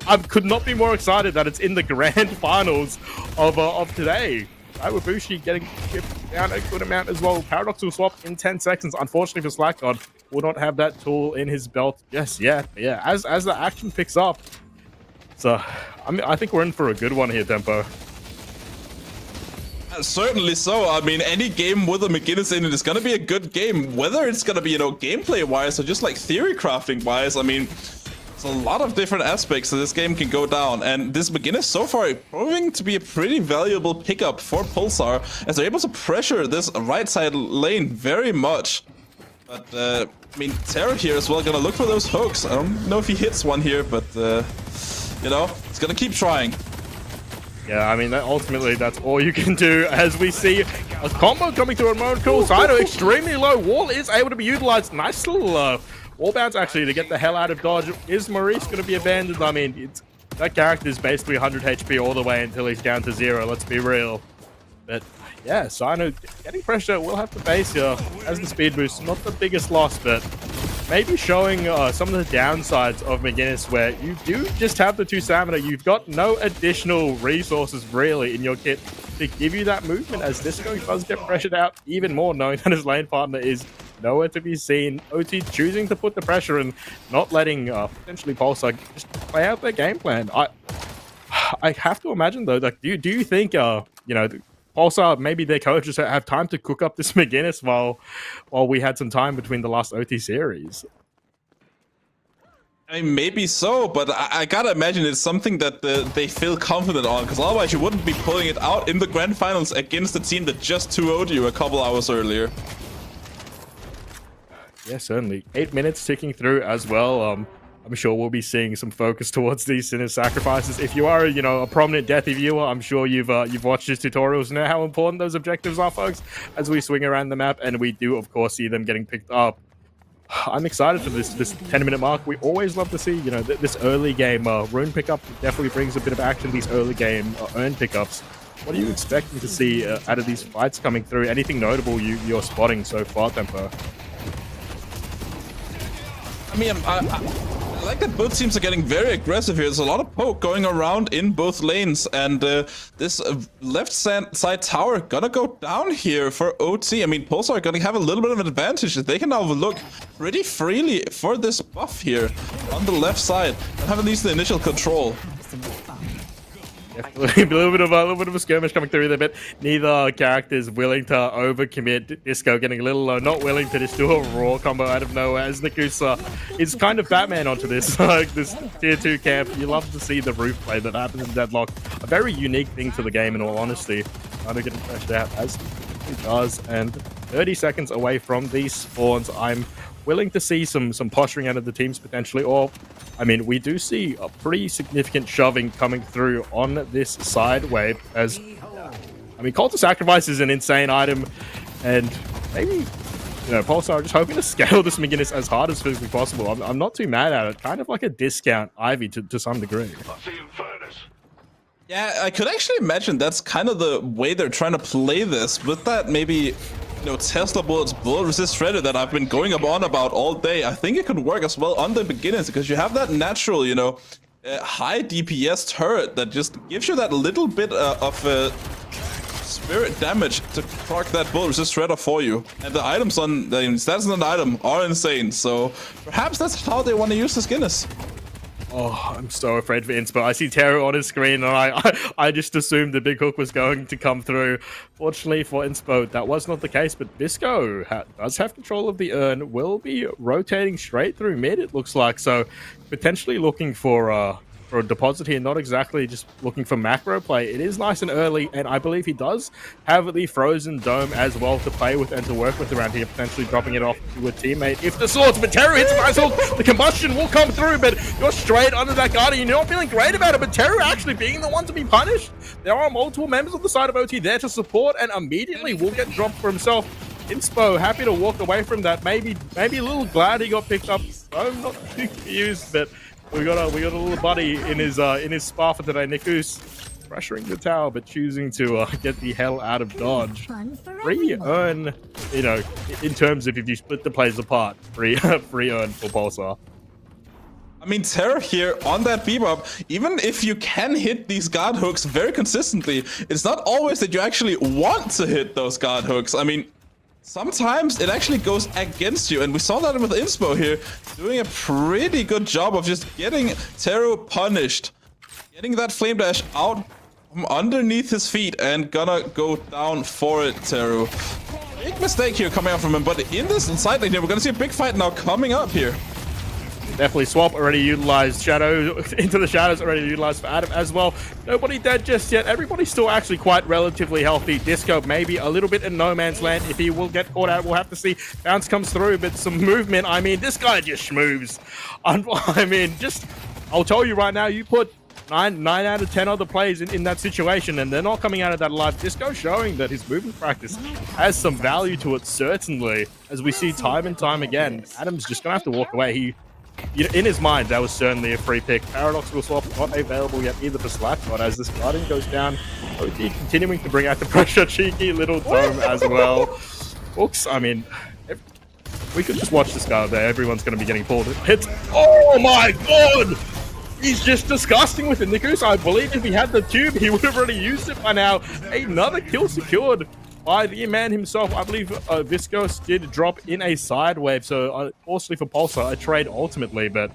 I could not be more excited that it's in the grand finals of today. Gawabushi getting chipped down a good amount as well. Paradox will swap in 10 seconds. Unfortunately for Slackgod, will not have that tool in his belt just yet. But yeah, as the action picks up, so I mean, I think we're in for a good one here, Tempo. Certainly so. I mean, any game with a McGinnis in it is gonna be a good game. Whether it's gonna be, you know, gameplay-wise or just like theory crafting-wise, I mean, there's a lot of different aspects that this game can go down. And this McGinnis so far proving to be a pretty valuable pickup for Pulsar, as they're able to pressure this right side lane very much. But, I mean, Terror here as well gonna look for those hooks. I don't know if he hits one here, but, you know, he's gonna keep trying. Yeah, I mean, ultimately, that's all you can do, as we see a combo coming through on Monocle. Sino extremely low. Wall is able to be utilized. Nice little wall bounce, actually, to get the hell out of dodge. Is Maurice going to be abandoned? I mean, that character is basically 100 HP all the way until he's down to 0. Let's be real. But, yeah, Sino getting pressure. We'll have to base here as the speed boost. Not the biggest loss, but maybe showing some of the downsides of McGinnis, where you do just have the 2 stamina. You've got no additional resources really in your kit to give you that movement, as Disco does get pressured out even more, knowing that his lane partner is nowhere to be seen. OT choosing to put the pressure and not letting potentially Pulsar just play out their game plan. I have to imagine though, like, do you think you know, Pulsar, maybe their coaches have time to cook up this McGinnis while we had some time between the last OT series? I mean, maybe so, but I gotta imagine it's something that they feel confident on, because otherwise you wouldn't be pulling it out in the grand finals against a team that just 2-0'd you a couple hours earlier. Yeah, certainly. 8 minutes ticking through as well. I'm sure we'll be seeing some focus towards these Sinner sacrifices. If you are, you know, a prominent Deathy viewer, I'm sure you've watched his tutorials and know how important those objectives are, folks, as we swing around the map, and we do, of course, see them getting picked up. I'm excited for this 10-minute mark. We always love to see, you know, this early game rune pickup definitely brings a bit of action. These early game earn pickups. What are you expecting to see out of these fights coming through? Anything notable you're spotting so far, Tempo? I mean, I like that both teams are getting very aggressive here. There's a lot of poke going around in both lanes, and this left side tower gonna go down here for OT. I mean, Pulsar are gonna have a little bit of an advantage. They can now look pretty freely for this buff here on the left side and have at least the initial control. Definitely a little bit of a skirmish coming through there, but neither character is willing to overcommit. Disco getting a little low, not willing to just do a raw combo out of nowhere, as Nakusa is kind of Batman onto this this tier 2 camp. You love to see the roof play that happens in Deadlock. A very unique thing to the game, in all honesty. Kind of getting pressured out as he does, and 30 seconds away from these spawns. I'm willing to see some posturing out of the teams potentially, or I mean, we do see a pretty significant shoving coming through on this side wave, as I mean, Call to Sacrifice is an insane item, and maybe, you know, Pulsar are just hoping to scale this McGinnis as hard as physically possible. I'm not too mad at it. Kind of like a discount Ivy to some degree. Yeah, I could actually imagine that's kind of the way they're trying to play this, with that maybe, you know, Tesla bullets, bullet resist shredder that I've been going on about all day. I think it could work as well on the beginners, because you have that natural, you know, high DPS turret that just gives you that little bit of spirit damage to proc that bullet resist shredder for you. And the items on the stats on an item are insane, so perhaps that's how they want to use this Guinness. Oh, I'm so afraid for Inspo. I see Terror on his screen, and I just assumed the big hook was going to come through. Fortunately for Inspo, that was not the case, but Bisco does have control of the urn, will be rotating straight through mid, it looks like, so potentially looking for a deposit here, not exactly just looking for macro play. It is nice and early, and I believe he does have the frozen dome as well to play with and to work with around here, potentially dropping it off to a teammate if the swords. But Terror hits nice hook. The combustion will come through, but you're straight under that guardian. You're not feeling great about it, but Terror actually being the one to be punished. There are multiple members of the side of OT there to support, and immediately will get dropped for himself. Inspo happy to walk away from that. Maybe a little glad he got picked up. I'm not too confused, but we got a little buddy in his spa for today. Nikus pressuring the tower, but choosing to get the hell out of dodge. Free earn, you know, in terms of if you split the plays apart, free earn for Pulsar. I mean, Terror here on that bebop, even if you can hit these guard hooks very consistently, it's not always that you actually want to hit those guard hooks. I mean, sometimes it actually goes against you, and we saw that with Inspo here, doing a pretty good job of just getting Terror punished. Getting that flame dash out from underneath his feet and gonna go down for it, Terror. Big mistake here coming out from him, but in this side lane here, we're gonna see a big fight now coming up here. Definitely swap already utilized. Shadow into the shadows already utilized for Adam as well. Nobody dead just yet. Everybody's still actually quite relatively healthy. Disco maybe a little bit in no man's land. If he will get caught out, we'll have to see. Bounce comes through, but some movement. I mean, this guy just schmoves. I mean, just I'll tell you right now, you put 9 out of 10 other players in that situation, and they're not coming out of that alive. Disco showing that his movement practice has some value to it, certainly, as we see time and time again. Adam's just gonna have to walk away. In his mind, that was certainly a free pick. Paradoxical swap not available yet either for Slack, but as this Guardian goes down, OT continuing to bring out the pressure. Cheeky little dome as well. Oops, I mean, we could just watch this guy there. Everyone's going to be getting pulled. Hits. Oh my god! He's just disgusting with it. Nikus, I believe if he had the tube, he would have already used it by now. Another kill secured by the man himself. I believe Viscos did drop in a side wave, so fortunately for Pulsar, a trade ultimately, but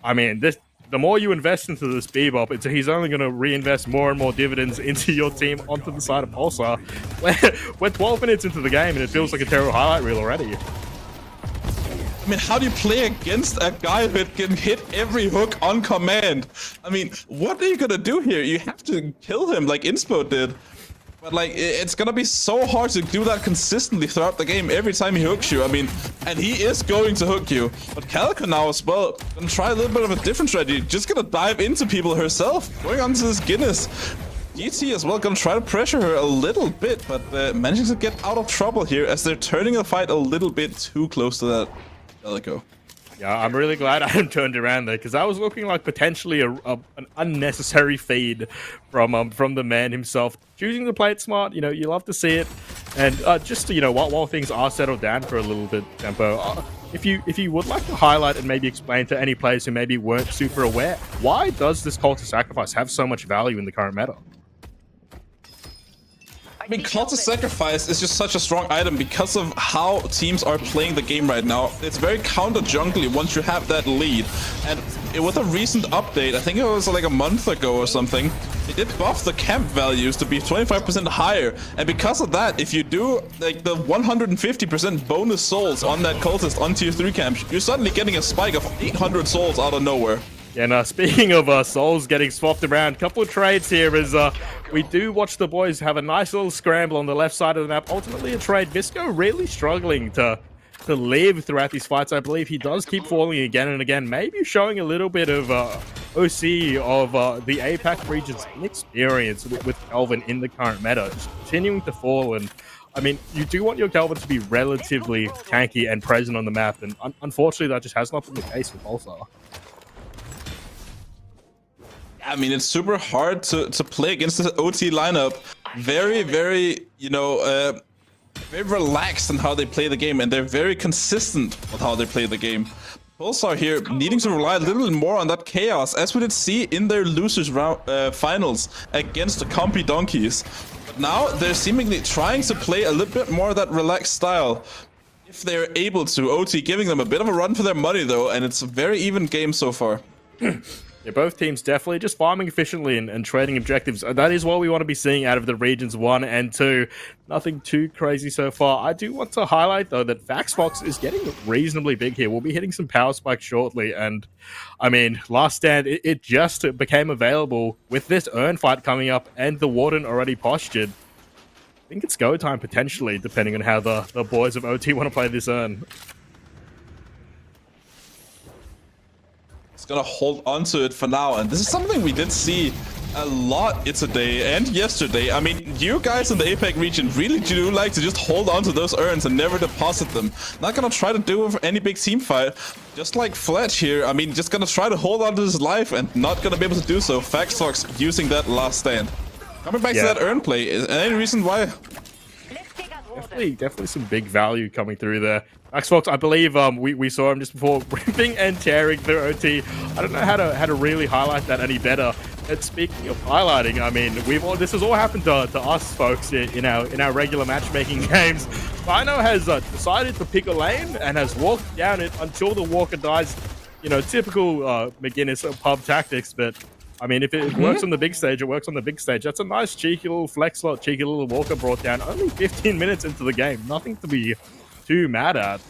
I mean, the more you invest into this bebop, he's only going to reinvest more and more dividends into your team onto the side of Pulsar. We're 12 minutes into the game, and it feels like a terrible highlight reel already. I mean, how do you play against a guy that can hit every hook on command? I mean, what are you going to do here? You have to kill him like Inspo did. But like, it's gonna be so hard to do that consistently throughout the game every time he hooks you. I mean, and he is going to hook you. But Calico now as well, gonna try a little bit of a different strategy. Just gonna dive into people herself, going onto this Guinness. GT as well, gonna try to pressure her a little bit, but managing to get out of trouble here as they're turning the fight a little bit too close to that Calico. Yeah, I'm really glad Adam turned around there, because that was looking like potentially an unnecessary feed from the man himself. Choosing to play it smart, you know, you love to see it. And just, you know, while things are settled down for a little bit, Tempo, if you would like to highlight and maybe explain to any players who maybe weren't super aware, why does this Call to Sacrifice have so much value in the current meta? I mean, Call to Sacrifice is just such a strong item because of how teams are playing the game right now. It's very counter-jungly once you have that lead. And with a recent update, I think it was like a month ago or something, they did buff the camp values to be 25% higher. And because of that, if you do like the 150% bonus souls on that cultist on tier 3 camp, you're suddenly getting a spike of 800 souls out of nowhere. And speaking of souls getting swapped around, a couple of trades here as we do watch the boys have a nice little scramble on the left side of the map. Ultimately a trade. Visco really struggling to live throughout these fights. I believe he does keep falling again and again, maybe showing a little bit of OC of the APAC region's inexperience with Kelvin in the current meta. Just continuing to fall, and I mean, you do want your Kelvin to be relatively tanky and present on the map, and unfortunately that just has not been the case with Pulsar. I mean, it's super hard to play against this OT lineup. Very, you know, very relaxed in how they play the game, and they're very consistent with how they play the game. Pulsar here needing to rely a little more on that chaos, as we did see in their losers round finals against the Compy Donkeys. But now they're seemingly trying to play a little bit more of that relaxed style, if they're able to. OT giving them a bit of a run for their money though, and it's a very even game so far. Yeah, both teams definitely just farming efficiently and trading objectives. That is what we want to be seeing out of the regions 1 and 2. Nothing too crazy so far. I do want to highlight, though, that Faxfox is getting reasonably big here. We'll be hitting some power spikes shortly. And, I mean, Last Stand, it just became available with this Urn fight coming up and the Warden already postured. I think it's go time, potentially, depending on how the boys of OT want to play this Urn. Gonna hold on to it for now, and this is something we did see a lot today and yesterday. I mean, you guys in the APAC region really do like to just hold on to those urns and never deposit them. Not gonna try to do any big team fight. Just like Fletch here, I mean, just gonna try to hold on to his life and not gonna be able to do so. Faxfox using that last stand. Coming back to that urn play, is there any reason why? Definitely some big value coming through there. Xbox, I believe we saw him just before ripping and tearing through OT. I don't know how to really highlight that any better. And speaking of highlighting, I mean, this has all happened to us folks in our regular matchmaking games. Bino has decided to pick a lane and has walked down it until the walker dies. You know, typical McGinnis pub tactics, but I mean, if it works on the big stage, it works on the big stage. That's a nice cheeky little flex slot, cheeky little walker brought down only 15 minutes into the game. Nothing to be too mad at.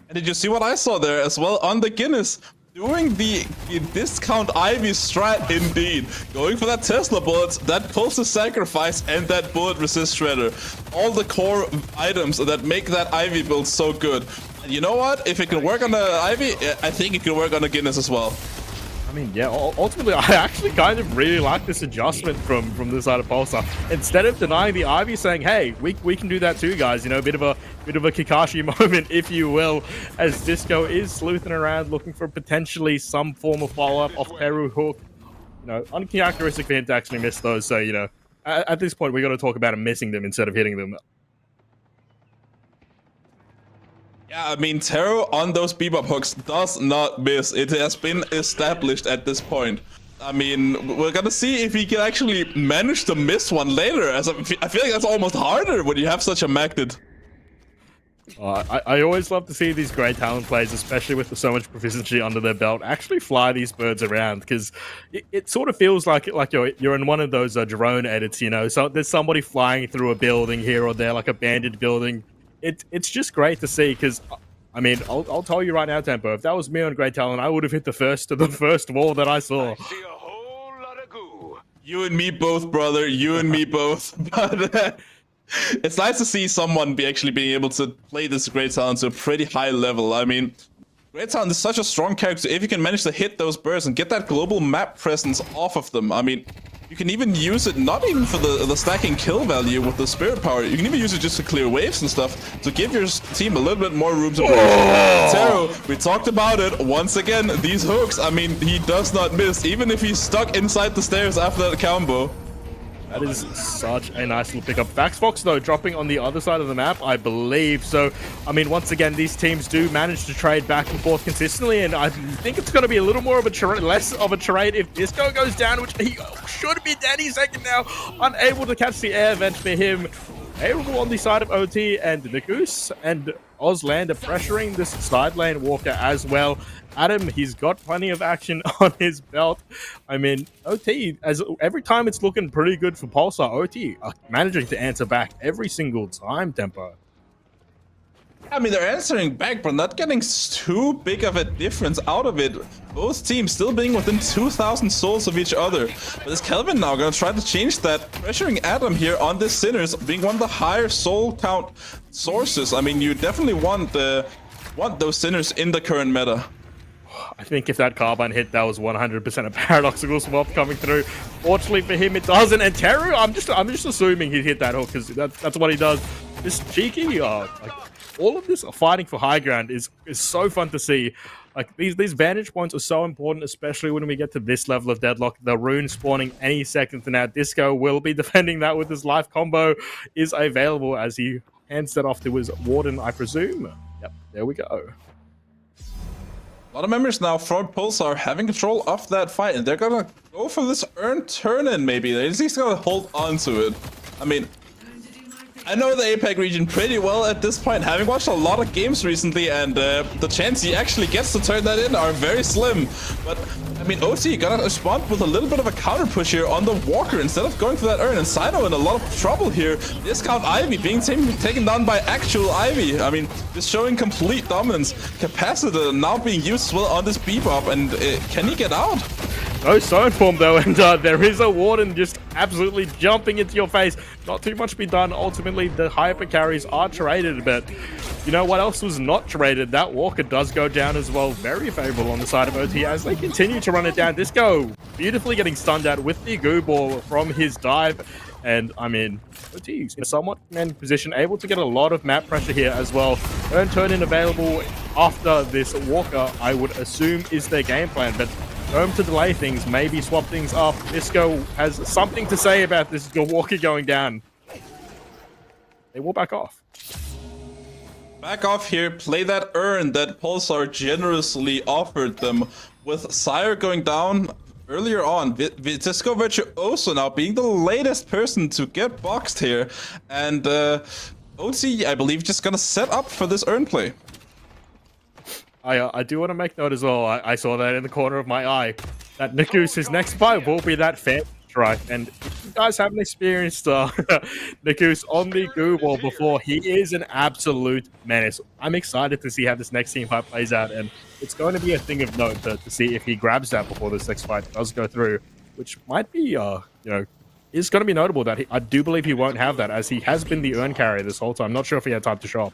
And did you see what I saw there as well on the Guinness? Doing the discount Ivy strat indeed. Going for that Tesla bullets, that Pulsar sacrifice, and that bullet resist shredder. All the core items that make that Ivy build so good. And you know what? If it can work on the Ivy, I think it can work on the Guinness as well. I mean, yeah, ultimately, I actually kind of really like this adjustment from this side of Pulsar. Instead of denying the Ivy, saying, hey, we can do that too, guys. You know, a bit of a Kakashi moment, if you will, as Disco is sleuthing around looking for potentially some form of follow-up off Peru Hook. You know, uncharacteristic for him to actually miss those. So, you know, at this point, we got to talk about him missing them instead of hitting them. Yeah, I mean, Taro on those bebop hooks does not miss. It has been established at this point. I mean, we're gonna see if he can actually manage to miss one later. As I feel like that's almost harder when you have such a magnet. I always love to see these great talent players, especially with so much proficiency under their belt, actually fly these birds around, because it sort of feels like you're in one of those drone edits, you know. So there's somebody flying through a building here or there, like a banded building. It's just great to see, because I mean, I'll tell you right now, Tempo, if that was me on Great Talent, I would have hit the first wall that I saw. I see a whole lot of goo. You and me both, brother. You and me both. But it's nice to see someone actually being able to play this Great Talent to a pretty high level. I mean, Great Talent is such a strong character. If you can manage to hit those birds and get that global map presence off of them, I mean, you can even use it not even for the stacking kill value with the spirit power. You can even use it just to clear waves and stuff to give your team a little bit more room to breathe. Taro, we talked about it once again. These hooks, I mean, he does not miss, even if he's stuck inside the stairs after that combo. That is such a nice little pickup. Faxfox, though, dropping on the other side of the map, I believe. So, I mean, once again, these teams do manage to trade back and forth consistently, and I think it's going to be a little more of a less of a trade if Disco goes down, which he should be dead. He's second now, unable to catch the air vent for him. Favorable on the side of OT, and Nagoose and Ozlander pressuring this side lane walker as well. Adam, he's got plenty of action on his belt. I mean, OT, as every time it's looking pretty good for Pulsar, OT are managing to answer back every single time, Tempo. I mean, they're answering back, but not getting too big of a difference out of it. Both teams still being within 2,000 souls of each other. But is Kelvin now going to try to change that? Pressuring Adam here on this Sinners, being one of the higher soul count sources. I mean, you definitely want those Sinners in the current meta. I think if that carbine hit, that was 100% a paradoxical swap coming through. Fortunately for him, it doesn't. And Teru, I'm just assuming he hit that hook, because that's what he does. This cheeky, like, all of this fighting for high ground is so fun to see. Like, these vantage points are so important, especially when we get to this level of deadlock. The rune spawning any second to now. Disco will be defending that with his life combo is available as he hands that off to his warden, I presume. Yep, there we go. A lot of members now from Pulsar having control of that fight, and they're gonna go for this earned turn-in maybe. They're just gonna hold on to it. I mean, I know the APAC region pretty well at this point, having watched a lot of games recently, and the chance he actually gets to turn that in are very slim. But, I mean, OT gonna respond with a little bit of a counter push here on the Walker instead of going for that Urn, and Sino in a lot of trouble here. Discount Ivy being taken down by actual Ivy. I mean, just showing complete dominance. Capacitor now being used as well on this Bebop, and can he get out? No stone form though, and there is a warden just absolutely jumping into your face. Not too much to be done. Ultimately, the hyper carries are traded, but you know what else was not traded? That walker does go down as well. Very favorable on the side of OT as they continue to run it down. Disco beautifully getting stunned out with the goo ball from his dive. And I mean, OT's in a somewhat commanding position, able to get a lot of map pressure here as well. Earn turn-in available after this Walker, I would assume, is their game plan. But Dome to delay things, maybe swap things up. Disco has something to say about this Walker going down. They will back off. Back off here, play that urn that Pulsar generously offered them. With Sire going down earlier on, Disco Virtuoso now being the latest person to get boxed here. And OT, I believe, just gonna set up for this urn play. I do want to make note as well, I saw that in the corner of my eye, that Nikus, his next fight will be that fan strike. And if you guys haven't experienced Nikus on the goo ball before, he is an absolute menace. I'm excited to see how this next team fight plays out, and it's going to be a thing of note to see if he grabs that before this next fight does go through, which might be, you know, is going to be notable that I do believe he won't have that, as he has been the urn carrier this whole time. Not sure if he had time to shop.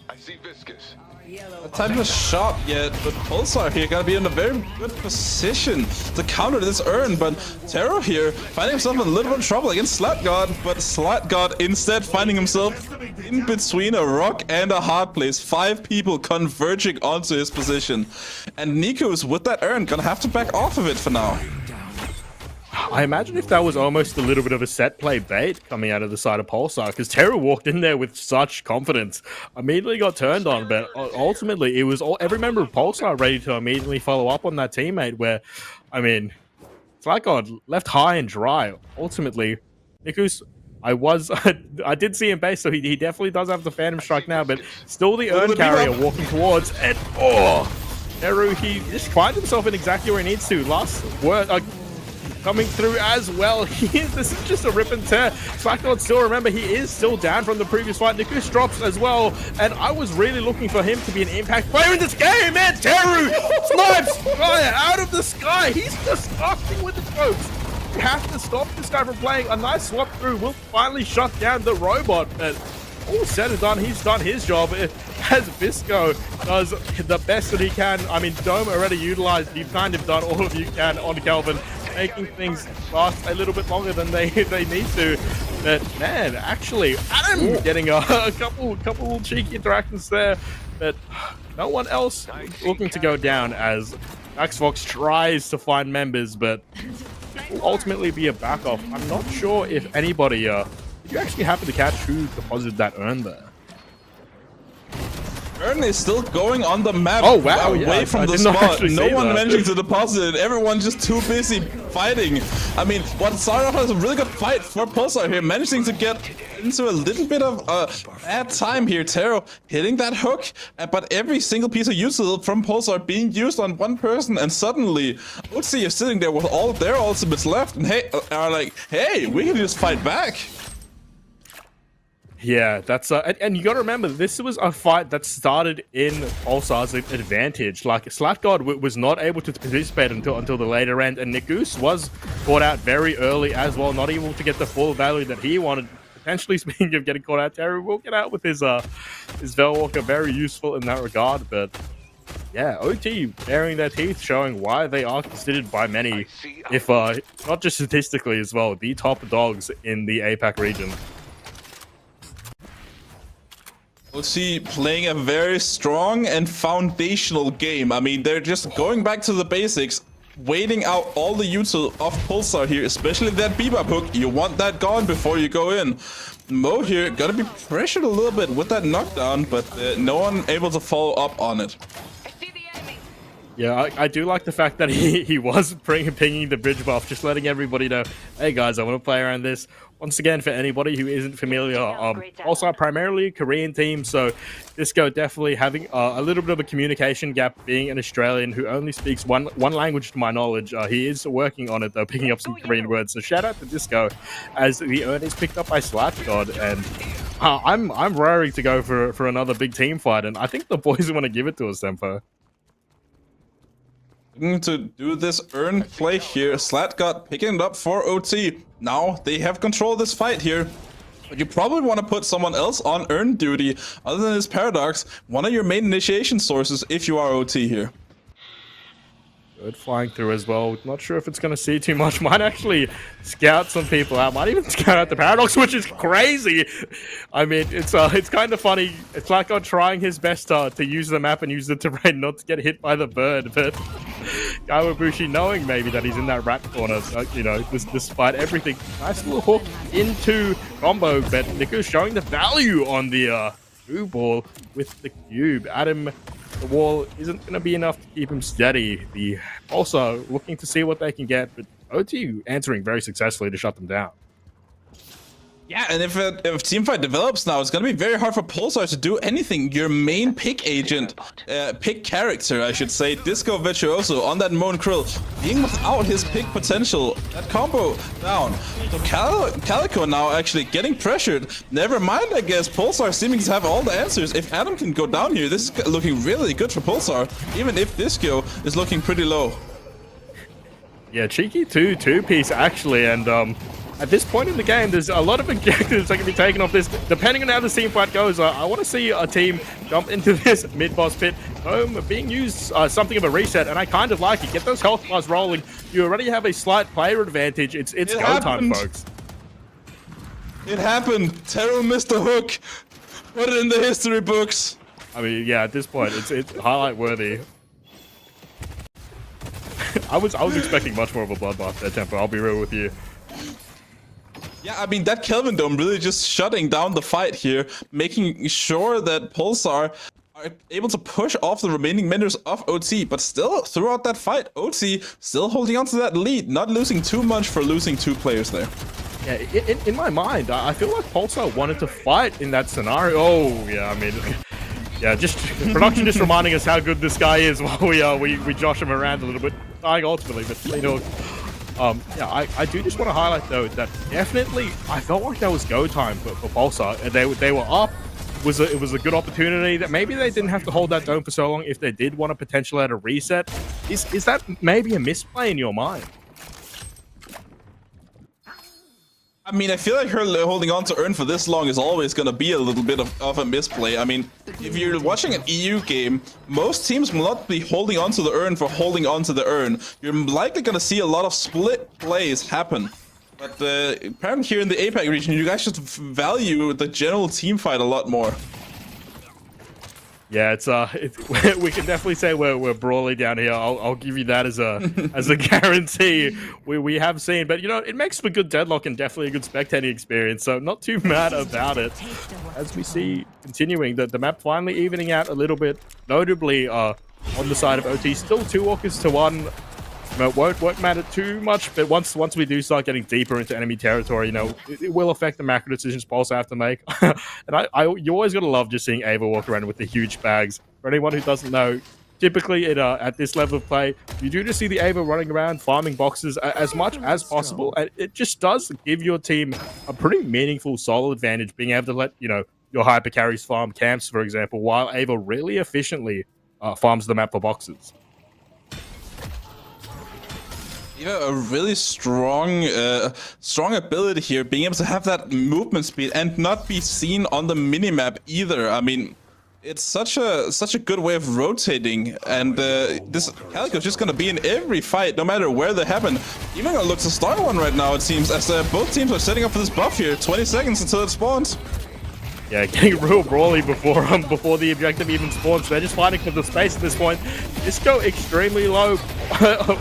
I see Viscous. Not time to shop yet, but Pulsar here gotta be in a very good position to counter this urn. But Taro here finding himself in a little bit of trouble against SlatGod, but SlatGod instead finding himself in between a rock and a hard place. 5 people converging onto his position. And Nico's with that urn gonna have to back off of it for now. I imagine if that was almost a little bit of a set play bait coming out of the side of Pulsar, because Terra walked in there with such confidence, immediately got turned on, but ultimately it was every member of Pulsar ready to immediately follow up on that teammate where, I mean, SlatGod left high and dry. Ultimately, Nikus, I did see him base, so he definitely does have the Phantom Strike now, but still the urn carrier walking towards, and Teru, he just finds himself in exactly where he needs to. Last word, coming through as well. This is just a rip and tear. SlatGod still, remember, he is still down from the previous fight. Nikus drops as well, and I was really looking for him to be an impact player in this game, man. Teru snipes fire out of the sky. He's disgusting with the scopes. You have to stop this guy from playing. A nice swap through will finally shut down the robot, but all said and done, he's done his job. As Visco does the best that he can. I mean, Dome already utilized. You've kind of done all of you can on Kelvin, making things last a little bit longer than they need to. But man, actually, Adam getting a couple cheeky interactions there, but no one else looking to go down as Maxfox tries to find members, but will ultimately be a back off. I'm not sure if anybody, did you actually happen to catch who deposited that urn there? Urn is still going on the map, away from the spot. No one managing to deposit it. Everyone just too busy fighting. I mean, what started off as a really good fight for Pulsar here, managing to get into a little bit of bad time here. Taro hitting that hook, but every single piece of util from Pulsar being used on one person, and suddenly OT is sitting there with all their ultimates left, and are like, hey, we can just fight back. Yeah, that's and you got to remember, this was a fight that started in Pulsar's advantage. Like, SlatGod was not able to participate until the later end, and Nikus was caught out very early as well, not able to get the full value that he wanted. Potentially, speaking of getting caught out, Terry will get out with his Velwalker, very useful in that regard. But yeah, OT baring their teeth, showing why they are considered by many, if not just statistically as well, the top dogs in the APAC region. OT playing a very strong and foundational game. I mean, they're just going back to the basics, waiting out all the util of Pulsar here, especially that bebop hook. You want that gone before you go in. Mo here gonna be pressured a little bit with that knockdown, but no one able to follow up on it. Yeah, I do like the fact that he was pinging the bridge buff, just letting everybody know, hey guys, I want to play around this. Once again, for anybody who isn't familiar, also primarily a Korean team, so Disco definitely having a little bit of a communication gap, being an Australian who only speaks one language to my knowledge. He is working on it though, picking up some Korean words, so shout out to Disco as the urn is picked up by SlatGod, and I'm raring to go for another big team fight, and I think the boys want to give it to us, Tempo. To do this urn play here, SlatGod picking it up for OT. Now they have control of this fight here, but you probably want to put someone else on urn duty other than his Paradox, one of your main initiation sources if you are OT here. Bird flying through as well. Not sure if it's going to see too much. Might actually scout some people out. Might even scout out the Paradox, which is crazy. I mean, it's kind of funny. It's like on trying his best to use the map and use the terrain not to get hit by the bird. But Kawabushi, knowing maybe that he's in that rat corner, you know, despite everything, nice little hook into combo. But Niku showing the value on the blue ball with the cube. Adam. The wall isn't going to be enough to keep him steady. The Pulsar looking to see what they can get, but OT answering very successfully to shut them down. Yeah, and if teamfight develops now, it's gonna be very hard for Pulsar to do anything. Your main pick agent, pick character, I should say, Disco Virtuoso on that Moan Krill, being without his pick potential, that combo down. So Calico now actually getting pressured. Never mind, I guess, Pulsar seeming to have all the answers. If Adam can go down here, this is looking really good for Pulsar, even if Disco is looking pretty low. Yeah, cheeky two-piece actually, and at this point in the game, there's a lot of objectives that can be taken off this. Depending on how the team fight goes, I want to see a team jump into this mid-boss pit. Being used something of a reset, and I kind of like it. Get those health bars rolling. You already have a slight player advantage. It's go time, folks. It happened. Terrell missed the hook. Put it in the history books. I mean, yeah, at this point, it's highlight worthy. I was expecting much more of a bloodbath there, Tempo. I'll be real with you. Yeah, I mean, that Kelvin Dome really just shutting down the fight here, making sure that Pulsar are able to push off the remaining members of OT, but still, throughout that fight, OT still holding on to that lead, not losing too much for losing 2 players there. Yeah, in my mind, I feel like Pulsar wanted to fight in that scenario. Oh, yeah, I mean, yeah, just production just reminding us how good this guy is while we josh him around a little bit, dying ultimately, but you know. Yeah, I do just want to highlight though that definitely I felt like that was go time for Pulsar. They were up. It was a good opportunity that maybe they didn't have to hold that dome for so long if they did want to potentially add a reset. Is that maybe a misplay in your mind? I mean, I feel like her holding on to Urn for this long is always going to be a little bit of a misplay. I mean, if you're watching an EU game, most teams will not be holding on to the Urn for holding on to the Urn. You're likely going to see a lot of split plays happen. But apparently here in the APAC region, you guys just value the general team fight a lot more. Yeah, we can definitely say we're brawly down here. I'll give you that as a guarantee. We have seen, but you know, it makes for good deadlock and definitely a good spectating experience. So not too mad about it. As we see continuing the map finally evening out a little bit, notably on the side of OT, still 2 walkers to 1. It won't matter too much, but once we do start getting deeper into enemy territory, you know, it will affect the macro decisions Pulsar have to make. And you always gotta love just seeing Ava walk around with the huge bags. For anyone who doesn't know, typically at this level of play, you do just see the Ava running around farming boxes as much as possible, and it just does give your team a pretty meaningful solo advantage, being able to let, you know, your hyper carries farm camps, for example, while Ava really efficiently farms the map for boxes. Yeah, a really strong ability here, being able to have that movement speed and not be seen on the minimap either. I mean, it's such a good way of rotating, and this Calico is just gonna be in every fight, no matter where they happen. Even gonna look to start one right now, it seems, as both teams are setting up for this buff here. 20 seconds until it spawns. Yeah, getting real brawly before the objective even spawns. They're just fighting for the space at this point. Disco extremely low.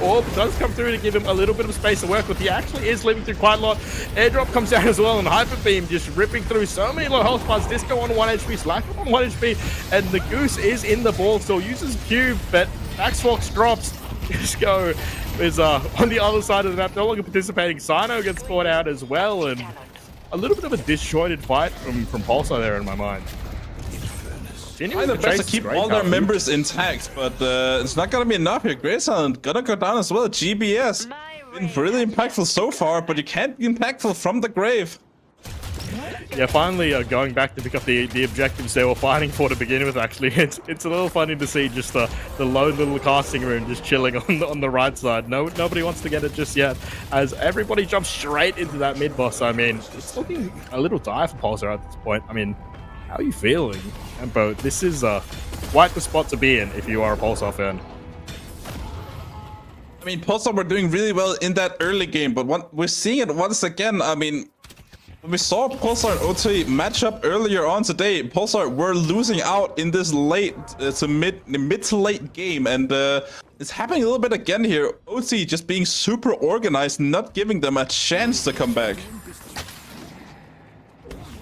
Orb does come through to give him a little bit of space to work with. He actually is living through quite a lot. Airdrop comes down as well, and Hyper Beam just ripping through so many low health bars. Disco on 1 HP, Slack on 1 HP, and the Goose is in the ball, so uses Cube, but Maxfox drops. Disco is on the other side of the map, no longer participating. Sino gets caught out as well, and a little bit of a disjointed fight from Pulsar there in my mind. Trying their best to keep all their members intact, but it's not gonna be enough here. Grey Silent gonna go down as well. GBS been really impactful so far, but you can't be impactful from the grave. Yeah, finally going back to pick up the objectives they were fighting for to begin with. Actually, it's a little funny to see just the lone little casting room just chilling on the right side. Nobody wants to get it just yet, as everybody jumps straight into that mid boss. I mean, it's looking a little dire for Pulsar at this point. I mean, how are you feeling, Tempo? This is quite the spot to be in if you are a Pulsar fan. I mean, Pulsar were doing really well in that early game, but we're seeing it once again. I mean, when we saw Pulsar and OT match up earlier on today, Pulsar were losing out in this late to mid to late game, and it's happening a little bit again here. OT just being super organized, not giving them a chance to come back.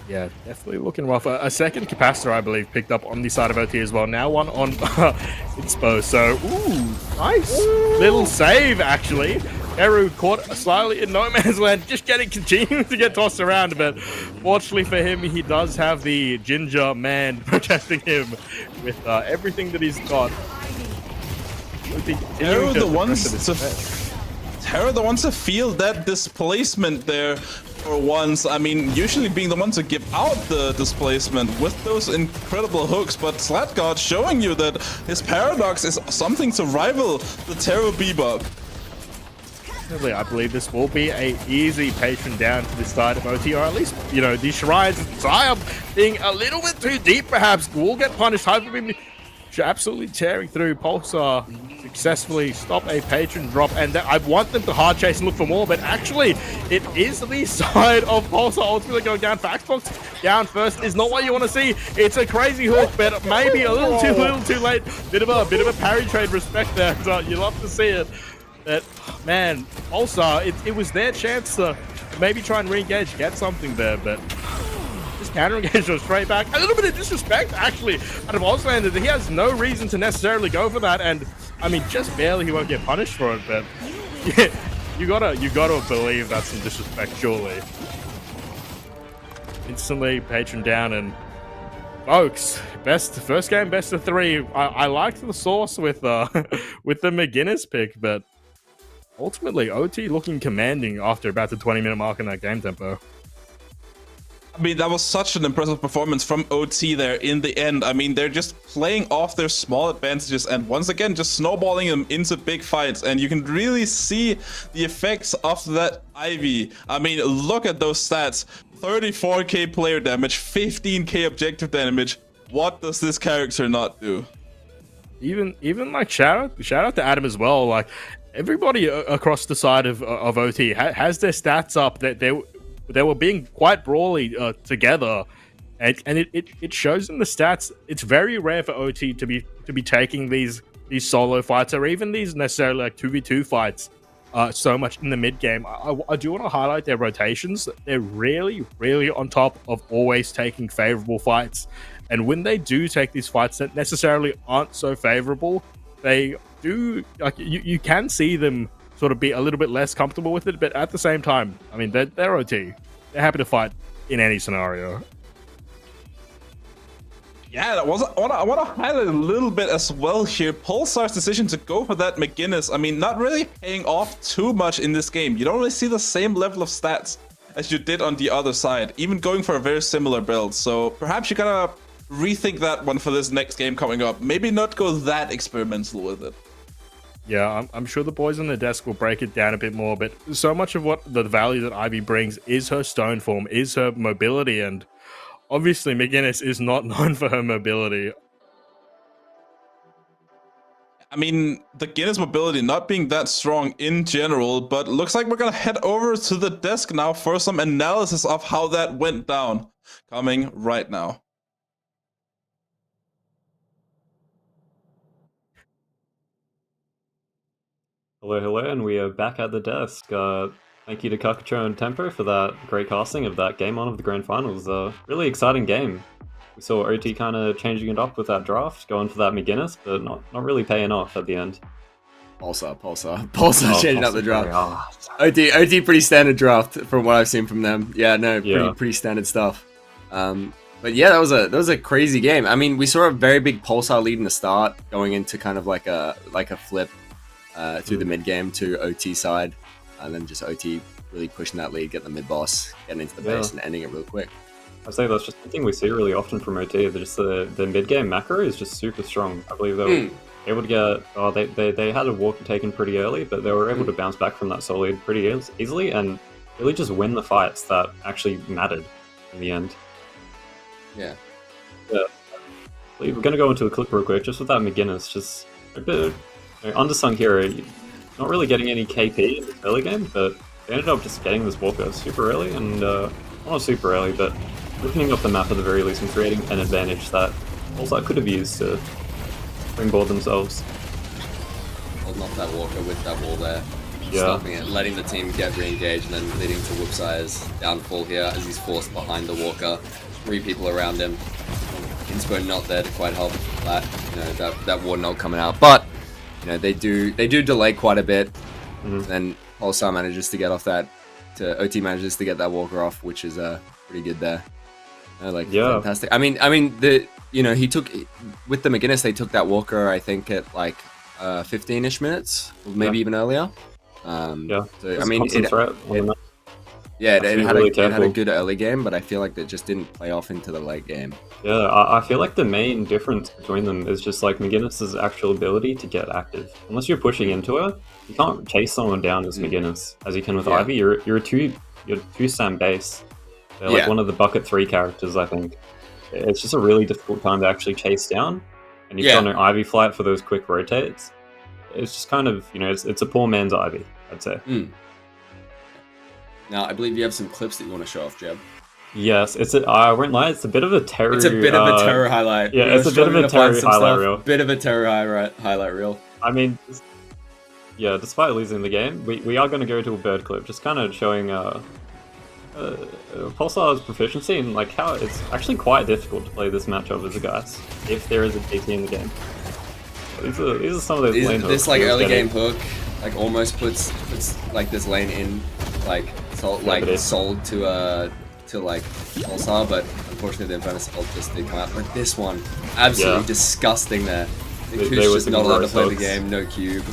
Yeah, definitely looking rough. A second capacitor, I believe, picked up on the side of OT as well. Now one on Inspo. So, ooh, nice little save, actually. Eru caught slightly in no man's land, just continuing to get tossed around. But fortunately for him, he does have the ginger man protecting him with everything that he's got. Eru the ones to feel that displacement there. For once, I mean, usually being the one to give out the displacement with those incredible hooks, but Slatgod showing you that his paradox is something to rival the Terror Bebop. I believe this will be a easy patron down to the side of OT, or at least, you know, the Shrines of Desire being a little bit too deep, perhaps, will get punished. Hyper Beam absolutely tearing through. Pulsar successfully stop a patron drop, and I want them to hard chase and look for more, but actually it is the side of Pulsar ultimately going down. Faxbox down first is not what you want to see. It's a crazy hook, but maybe a little too late. Bit of a parry trade respect there. So you love to see it. But man, Pulsar, it was their chance to maybe try and re-engage, get something there, but counter engage or straight back. A little bit of disrespect, actually, out of Ozlander. He has no reason to necessarily go for that, and I mean, just barely he won't get punished for it. But yeah, you gotta believe that's some disrespect, surely. Instantly patron down, and folks, first game, best of 3. I liked the source with with the McGinnis pick, but ultimately OT looking commanding after about the 20-minute mark in that game tempo. I mean, that was such an impressive performance from OT there in the end. I mean, they're just playing off their small advantages and once again just snowballing them into big fights, and you can really see the effects of that Ivy. I mean, look at those stats. 34k player damage, 15k objective damage. What does this character not do? Even like shout out to Adam as well. Like everybody across the side of OT has their stats up. That they were being quite brawly together, and it shows in the stats. It's very rare for OT to be taking these solo fights or even these necessarily like 2v2 fights so much in the mid game. I do want to highlight their rotations. They're really on top of always taking favorable fights, and when they do take these fights that necessarily aren't so favorable, they do, like, you can see them sort of be a little bit less comfortable with it, but at the same time, I mean, they're OT. They're happy to fight in any scenario. Yeah, I want to highlight a little bit as well here. Pulsar's decision to go for that McGinnis, I mean, not really paying off too much in this game. You don't really see the same level of stats as you did on the other side, even going for a very similar build. So perhaps you gotta rethink that one for this next game coming up. Maybe not go that experimental with it. Yeah, I'm sure the boys on the desk will break it down a bit more, but so much of what the value that Ivy brings is her stone form, is her mobility, and obviously McGinnis is not known for her mobility. I mean, the Guinness mobility not being that strong in general, but looks like we're gonna head over to the desk now for some analysis of how that went down. Coming right now. Hello, and we are back at the desk. Thank you to Kakacho and Tempo for that great casting of that game 1 of the Grand Finals. Really exciting game. We saw OT kind of changing it up with that draft, going for that McGinnis, but not really paying off at the end. Pulsar changing up the draft. OT pretty standard draft from what I've seen from them. Yeah, no, pretty standard stuff. But yeah, that was a crazy game. I mean, we saw a very big Pulsar lead in the start, going into kind of like a flip through the mid game to OT side, and then just OT really pushing that lead, getting the mid boss, getting into the base, and ending it real quick. I'd say that's just something we see really often from OT. Just the mid game macro is just super strong. I believe they were able to get. They had a walk taken pretty early, but they were able to bounce back from that solo lead pretty easily and really just win the fights that actually mattered in the end. Yeah. We're going to go into the clip real quick, just with that McGinnis, just a bit unsung hero. not really getting any KP in this early game, but they ended up just getting this Walker super early, and not super early, but opening up the map at the very least and creating an advantage that Pulsar could have used to springboard themselves. Holding off that Walker with that wall there. Yeah. Stopping it, letting the team get re-engaged, and then leading to Whoopsire's downfall here as he's forced behind the Walker. 3 people around him. Inspo not there to quite help that, you know, that Warden ult coming out. But, you know, they do delay quite a bit. Then Pulsar manages to get off that, OT manages to get that Walker off, which is pretty good there. Fantastic. I mean, he took, with the McGinnis, they took that Walker, I think, at like 15-ish minutes, maybe even earlier. So, I mean, it had a good early game, but I feel like that just didn't play off into the late game. Yeah, I feel like the main difference between them is just like McGinnis' actual ability to get active. Unless you're pushing into her, you can't chase someone down as McGinnis as you can with Ivy. You're a two-stam base. They're like one of the bucket 3 characters, I think. It's just a really difficult time to actually chase down, and you've got an Ivy flight for those quick rotates. It's just kind of, you know, it's a poor man's Ivy, I'd say. Now, I believe you have some clips that you want to show off, Jeb. Yes, I won't lie, it's a bit of a terror. It's a bit of a terror highlight. Yeah, it's a bit of a terror highlight reel. Bit of a terror highlight reel. I mean, yeah, despite losing the game, we are going to go to a bird clip, just kind of showing Pulsar's proficiency and like how it's actually quite difficult to play this matchup as a guys if there is a DT in the game. These are some of those lane hooks. This like early game hook, like almost puts like this lane in like sold to like Pulsar, but unfortunately the Infernus ult just did come out. But this one, absolutely disgusting there. Ku's just not allowed to play the game, no cube.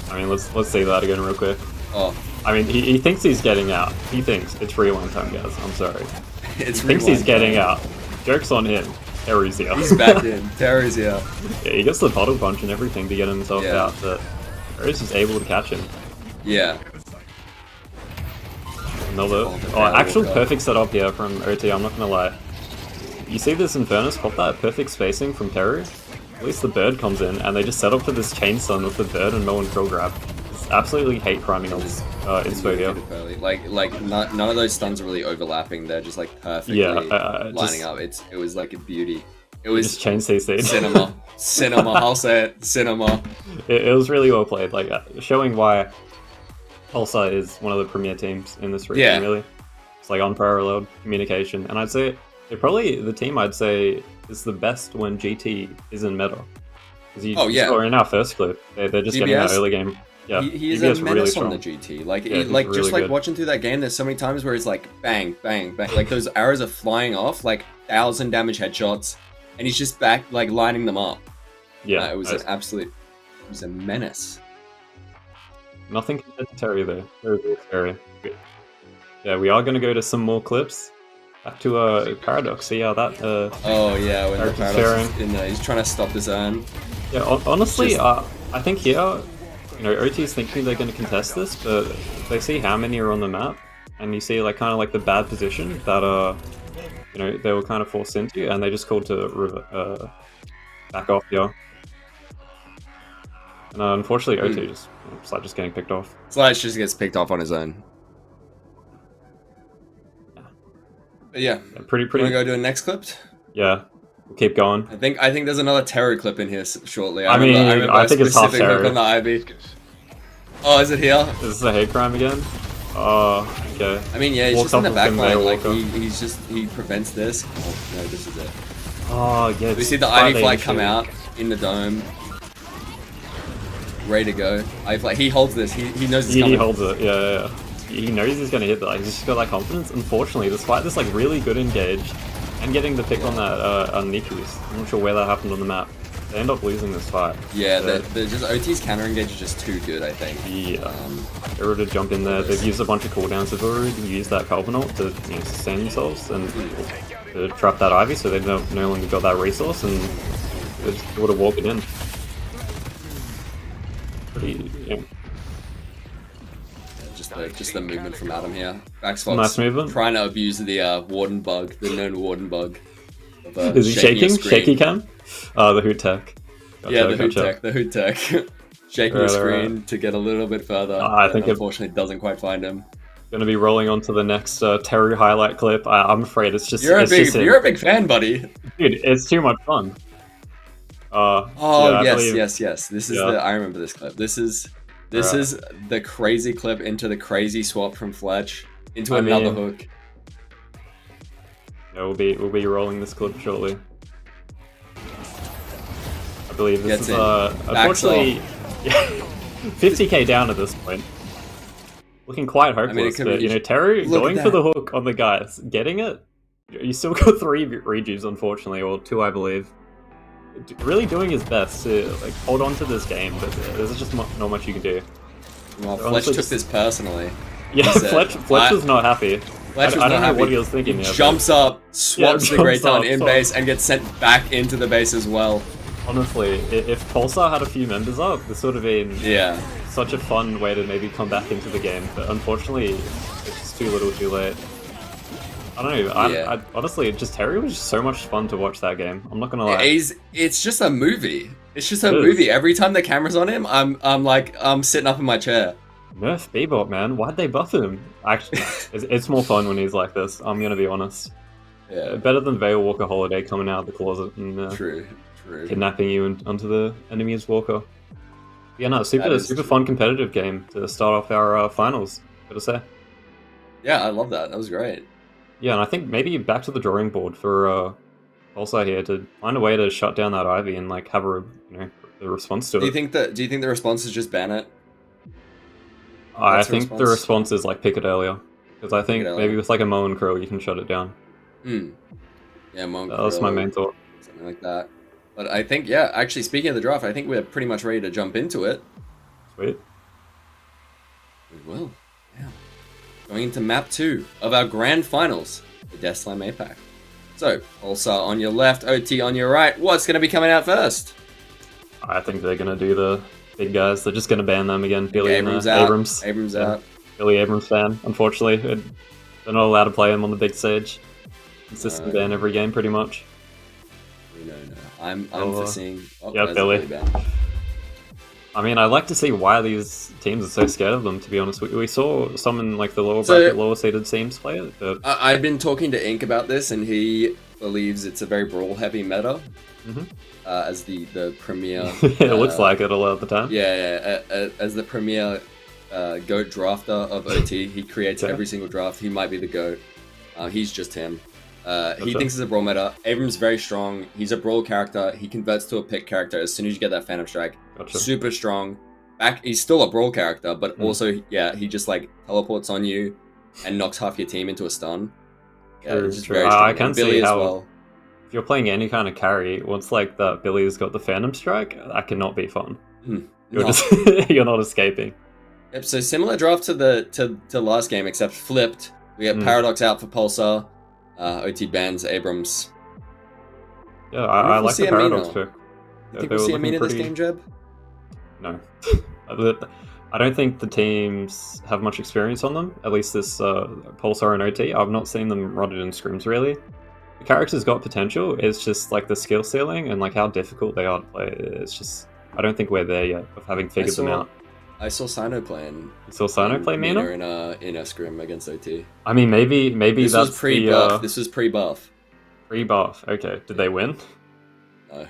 I mean, let's see that again real quick. Oh. I mean, he thinks he's getting out. He thinks it's rewind time, guys. I'm sorry. He thinks he's getting out. Joke's on him. Terry's here. He's back in. Terry's here. Yeah, he gets the bottle punch and everything to get himself out, but Terry's just able to catch him. Yeah. Another actual perfect setup here from OT, I'm not gonna lie. You see this Infernus pop that perfect spacing from Terry? At least the bird comes in and they just set up for this chain stun with the bird and no one kill grab. It's absolutely hate priming on this inspo here. Like none of those stuns are really overlapping, they're just like perfectly lining up. It was like a beauty. It was just chain CC. Cinema, I'll say it, cinema. It was really well played, like showing why Pulsar is one of the premier teams in this region, really. It's like unparalleled communication, and I'd say they're probably the team I'd say is the best when GT is in meta. Because you saw in our first clip, they're just getting that early game. Yeah, he is a menace on the GT. Like, watching through that game, there's so many times where it's like bang, bang, bang. Like those arrows are flying off, like 1,000 damage headshots, and he's just back, like lining them up. Yeah, it was it was a menace. Nothing compared to Terry there. Very scary. Yeah, we are going to go to some more clips. Back to Paradox. See how that. When the Paradox is in there, he's trying to stop the zone. Yeah, honestly, I think here. You know, OT's thinking they're going to contest this, but they see how many are on the map, and you see like kind of like the bad position that you know, they were kind of forced into, and they just called to back off here. And unfortunately, OT just getting picked off. Slash just gets picked off on his own. But yeah, pretty. Want to go to a next clip? Yeah. We'll keep going. I think there's another terror clip in here shortly. I think it's half terror. On the Ivy. Oh, is it here? Is this a hate crime again? Oh, okay. I mean, yeah, he's just in the back line. Like he prevents this. Oh no, this is it. Oh yeah. We see the Ivy flight come out in the dome, ready to go. Ivy flight. He holds this. He knows it's coming. He holds it. Yeah. He knows he's gonna hit that. Like, he's just got that confidence. Unfortunately, despite this like really good engage. And getting the pick on that on Nikus. I'm not sure where that happened on the map. They end up losing this fight. Yeah, they're just OT's counter engage is just too good, I think. Yeah. They're ready to jump in there. They've used a bunch of cooldowns. They've already used that Calvin ult to sustain themselves and to trap that Ivy, so they've no longer got that resource, and they're just able to walk it in. Pretty, Just the movement from Adam here. Baxfox nice movement. Trying to abuse the warden bug, the known warden bug. Is he shaking? Shaky cam? The hood tech. Gotcha, the hood tech. shaking Right, the right. screen to get a little bit further. I but think it- unfortunately doesn't quite find him. Gonna be rolling on to the next Terry highlight clip. I'm afraid it's just You're it's just him. you're a big fan, buddy. Dude, it's too much fun. Oh yeah, I yes, believe- yes. This is yeah. I remember this clip. This is Right. the crazy clip into the crazy swap from Fletch into I another mean- hook. Yeah, we'll be rolling this clip shortly. I believe this Gets is in. unfortunately 50k down at this point. Looking quite hopeless, could but be- you know, Terry look going at for that. the hook on the guys, getting it. You still got 3 rejuves, unfortunately, or 2, I believe. Really doing his best to like hold on to this game, but there's just not much you can do. Well, So Fletch honestly, took just- this personally. Yeah, He said, Fletch was not happy. Fletch was I don't not know what happy. he was thinking there. but Jumps up, swaps the jumps Great Talon up, in so- base, and gets sent back into the base as well. Honestly, if Pulsar had a few members up, this would have been Yeah. such a fun way to maybe come back into the game, but unfortunately, it's just too little too late. I don't know, I honestly, just Terry was just so much fun to watch that game. I'm not gonna lie. It's just a movie. It's just a It is. movie. Every time the camera's on him, I'm sitting up in my chair. Nerf Bebop, man, why'd they buff him? Actually, it's more fun when he's like this, I'm gonna be honest. Yeah. Better than Veil Walker Holiday coming out of the closet and True. kidnapping you onto the enemy's walker. Yeah, no, That super is super true. fun competitive game to start off our finals, gotta say. Yeah, I love that. That was great. Yeah, and I think maybe back to the drawing board for Pulsar here to find a way to shut down that Ivy and like have a the response to Do you it. think the response is just ban it? I that's the think the response is like pick it earlier because I think Pick it maybe earlier. with like a Moe and Crow you can shut it down. Hmm. Yeah, Monk. That's my main thought. Something like that. But I think, yeah, actually, speaking of the draft, I think we're pretty much ready to jump into it. Sweet. We will. Yeah. Going into map 2 of our grand finals, the Death Slam APAC. So, Pulsar on your left, OT on your right. What's going to be coming out first? I think they're gonna do the big guys. They're just gonna ban them again. Billy Abrams and out. Abrams. Abrams Yeah. out. Billy Abrams fan. Unfortunately, they're not allowed to play him on the big stage. Consistent No. ban every game, pretty much. No. I'm Oh, foreseeing. Oh, yeah, there's a Billy. ban. I mean, I like to see why these teams are so scared of them. To be honest, we saw some in like the lower So- bracket, lower seeded teams play it, but I've been talking to Ink about this, and he believes it's a very brawl-heavy meta. Mhm. As the premier. it looks like it a lot of the time. As the premier GOAT drafter of OT, he creates Okay. every single draft. He might be the GOAT. He's just him. He Gotcha. thinks it's a brawl meta. Abrams very strong. He's a brawl character. He converts to a pick character as soon as you get that Phantom Strike. Gotcha. Super strong. He's still a brawl character, but Mm. also, yeah, he just like teleports on you and knocks half your team into a stun. Yeah, True, it's just true. very I strong. can And Billy see as how- well. If you're playing any kind of carry, once like that Billy's got the Phantom Strike, that cannot be fun. You're No. just you're not escaping. Yep, so similar draft to last game, except flipped. We got Mm. Paradox out for Pulsar. OT bans Abrams. Yeah, wonder I if we'll like see the Amino. Paradox pick. You Yeah, think they we'll were see looking Amina this pretty- game, Jeb? No. I don't think the teams have much experience on them, at least this Pulsar and OT. I've not seen them run it in scrims, really. The character's got potential, it's just like the skill ceiling and like how difficult they are to play. It's just, I don't think we're there yet of having figured them out. I saw Sino playing. You saw Sino play Mina? in a scrim against OT. I mean, maybe This that's was pre-buff. the This was pre-buff. pre-buff. Okay, did they win? No.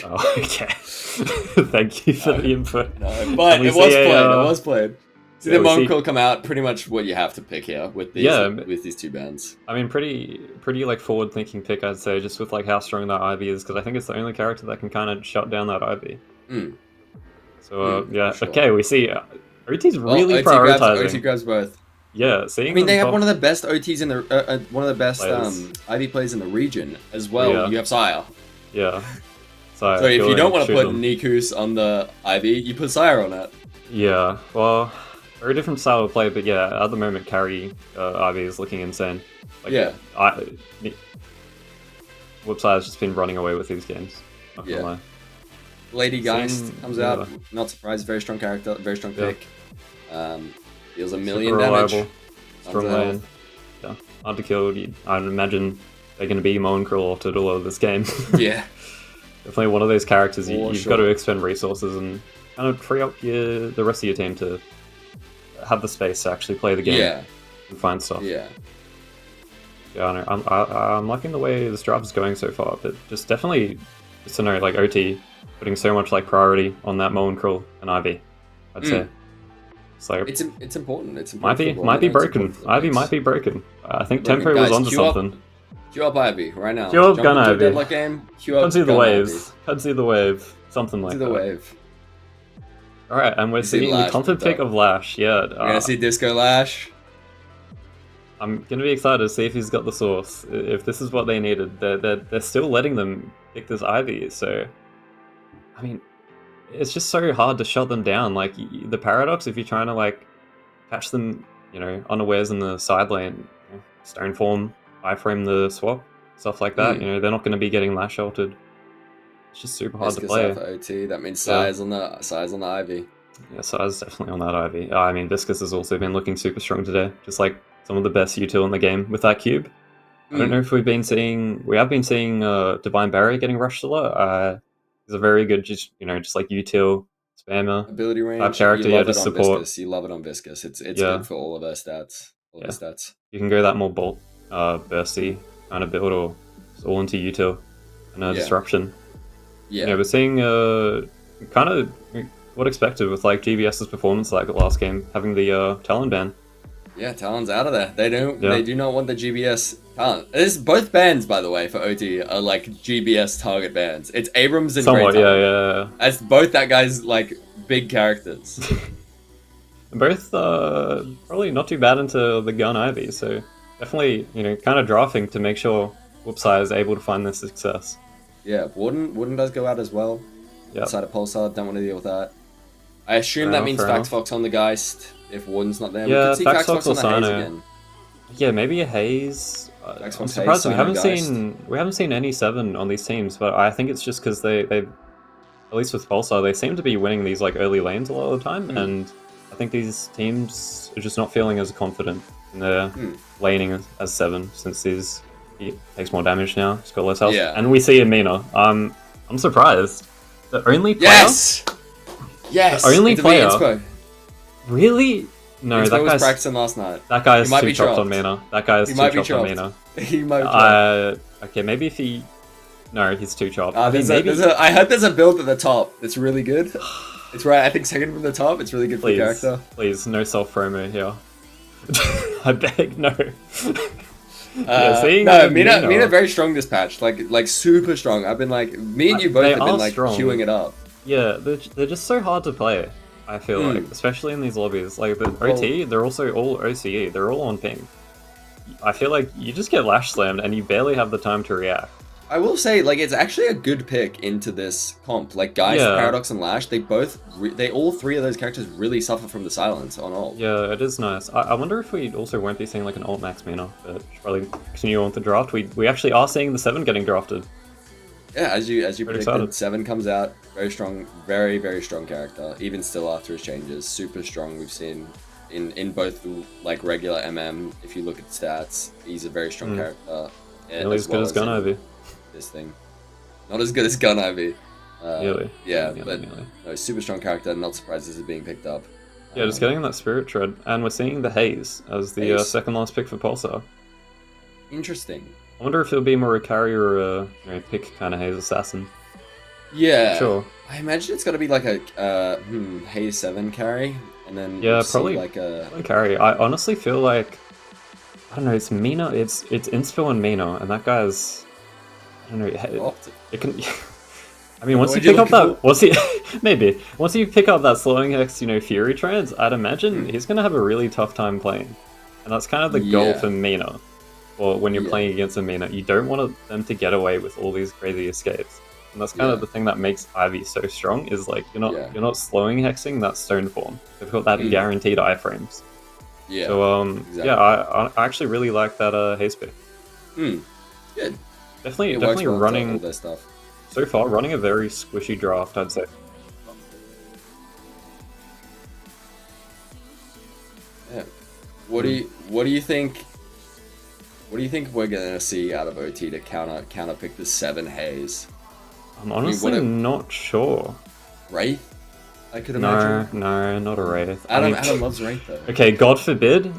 Oh, okay. Thank you for the input. No, but Can we it was see a, played. It uh, was played. See yeah, the we see- Monk will come out. Pretty much what you have to pick here with these Yeah. with these two bands. I mean, pretty like forward-thinking pick, I'd say, just with like how strong that Ivy is, because I think it's the only character that can kind of shut down that Ivy. Mm. So yeah, for sure. okay, we see OT's Well, really OT prioritizing. grabs both. Yeah, seeing. I mean, they them have top- one of the best OTs in the one of the best Players. Ivy players in the region as well. Yeah. You have Sire. Yeah. So, So if you don't want to put them. Nikus on the Ivy, you put Sire on it. Yeah, well, very different style of play, but yeah, at the moment, carry Ivy is looking insane. Like, Yeah. Whoopside has just been running away with these games. Not gonna Yeah. lie. Lady Geist Seeing- comes yeah. out. Not surprised. Very strong character. Very strong Yeah. pick. Deals a million Super damage. reliable, strong Tons of lane. health. Yeah, hard to kill. I'd imagine they're going to be Moe and Krill altered all of this game. Yeah. Definitely one of those characters For you've sure. got to expend resources and kind of free up the rest of your team to have the space to actually play the game Yeah. and find stuff. Yeah. Yeah, I know. I'm liking the way this draft is going so far, but just definitely, just to know, like OT putting so much like priority on that Moen Krill and Ivy. I'd say. It's like It's important. It's might important. be for might be Warner, it's broken. important for the Ivy mix. might be broken. I think Broken. Tempo was Guys, onto queue up- something. Queue up Ivy right now. Queue up Jump Gun into a Ivy. deadlock game. Queue up Can't see the Gun waves. Can't see the wave. Something Ivy. like To that. the wave. All right, and we're You see seeing the Lash confident picked pick up. of Lash. Yeah, We're gonna see Disco Lash. I'm gonna be excited to see if he's got the source. If this is what they needed, they're still letting them pick this Ivy. So, I mean, it's just so hard to shut them down. Like the paradox, if you're trying to like catch them, you know, unawares in the side lane, you know, stone form, iframe the swap, stuff like that. You know, they're not going to be getting lash altered. It's just super hard to Discus play. out for OT. That means size on the Ivy. Yeah, Size definitely on that Ivy. I mean, Viscus has also been looking super strong today. Just like some of the best util in the game with that cube. I don't know if we have been seeing Divine Barrier getting rushed a lot. He's a very good, just like util spammer. Ability range. character, you yeah, love it just on support. Viscous. You love it on Viscous. It's Yeah. good for all of our stats. All of Yeah. his stats. You can go that more bolt, bursty kind of build, or just all into util and disruption. Yeah. We're seeing kind of what expected with like GBS's performance like the last game, having the Talon ban. Yeah, Talon's out of there. They don't. Yeah. They do not want the GBS Talon. This both bans, by the way, for OT are like GBS target bans. It's Abrams and Somewhat, Grey yeah, Talon. yeah. That's both that guy's like big characters. Both probably not too bad into the gun Ivy, so definitely kind of drafting to make sure Whoopside is able to find this success. Yeah, Warden does go out as well. Yeah, Outside of Pulsar, don't want to deal with that. I assume that means fair Fact enough. Fox on the Geist. If Warden's not there, Yeah, we could see Fact Fact Fox Fox on or the Haze Sino. again. yeah, maybe a Haze. Fact I'm Fox, surprised Haze, we haven't Sino, seen any 7 on these teams, but I think it's just because they at least with Pulsar they seem to be winning these like early lanes a lot of the time, and I think these teams are just not feeling as confident in their laning as 7 since he takes more damage now. He's got less health, Yeah. and we see Amina. I'm surprised. The only player. Yes. The only It's a player- Inspo. Really? No, Inspo that was guy's practicing last night. that guy is He might too be chopped chopped. on Mina. That guy is He too might be chopped on chopped. Mina. He might be chopped. Okay, maybe if he. No, he's too chopped. I mean, There's maybe. I heard there's a build at the top that's really good. It's right, I think second from the top. It's really good for the Please, character. please, no self promo here. I beg, no. Yeah, seeing No, Mina- Mina very strong this patch. Like super strong. I've been like, me and you both They have been are like strong. queuing it up. Yeah, they're just so hard to play. I feel like, especially in these lobbies. Like the OT, they're also all OCE. They're all on ping. I feel like you just get lash slammed and you barely have the time to react. I will say, like, it's actually a good pick into this comp. Like, Guys, Yeah. Paradox, and Lash, they all 3 of those characters really suffer from the silence on ult. Yeah, it is nice. I wonder if we also won't be seeing like an alt max Mina, but should probably continue on with the draft. We actually are seeing the 7 getting drafted. Yeah, as you Pretty predicted, excited. 7 comes out, very strong, very, very strong character, even still after his changes. Super strong, we've seen in both like regular MM, if you look at stats, he's a very strong character. Nearly as good as Gun in Ivy. This thing. Not as good as Gun Ivy. Nearly. Yeah, Nearly, but nearly. no, super strong character, not surprised this is being picked up. Yeah, just getting that spirit tread, and we're seeing the Haze as the Haze. second last pick for Pulsar. Interesting. I wonder if it'll be more a carry or a pick kind of Haze assassin. Yeah. Sure. I imagine it's got to be like a Haze 7 carry, and then Yeah, we'll see probably like a Probably carry. I honestly feel like I don't know. It's Mina. It's Inspo and Mina, and that guy's I don't know. It can. I mean, once What you are you pick up looking that, maybe once you pick up that slowing hex, Fury trans, I'd imagine he's gonna have a really tough time playing, and that's kind of the goal Yeah. for Mina. Or when you're Yeah. playing against a Mina, you don't want them to get away with all these crazy escapes, and that's kind of Yeah. the thing that makes Ivy so strong. Is like Yeah. you're not slowing hexing that stone form. They've got that guaranteed iframes. yeah. So exactly. yeah, I actually really like that Haze pick. Good. Definitely It works definitely well with all running their stuff. so far running a very squishy draft, I'd say. Yeah. What do you think? What do you think we're gonna see out of OT to counter pick the 7 Haze? I'm honestly what not sure. Wraith? I could imagine. No, not a Wraith. Adam loves Wraith though. Okay, God forbid.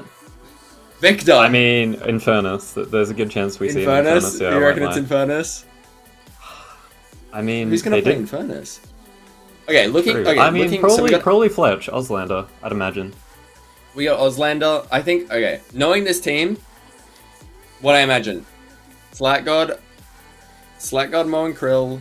Victor! I mean, Infernus. There's a good chance we see Infernus. Yeah, you reckon it's Infernus? I mean, who's gonna play Infernus? Okay, looking. True. Okay, I mean, looking, probably, so we got, probably Fletch, Auslander, I'd imagine. We got Auslander. I think. Okay, knowing this team, what I imagine, Slackguard, Moen Krill,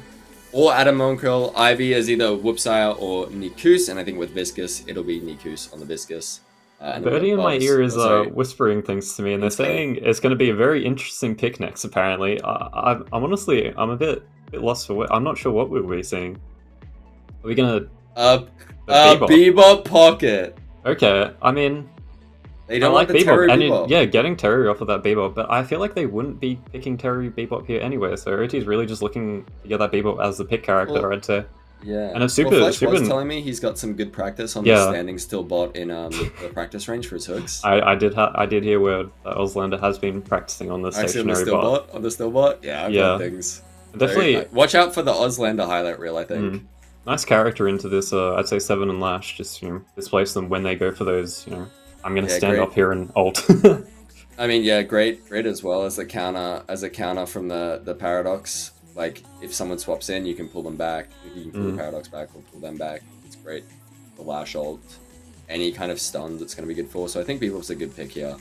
or Adam Moen Krill, Ivy as either Whoopsire or Nikus, and I think with Viscous, it'll be Nikus on the Viscous. Birdie in my ear is whispering things to me, and they're saying it's going to be a very interesting pick next. Apparently, I'm honestly a bit lost for what. I'm not sure what we'll be seeing. Are we gonna Bebop Pocket? Okay, I mean, they don't like the Terry Bebop. Yeah, getting Terry off of that Bebop, but I feel like they wouldn't be picking Terry Bebop here anyway. So OT's really just looking to get that Bebop as the pick character, I'd say. Yeah, and it's super. Fletch was telling me he's got some good practice on the standing still bot in the practice range for his hooks. I did hear word that Auslander has been practicing on the stationary bot. On the still bot, yeah, I've got things. Definitely, watch out for the Auslander highlight reel. I think. Nice character into this. I'd say 7 and Lash. Just displace them when they go for those. I'm gonna stand up here and ult. I mean, yeah, great as well as a counter from the Paradox. Like, if someone swaps in, you can pull them back. You can pull the Paradox back or pull them back. It's great. The Lash ult. Any kind of stun that's going to be good for. So I think Bebop's a good pick here.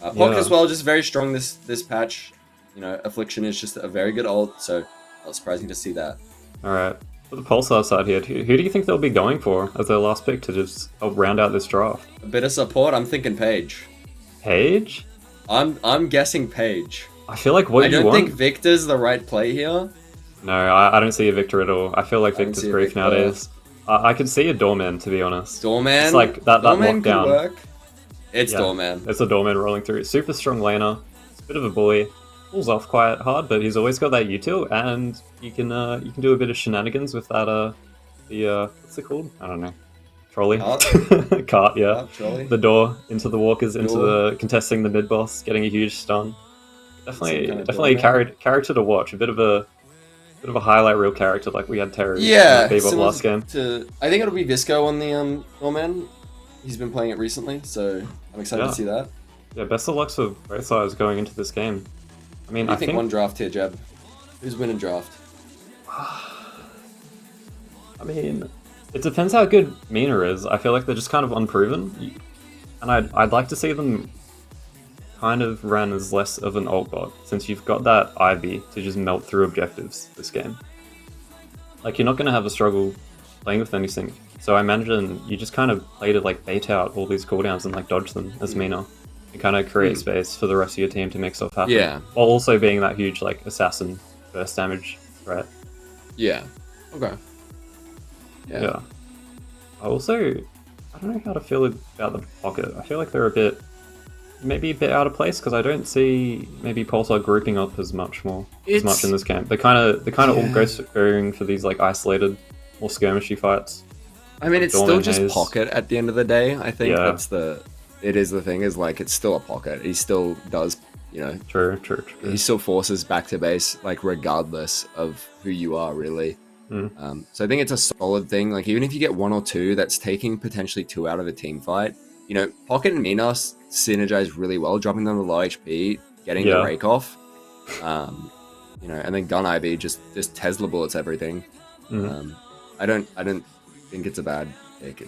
Pocket as well, just very strong this patch. Affliction is just a very good ult, so not surprising to see that. Alright. For the Pulsar side here, who do you think they'll be going for as their last pick to just help round out this draft? A bit of support, I'm thinking Paige. Paige? I'm guessing Paige. I feel like I don't think Victor's the right play here. No, I don't see a Victor at all. I feel like Victor's grief nowadays. I could see a Doorman, to be honest. Doorman? It's like that Doorman lockdown. Could work. It's Doorman. It's a Doorman rolling through. Super strong laner. It's a bit of a bully. Pulls off quite hard, but he's always got that util, and you can do a bit of shenanigans with that what's it called? I don't know. Trolley. Cart, yeah. Trolley. The door into the walkers, into the contesting the mid boss, getting a huge stun. Definitely a character to watch. A bit of a highlight reel character like we had Terry in Bebop last game. I think it'll be Visco on the Norman. He's been playing it recently, so I'm excited to see that. Yeah, best of luck for both sides going into this game. I mean, I think one draft here, Jeb. Who's winning draft? I mean, it depends how good Mina is. I feel like they're just kind of unproven, and I'd like to see them kind of run as less of an ult bot, since you've got that Ivy to just melt through objectives this game. Like, you're not going to have a struggle playing with anything. So I imagine you just kind of play to like bait out all these cooldowns and like dodge them as Mina. And kind of create space for the rest of your team to make stuff happen. Yeah. While also being that huge like assassin burst damage threat. Yeah. Okay. Yeah. I don't know how to feel about the Pocket. I feel like they're maybe a bit out of place because I don't see maybe Pulsar grouping up as much in this game. They're kind of all going for these like isolated, more skirmishy fights. I mean, it's still just Pocket at the end of the day. I think it is the thing, is like it's still a Pocket. He still does, True. He still forces back to base, like regardless of who you are, really. So I think it's a solid thing. Like, even if you get 1 or 2, that's taking potentially 2 out of a team fight. Pocket and Mina synergize really well, dropping them to low HP, getting the rake off. And then Gun Ivy just Tesla bullets everything. I don't think it's a bad pick.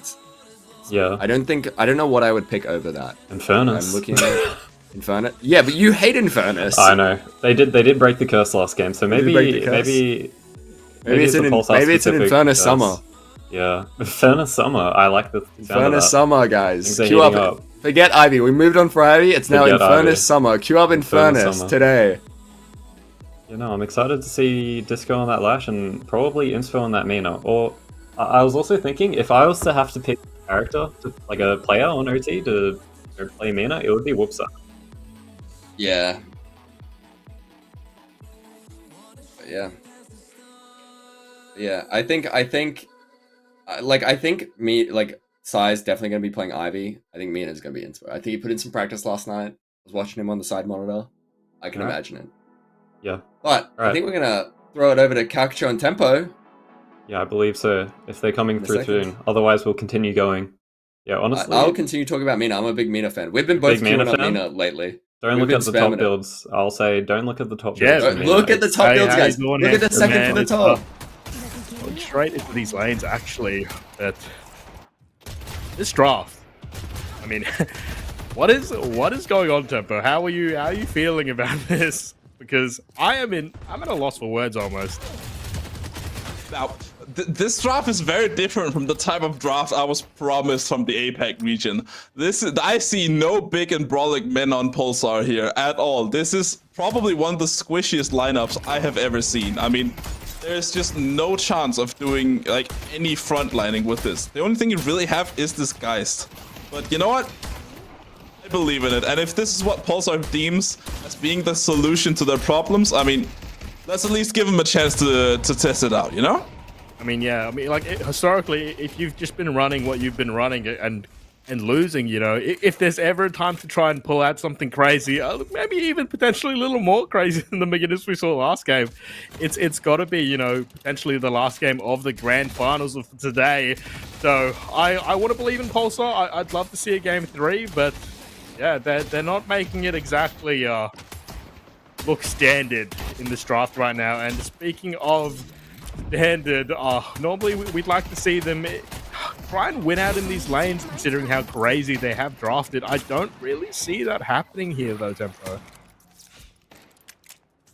I don't know what I would pick over that. Infernus. I'm looking at Infernus. Yeah, but you hate Infernus. I know. They did break the curse last game, so maybe it's an Infernus summer. Yeah, Infernus summer. I like the Infernus summer, guys. Queue up. Forget Ivy. We moved on for Ivy. It's now Infernus summer. Queue up Infernus today. I'm excited to see Disco on that Lash and probably Inspo on that Mina. Or I was also thinking, if I was to have to pick a character, like a player on OT to play Mina, it would be Whoopsar. Yeah. I think Sai's definitely going to be playing Ivy. I think Mina's going to be Inspo. I think he put in some practice last night. I was watching him on the side monitor. I can imagine it. Yeah. But I think we're going to throw it over to Caricature and Tempo. Yeah, I believe so. If they're coming In a through second. soon. Otherwise, we'll continue going. Yeah, honestly, I'll continue talking about Mina. I'm a big Mina fan. We've been both Big Mina queuing up fan? Mina lately. don't We've look been at the top spamming it. builds. I'll say, don't look at the top Yeah, builds. Don't for look Mina. at the top Hey, builds, how you guys. doing, Look at the Esther, second man? from the It's, top. Going straight into these lanes, actually. But this draft, I mean, what is going on, Tempo? How are you feeling about this? Because I'm at a loss for words almost. Now, this draft is very different from the type of draft I was promised from the APAC region. I see no big and brolic men on Pulsar here at all. This is probably one of the squishiest lineups I have ever seen. I mean, there's just no chance of doing like any frontlining with this. The only thing you really have is this Geist. But you know what? I believe in it. And if this is what Pulsar deems as being the solution to their problems, I mean, let's at least give them a chance to test it out, you know? I mean, yeah. I mean, like historically, if you've just been running what you've been running and losing, you know, if there's ever a time to try and pull out something crazy, maybe even potentially a little more crazy than the beginners we saw last game, it's got to be, you know, potentially the last game of the grand finals of today. So I want to believe in Pulsar. I'd love to see a game 3, but yeah, they're not making it exactly look standard in this draft right now. And speaking of standard, normally we'd like to see them try and win out in these lanes, considering how crazy they have drafted. I don't really see that happening here, though, Tempo.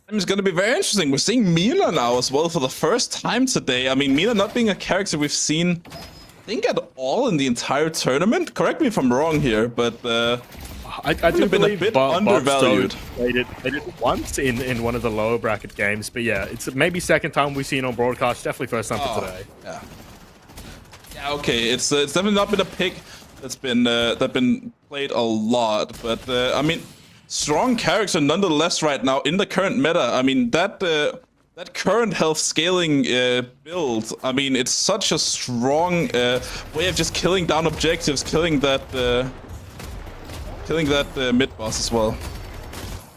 It's going to be very interesting. We're seeing Mina now as well for the first time today. I mean, Mina not being a character we've seen, I think, at all in the entire tournament. Correct me if I'm wrong here, but I do been a believe bit Bob undervalued. They did once in one of the lower bracket games, but yeah, it's maybe second time we've seen on broadcast. Definitely first time for today. Yeah. Yeah. Okay. It's definitely not been a pick that's been played a lot, but I mean, strong character nonetheless right now in the current meta. I mean that current health scaling build. I mean, it's such a strong way of just killing down objectives, killing that mid boss as well.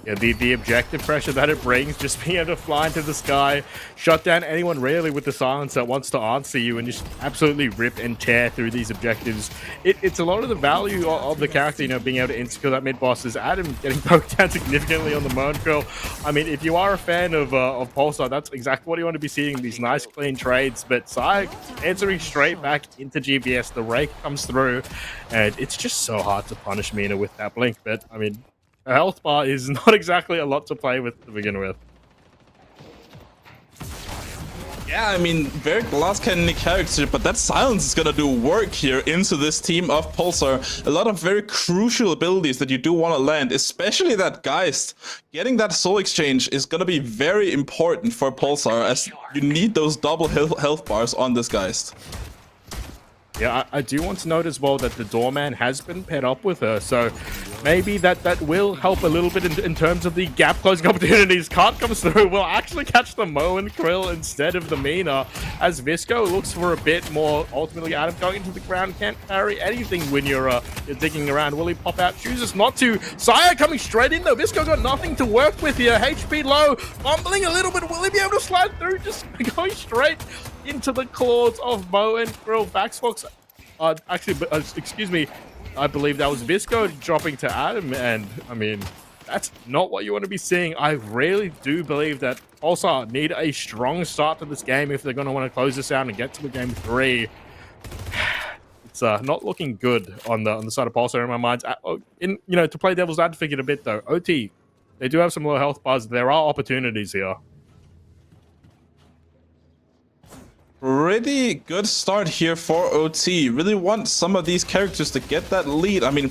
Yeah, the objective pressure that it brings, just being able to fly into the sky, shut down anyone really with the silence that wants to answer you, and just absolutely rip and tear through these objectives. It's a lot of the value of the character, you know, being able to insta-kill that mid-boss. Is Adam getting poked down significantly on the Moan Curl. I mean, if you are a fan of Pulsar, that's exactly what you want to be seeing, these nice clean trades. But Sai answering straight back into GBS, the rake comes through, and it's just so hard to punish Mina with that blink. But, I mean, a health bar is not exactly a lot to play with to begin with. Yeah, I mean, very glass cannon character, but that silence is gonna do work here into this team of Pulsar. A lot of very crucial abilities that you do want to land, especially that Geist. Getting that soul exchange is gonna be very important for Pulsar, as you need those double health bars on this Geist. Yeah, I do want to note as well that the doorman has been paired up with her, so maybe that will help a little bit in terms of the gap closing opportunities. Cart comes through, will actually catch the Mo and Krill instead of the Mina, as Visco looks for a bit more. Ultimately, Adam going into the ground can't carry anything when you're digging around. Will he pop out? Chooses not to. Saya coming straight in though. Visco got nothing to work with here. HP low, fumbling a little bit. Will he be able to slide through? Just going straight into the claws of Mo and Krill. Backsfox, excuse me, I believe that was Visco dropping to Adam, and I mean, that's not what you want to be seeing. I really do believe that Pulsar need a strong start to this game if they're going to want to close this out and get to the game 3. It's not looking good on the side of Pulsar in my mind. To play devil's advocate a bit though, OT, they do have some low health bars. There are opportunities here. Pretty good start here for OT. Really want some of these characters to get that lead. I mean,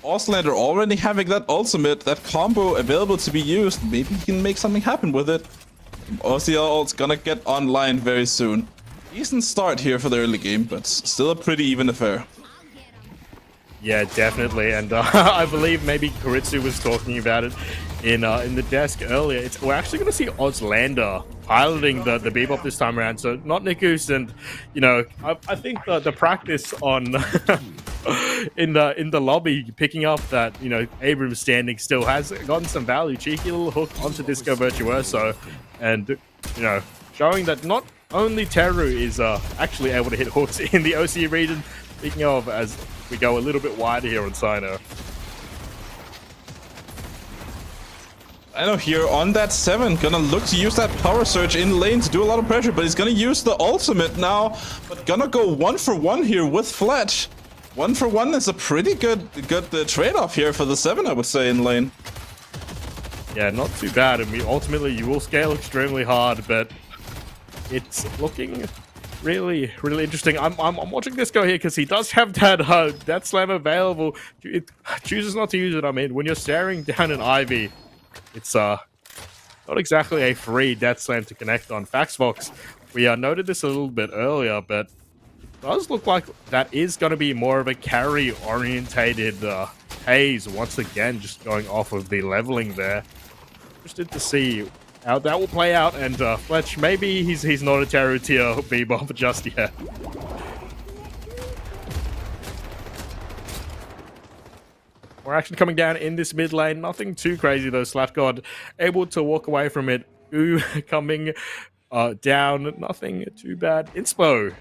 Auslander already having that ultimate, that combo available to be used. Maybe he can make something happen with it. OCL ult's gonna get online very soon. Decent start here for the early game, but still a pretty even affair. Yeah, definitely, and I believe maybe Kuritsu was talking about it in the desk earlier. We're actually going to see Auslander piloting the Bebop this time around, so not Nikus. And you know, I think the practice on in the lobby picking up that, you know, Abrams standing still has gotten some value. Cheeky little hook onto Disco Virtuoso, and you know, showing that not only Teru is actually able to hit hooks in the OC region. Speaking of, as we go a little bit wider here on Sino. I know here on that 7, gonna look to use that power surge in lane to do a lot of pressure, but he's gonna use the ultimate now, but gonna go 1-for-1 here with Fletch. 1-for-1 is a pretty good trade-off here for the 7, I would say, in lane. Yeah, not too bad. I mean, ultimately, you will scale extremely hard, but it's looking really interesting. I'm watching this go here because he does have that slam available. It chooses not to use it. I mean, when you're staring down an Ivy, it's not exactly a free death slam to connect on. Faxvox, we noted this a little bit earlier, but it does look like that is going to be more of a carry orientated haze once again, just going off of the leveling there. Interested to see how that will play out, and Fletch, maybe he's not a Teru tier Bebop just yet. We're actually coming down in this mid lane. Nothing too crazy though. Slatgod able to walk away from it. Ooh, coming down. Nothing too bad. Inspo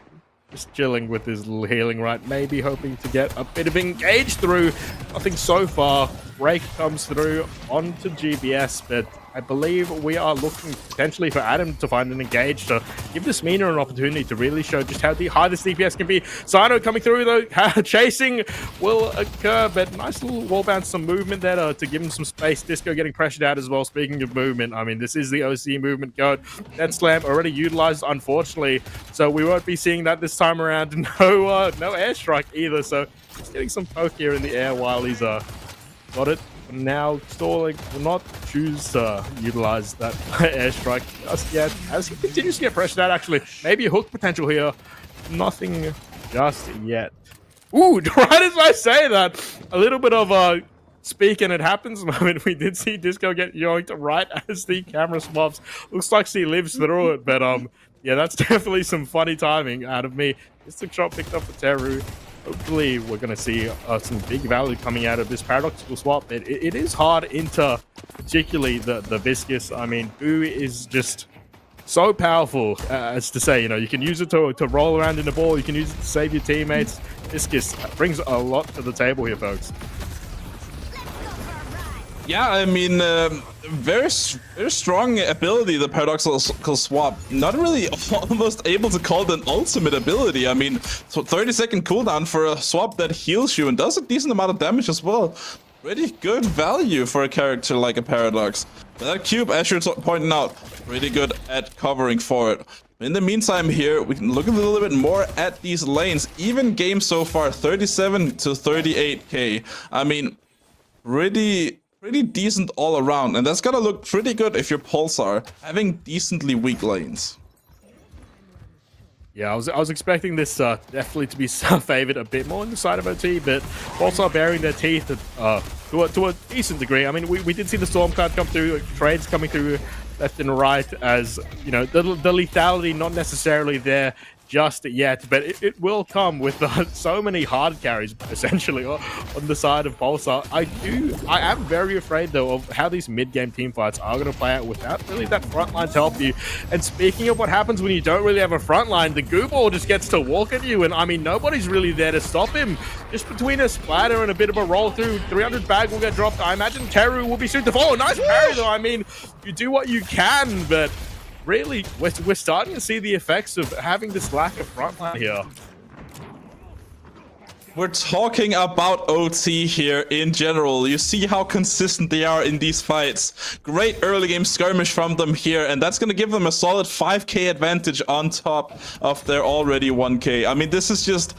just chilling with his little healing right. Maybe hoping to get a bit of engage through. Nothing so far. Break comes through onto GBS, but I believe we are looking potentially for Adam to find an engage to give this Mina an opportunity to really show just how high this DPS can be. Sino coming through though, chasing will occur, but nice little wall bounce, some movement there to give him some space. Disco getting pressured out as well. Speaking of movement, I mean, this is the OC movement goat. That slam already utilized, unfortunately, so we won't be seeing that this time around. No airstrike either, so just getting some poke here in the air while he's got it. Now stalling, will not choose to utilize that airstrike just yet, as he continues to get pressured out. Actually, maybe a hook potential here. Nothing just yet. Ooh, right as I say that, a little bit of speak and it happens moment. We did see Disco get yoinked right as the camera swaps. Looks like she lives through it, but yeah, that's definitely some funny timing out of me. Mystic shot picked up for Teru. Hopefully, we're going to see some big value coming out of this paradoxical swap. It is hard into particularly the Viscous. I mean, Boo is just so powerful, as to say, you can use it to roll around in the ball. You can use it to save your teammates. Viscous brings a lot to the table here, folks. Yeah, I mean, very strong ability, the paradoxical swap. Not really almost able to call it an ultimate ability. I mean, so 30-second cooldown for a swap that heals you and does a decent amount of damage as well. Pretty good value for a character like a Paradox. But that cube, as you're pointing out, pretty good at covering for it. In the meantime here, we can look a little bit more at these lanes. Even game so far, 37 to 38k. I mean, pretty decent all around, and that's gonna look pretty good if you're Pulsar, having decently weak lanes. Yeah, I was expecting this definitely to be favored a bit more on the side of OT, but Pulsar bearing their teeth to a decent degree. I mean, we did see the Storm card come through, trades coming through left and right, as the lethality not necessarily there just yet, but it will come with so many hard carries essentially on the side of Pulsar. I am very afraid though of how these mid-game team fights are going to play out without really that front line to help you. And speaking of what happens when you don't really have a front line, the goo ball just gets to walk at you, and I mean, nobody's really there to stop him. Just between a splatter and a bit of a roll through, 300 bag will get dropped. I imagine Teru will be soon to follow. Nice parry though. I mean, you do what you can, but really, we're starting to see the effects of having this lack of frontline here. We're talking about OT here in general. You see how consistent they are in these fights. Great early game skirmish from them here, and that's going to give them a solid 5k advantage on top of their already 1k. I mean, this is just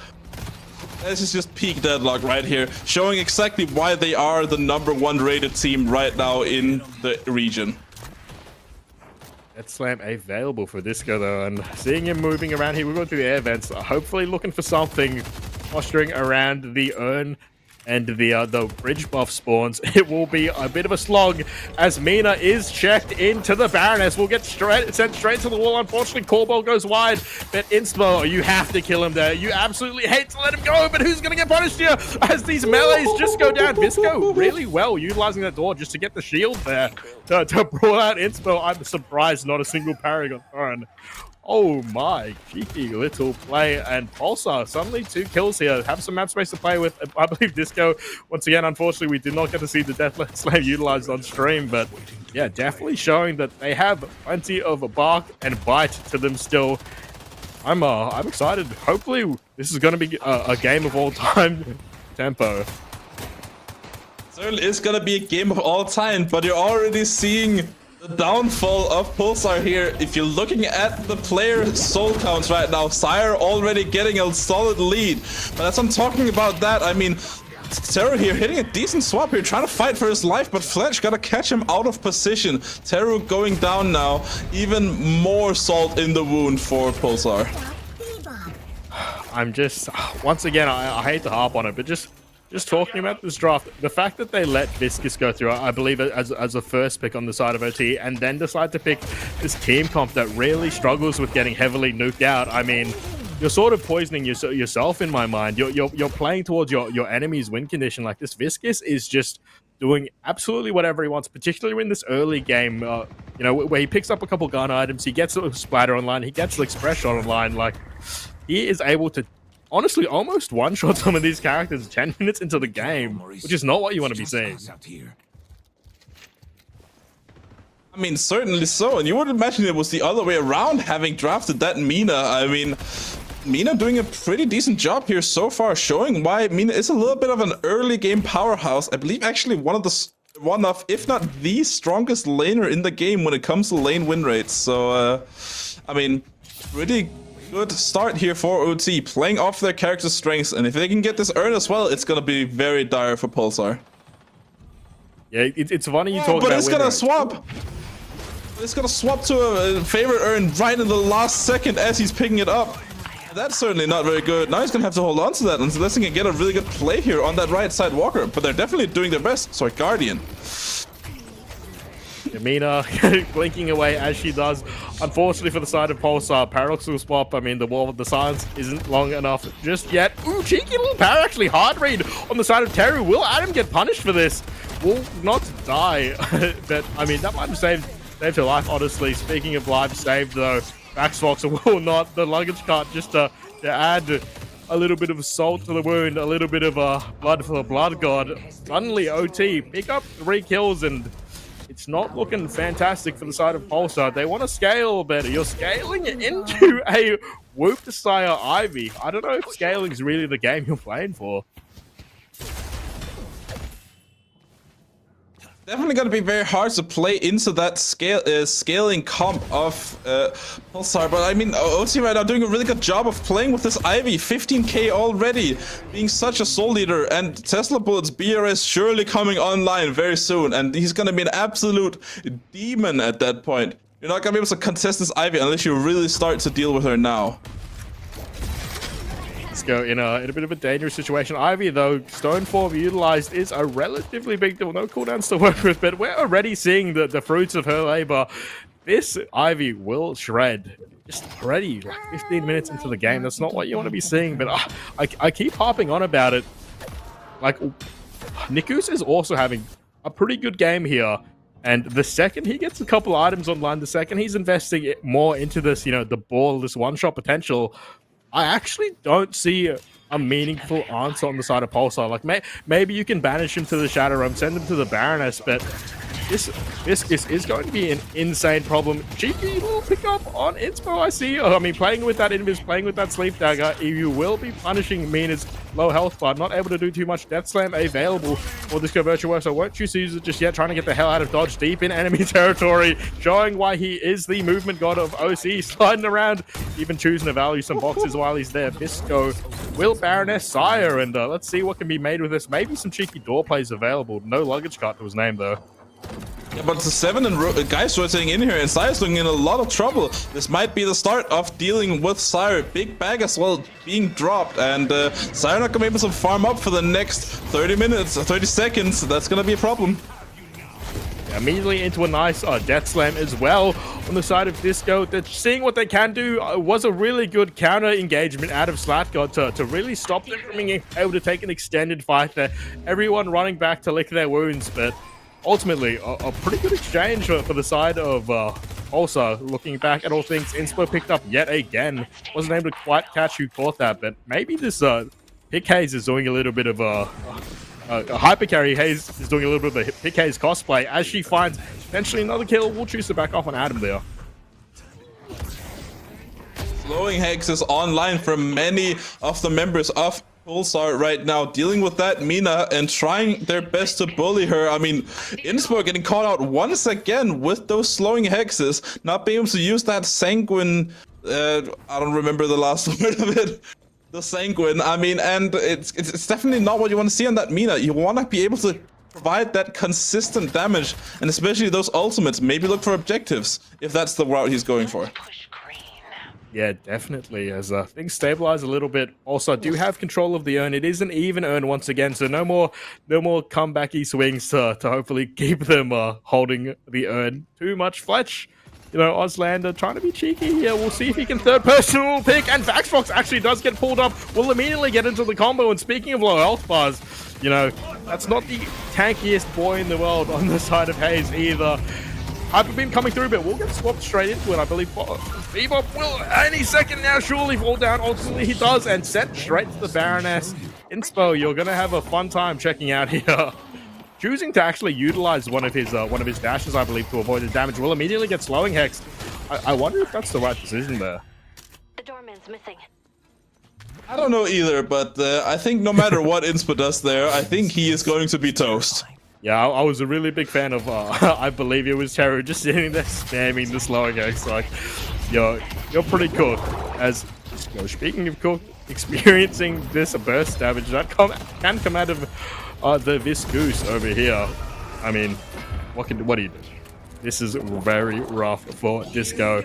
peak Deadlock right here, showing exactly why they are the #1 rated team right now in the region. That slam available for Disco though, and seeing him moving around here, we're going through the air vents, hopefully looking for something, posturing around the urn and the bridge buff spawns. It will be a bit of a slog as Mina is checked into the Baroness. Will get sent straight to the wall. Unfortunately, Corbell goes wide, but Inspo, you have to kill him there. You absolutely hate to let him go, but who's going to get punished here as these melees just go down? Visco really well utilizing that door just to get the shield there to brawl out Inspo. I'm surprised not a single parry got thrown Oh my, cheeky little play. And Pulsar, suddenly 2 kills here. Have some map space to play with. I believe Disco, once again, unfortunately, we did not get to see the Death Slam utilized on stream. But yeah, definitely showing that they have plenty of bark and bite to them still. I'm excited. Hopefully, this is going to be a game of all time tempo. Certainly is gonna be a game of all time, but you're already seeing the downfall of Pulsar here. If you're looking at the player soul counts right now, Sire already getting a solid lead. But as I'm talking about that, I mean, Teru here hitting a decent swap here, trying to fight for his life, but Fletch gotta catch him out of position. Teru going down now, even more salt in the wound for Pulsar. I'm just, once again, I hate to harp on it, but just talking about this draft, the fact that they let Viscus go through, I believe, as a first pick on the side of OT, and then decide to pick this team comp that really struggles with getting heavily nuked out. I mean, you're sort of poisoning yourself in my mind. You're playing towards your enemy's win condition. Like, this Viscus is just doing absolutely whatever he wants, particularly in this early game, you know, where he picks up a couple gun items, he gets a splatter online, he gets the express shot online. Like, he is able to honestly almost one-shot some of these characters 10 minutes into the game, which is not what you want to be seeing. I mean, certainly so, and you would imagine it was the other way around, having drafted that Mina. I mean, Mina doing a pretty decent job here so far, showing why Mina is a little bit of an early game powerhouse. I believe actually one of, if not the strongest laner in the game when it comes to lane win rates. So, I mean, pretty good start here for OT, playing off their character's strengths, and if they can get this earn as well, it's gonna be very dire for Pulsar. Yeah, it's funny you talk about. But it's gonna swap. It's gonna swap to a favorite earn right in the last second as he's picking it up. That's certainly not very good. Now he's gonna have to hold on to that unless he can get a really good play here on that right side walker. But they're definitely doing their best. Sorry, Guardian. Mina blinking away as she does. Unfortunately for the side of Pulsar, paradoxical swap. I mean, the wall of the silence isn't long enough just yet. Ooh, cheeky little power, actually hard read on the side of Teru. Will Adam get punished for this? Will not die. But I mean, that might have saved her life, honestly. Speaking of lives saved, though, Maxfox will not. The luggage cart just to add a little bit of salt to the wound, a little bit of blood for the blood god. Suddenly, OT pick up 3 kills, and it's not looking fantastic for the side of Pulsar. They want to scale better. You're scaling into a Whoop Sire Ivy. I don't know if scaling is really the game you're playing for. Definitely going to be very hard to play into that scaling comp of Pulsar, but I mean, OT right now doing a really good job of playing with this Ivy. 15k already, being such a soul leader, and Tesla Bullets BRS surely coming online very soon, and he's going to be an absolute demon at that point. You're not going to be able to contest this Ivy unless you really start to deal with her now. Let's go in a bit of a dangerous situation. Ivy, though, Stone Form utilized is a relatively big deal. No cooldowns to work with, but we're already seeing the fruits of her labor. This Ivy will shred. Just already, like 15 minutes into the game. That's not what you want to be seeing, but I keep harping on about it. Like, Nikus is also having a pretty good game here. And the second he gets a couple items online, the second he's investing more into this, you know, the ball, this one-shot potential, I actually don't see a meaningful answer on the side of Pulsar. Like, maybe you can banish him to the Shadow Realm, send him to the Baroness, but this is going to be an insane problem. Cheeky little pickup on Inspo, I see. I mean, playing with that Invis, playing with that Sleep Dagger, you will be punishing Mina's low health bar, not able to do too much. Death Slam available for Disco Virtuoso. Won't choose to use it just yet, trying to get the hell out of dodge deep in enemy territory, showing why he is the movement god of OC, sliding around, even choosing to value some boxes while he's there. Visco will Baroness Sire, and let's see what can be made with this. Maybe some cheeky door plays available. No luggage cart to his name, though. Yeah, but the 7 and guys rotating in here, and Sire's looking in a lot of trouble. This might be the start of dealing with Sire. Big bag as well being dropped, and Sire not gonna be able to farm up for the next 30 minutes, 30 seconds. That's gonna be a problem. Immediately into a nice Death Slam as well on the side of Disco. They're seeing what they can do. Was a really good counter engagement out of Slatgod to really stop them from being able to take an extended fight there. Everyone running back to lick their wounds, but ultimately, a pretty good exchange for the side of Pulsar. Looking back at all things, Inspo picked up yet again. Wasn't able to quite catch who caught that, but maybe this Pick Haze is doing a little bit of a hyper carry. Haze is doing a little bit of a Pick Haze cosplay as she finds potentially another kill. We'll choose to back off on Adam there. Slowing Hex is online for many of the members of Pulsar right now, dealing with that Mina and trying their best to bully her. I mean, Inspo getting caught out once again with those slowing hexes, not being able to use that sanguine, I don't remember the last word of it. The sanguine, I mean, and it's definitely not what you want to see on that Mina. You want to be able to provide that consistent damage, and especially those ultimates. Maybe look for objectives, if that's the route he's going for. Yeah, definitely. As things stabilize a little bit. Also, I do have control of the urn. It is an even urn once again, so no more comebacky swings to hopefully keep them holding the urn too much. Fletch, you know, Ozlander trying to be cheeky here. We'll see if he can third person pick, and Vaxbox actually does get pulled up. We'll immediately get into the combo, and speaking of low health bars, you know, that's not the tankiest boy in the world on the side of Haze either. Hyperbeam coming through, but we'll get swapped straight into it. I believe Bebop will any second now surely fall down. Ultimately, he does, and sent straight to the Baroness. Inspo, you're gonna have a fun time checking out here. Choosing to actually utilize one of his dashes, I believe, to avoid the damage, will immediately get slowing hexed. I wonder if that's the right decision there. The doorman's missing. I don't know either, but I think no matter what Inspo does there, I think he is going to be toast. Yeah, I was a really big fan of, I believe it was Terror just sitting there spamming the slowing X. Like, you're pretty cooked. As, you know, speaking of cooked, experiencing this burst damage that can come out of the Viscoose over here. I mean, what do you do? This is very rough for Disco.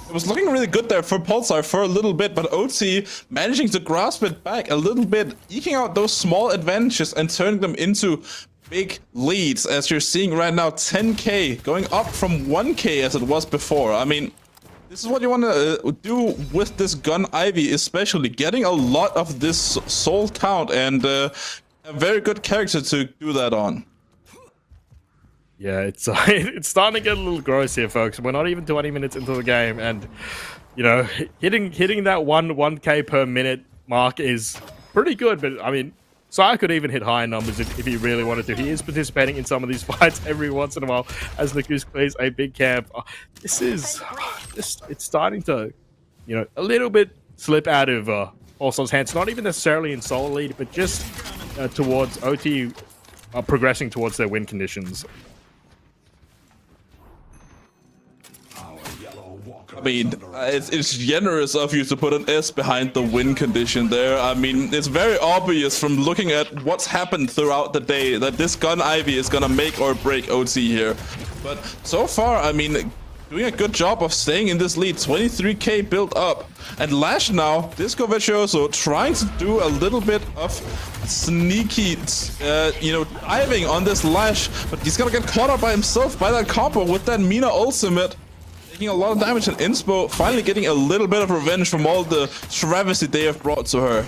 It was looking really good there for Pulsar for a little bit, but OT managing to grasp it back a little bit, eking out those small advantages and turning them into big leads, as you're seeing right now. 10k going up from 1k as it was before. I mean, this is what you want to do with this gun Ivy, especially getting a lot of this soul count, and a very good character to do that on. Yeah, it's starting to get a little gross here, folks. We're not even 20 minutes into the game, and you know, hitting that 1k per minute mark is pretty good. But I mean, Saya could even hit higher numbers if he really wanted to. He is participating in some of these fights every once in a while as Nakus plays a big camp. This is it's starting to, you know, a little bit slip out of Pulsar's hands. Not even necessarily in solo lead, but just towards OT progressing towards their win conditions. I mean, it's generous of you to put an S behind the win condition there. I mean, it's very obvious from looking at what's happened throughout the day that this gun Ivy is gonna make or break OT here. But so far, I mean, doing a good job of staying in this lead. 23k built up. And Lash now, Disco Virtuoso, trying to do a little bit of sneaky, you know, diving on this Lash. But he's gonna get caught up by himself by that combo with that Mina ultimate. Taking a lot of damage, and Inspo finally getting a little bit of revenge from all the travesty they have brought to her.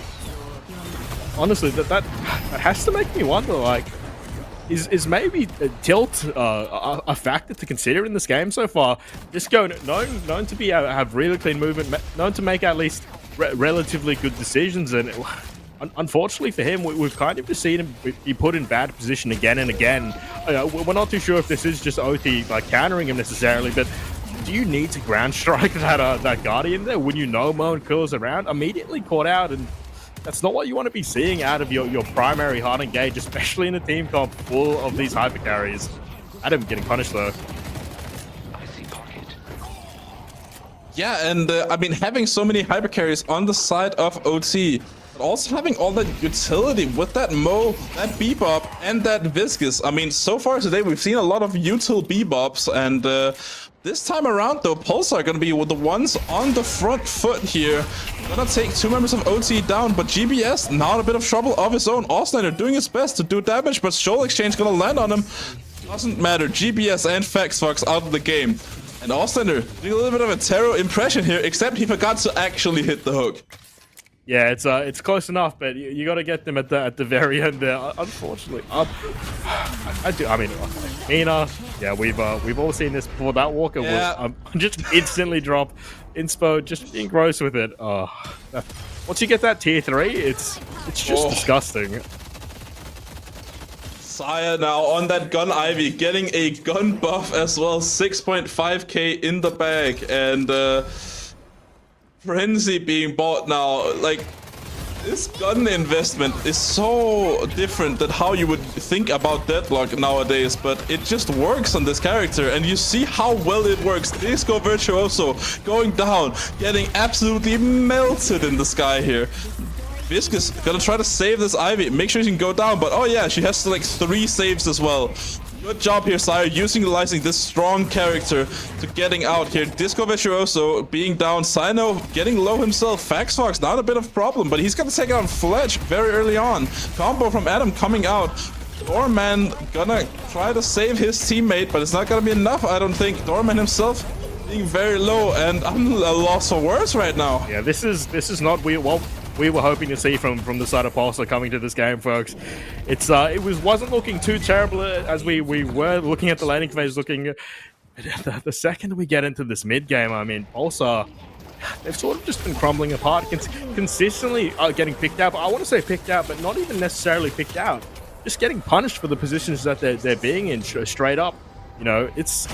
Honestly, that has to make me wonder, like, is maybe tilt a factor to consider in this game so far? Disco, known to be have really clean movement, known to make at least relatively good decisions, and unfortunately for him, we've kind of just seen him be put in bad position again and again. We're not too sure if this is just OT like countering him necessarily, but do you need to ground strike that Guardian there when you know Moan Curl's around? Immediately caught out, and that's not what you want to be seeing out of your primary hard engage, especially in a team comp full of these hyper carries. Adam getting punished though. Yeah, and I mean, having so many hyper carries on the side of OT, but also having all that utility with that Mo, that Bebop, and that Viscous. I mean, so far today we've seen a lot of util Bebops, and this time around though, Pulsar are gonna be with the ones on the front foot here. Gonna take two members of OT down, but GBS now in a bit of trouble of his own. Auslander doing his best to do damage, but Shoal Exchange gonna land on him. Doesn't matter, GBS and Faxfox out of the game. And Auslander doing a little bit of a Terror impression here, except he forgot to actually hit the hook. Yeah, it's close enough, but you got to get them at the very end there. Unfortunately, I do. I mean, Mina. Yeah, we've all seen this before. That Walker will just instantly drop inspo, just being gross with it. Once you get that tier 3, it's just disgusting. Saya now on that gun Ivy, getting a gun buff as well, 6.5k in the bag, and Frenzy being bought now. Like, this gun investment is so different than how you would think about Deadlock nowadays, but it just works on this character, and you see how well it works. Disco Virtuoso going down, getting absolutely melted in the sky here. Viscous gonna try to save this Ivy, make sure she can go down, but oh yeah, she has like 3 saves as well. Good job here, Sire, utilizing this strong character to getting out here. Disco Virtuoso being down, Sino getting low himself. Faxfox, not a bit of a problem, but he's gonna take out Fletch very early on. Combo from Adam coming out. Doorman gonna try to save his teammate, but it's not gonna be enough, I don't think. Doorman himself being very low, and I'm a loss for words right now. Yeah, this is not what we were hoping to see from the side of Pulsar coming to this game, folks. It wasn't looking too terrible as we were looking at the laning phase. Looking the second we get into this mid game, I mean, Pulsar, they've sort of just been crumbling apart, consistently getting picked out. But I want to say picked out, but not even necessarily picked out. Just getting punished for the positions that they're being in straight up. You know, it's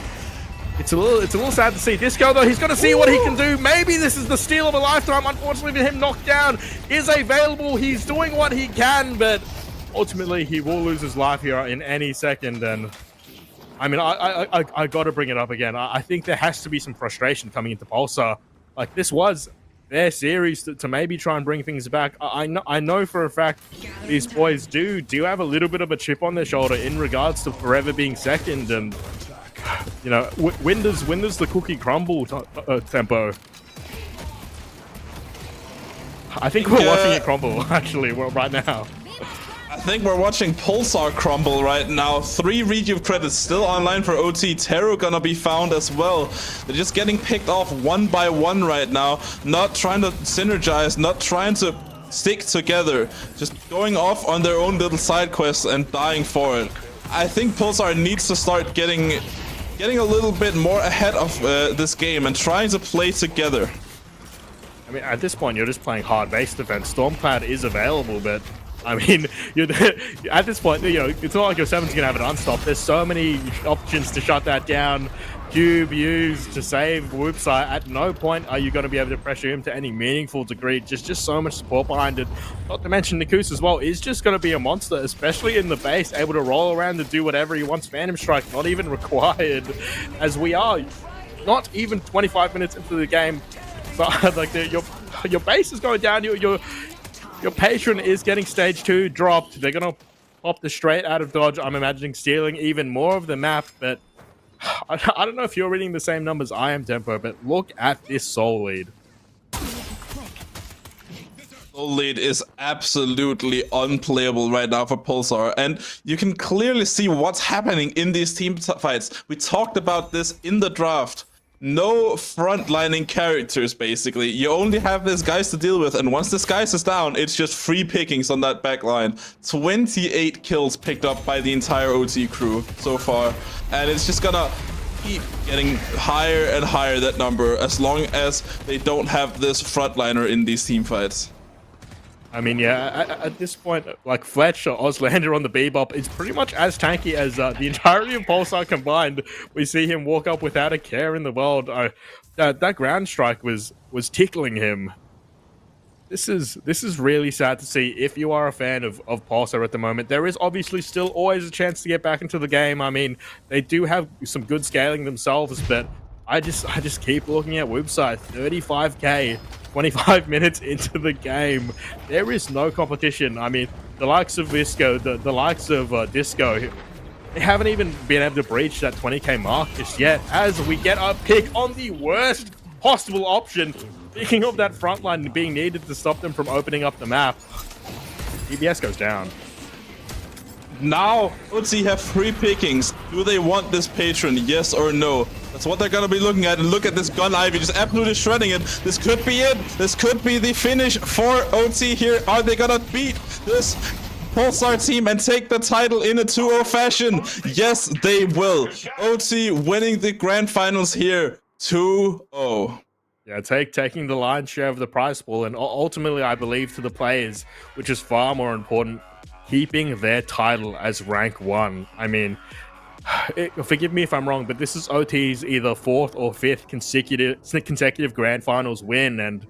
a little sad to see. Disco, though, he's going to see what he can do. Maybe this is the steal of a lifetime. Unfortunately for him, knocked down is available. He's doing what he can, but ultimately he will lose his life here in any second. And I mean, I got to bring it up again. I think there has to be some frustration coming into Pulsar. Like, this was their series to maybe try and bring things back. I know for a fact these boys do have a little bit of a chip on their shoulder in regards to forever being second, and you know, when does the cookie crumble tempo? I think we're watching it crumble, actually, right now. I think we're watching Pulsar crumble right now. 3 rejuve credits still online for OT. Tero gonna be found as well. They're just getting picked off one by one right now. Not trying to synergize, not trying to stick together. Just going off on their own little side quests and dying for it. I think Pulsar needs to start getting a little bit more ahead of this game and trying to play together. I mean, at this point, you're just playing hard base defense. Stormcloud is available, but I mean, at this point, you know, it's not like your 7's gonna have it unstopped. There's so many options to shut that down. Cube used to save Whoopside. At no point are you going to be able to pressure him to any meaningful degree. Just so much support behind it. Not to mention Nikus as well is just going to be a monster, especially in the base, able to roll around and do whatever he wants. Phantom Strike not even required, as we are not even 25 minutes into the game. So, like, your base is going down. Your patron is getting stage 2 dropped. They're going to pop the straight out of dodge. I'm imagining stealing even more of the map, but I don't know if you're reading the same numbers I am, Tempo, but look at this soul lead. Soul lead is absolutely unplayable right now for Pulsar, and you can clearly see what's happening in these team fights. We talked about this in the draft. No frontlining characters, basically. You only have these guys to deal with, and once this guy is down, it's just free pickings on that back line. 28 kills picked up by the entire OT crew so far, and it's just gonna keep getting higher and higher, that number, as long as they don't have this frontliner in these team fights. I mean, yeah, at this point, like, Fletch or Oslander on the Bebop is pretty much as tanky as the entirety of Pulsar combined. We see him walk up without a care in the world. That ground strike was tickling him. This is really sad to see if you are a fan of Pulsar at the moment. There is obviously still always a chance to get back into the game. I mean, they do have some good scaling themselves, but I just keep looking at Website. 35k, 25 minutes into the game. There is no competition. I mean, the likes of Visco, the likes of Disco, they haven't even been able to breach that 20k mark just yet, as we get a pick on the worst possible option. Speaking of that frontline being needed to stop them from opening up the map, DBS goes down. now OT have free pickings. Do they want this patron? Yes or no? That's what they're gonna be looking at. And look at this gun Ivy just absolutely shredding it. This could be it. This could be the finish for OT here. Are they gonna beat this Pulsar team and take the title in a 2-0 fashion? Yes, they will. OT winning the grand finals here, 2-0. Yeah, taking the lion's share of the prize pool, and ultimately, I believe, to the players, which is far more important, keeping their title as rank 1. I mean, forgive me if I'm wrong, but this is OT's either 4th or 5th consecutive grand finals win, and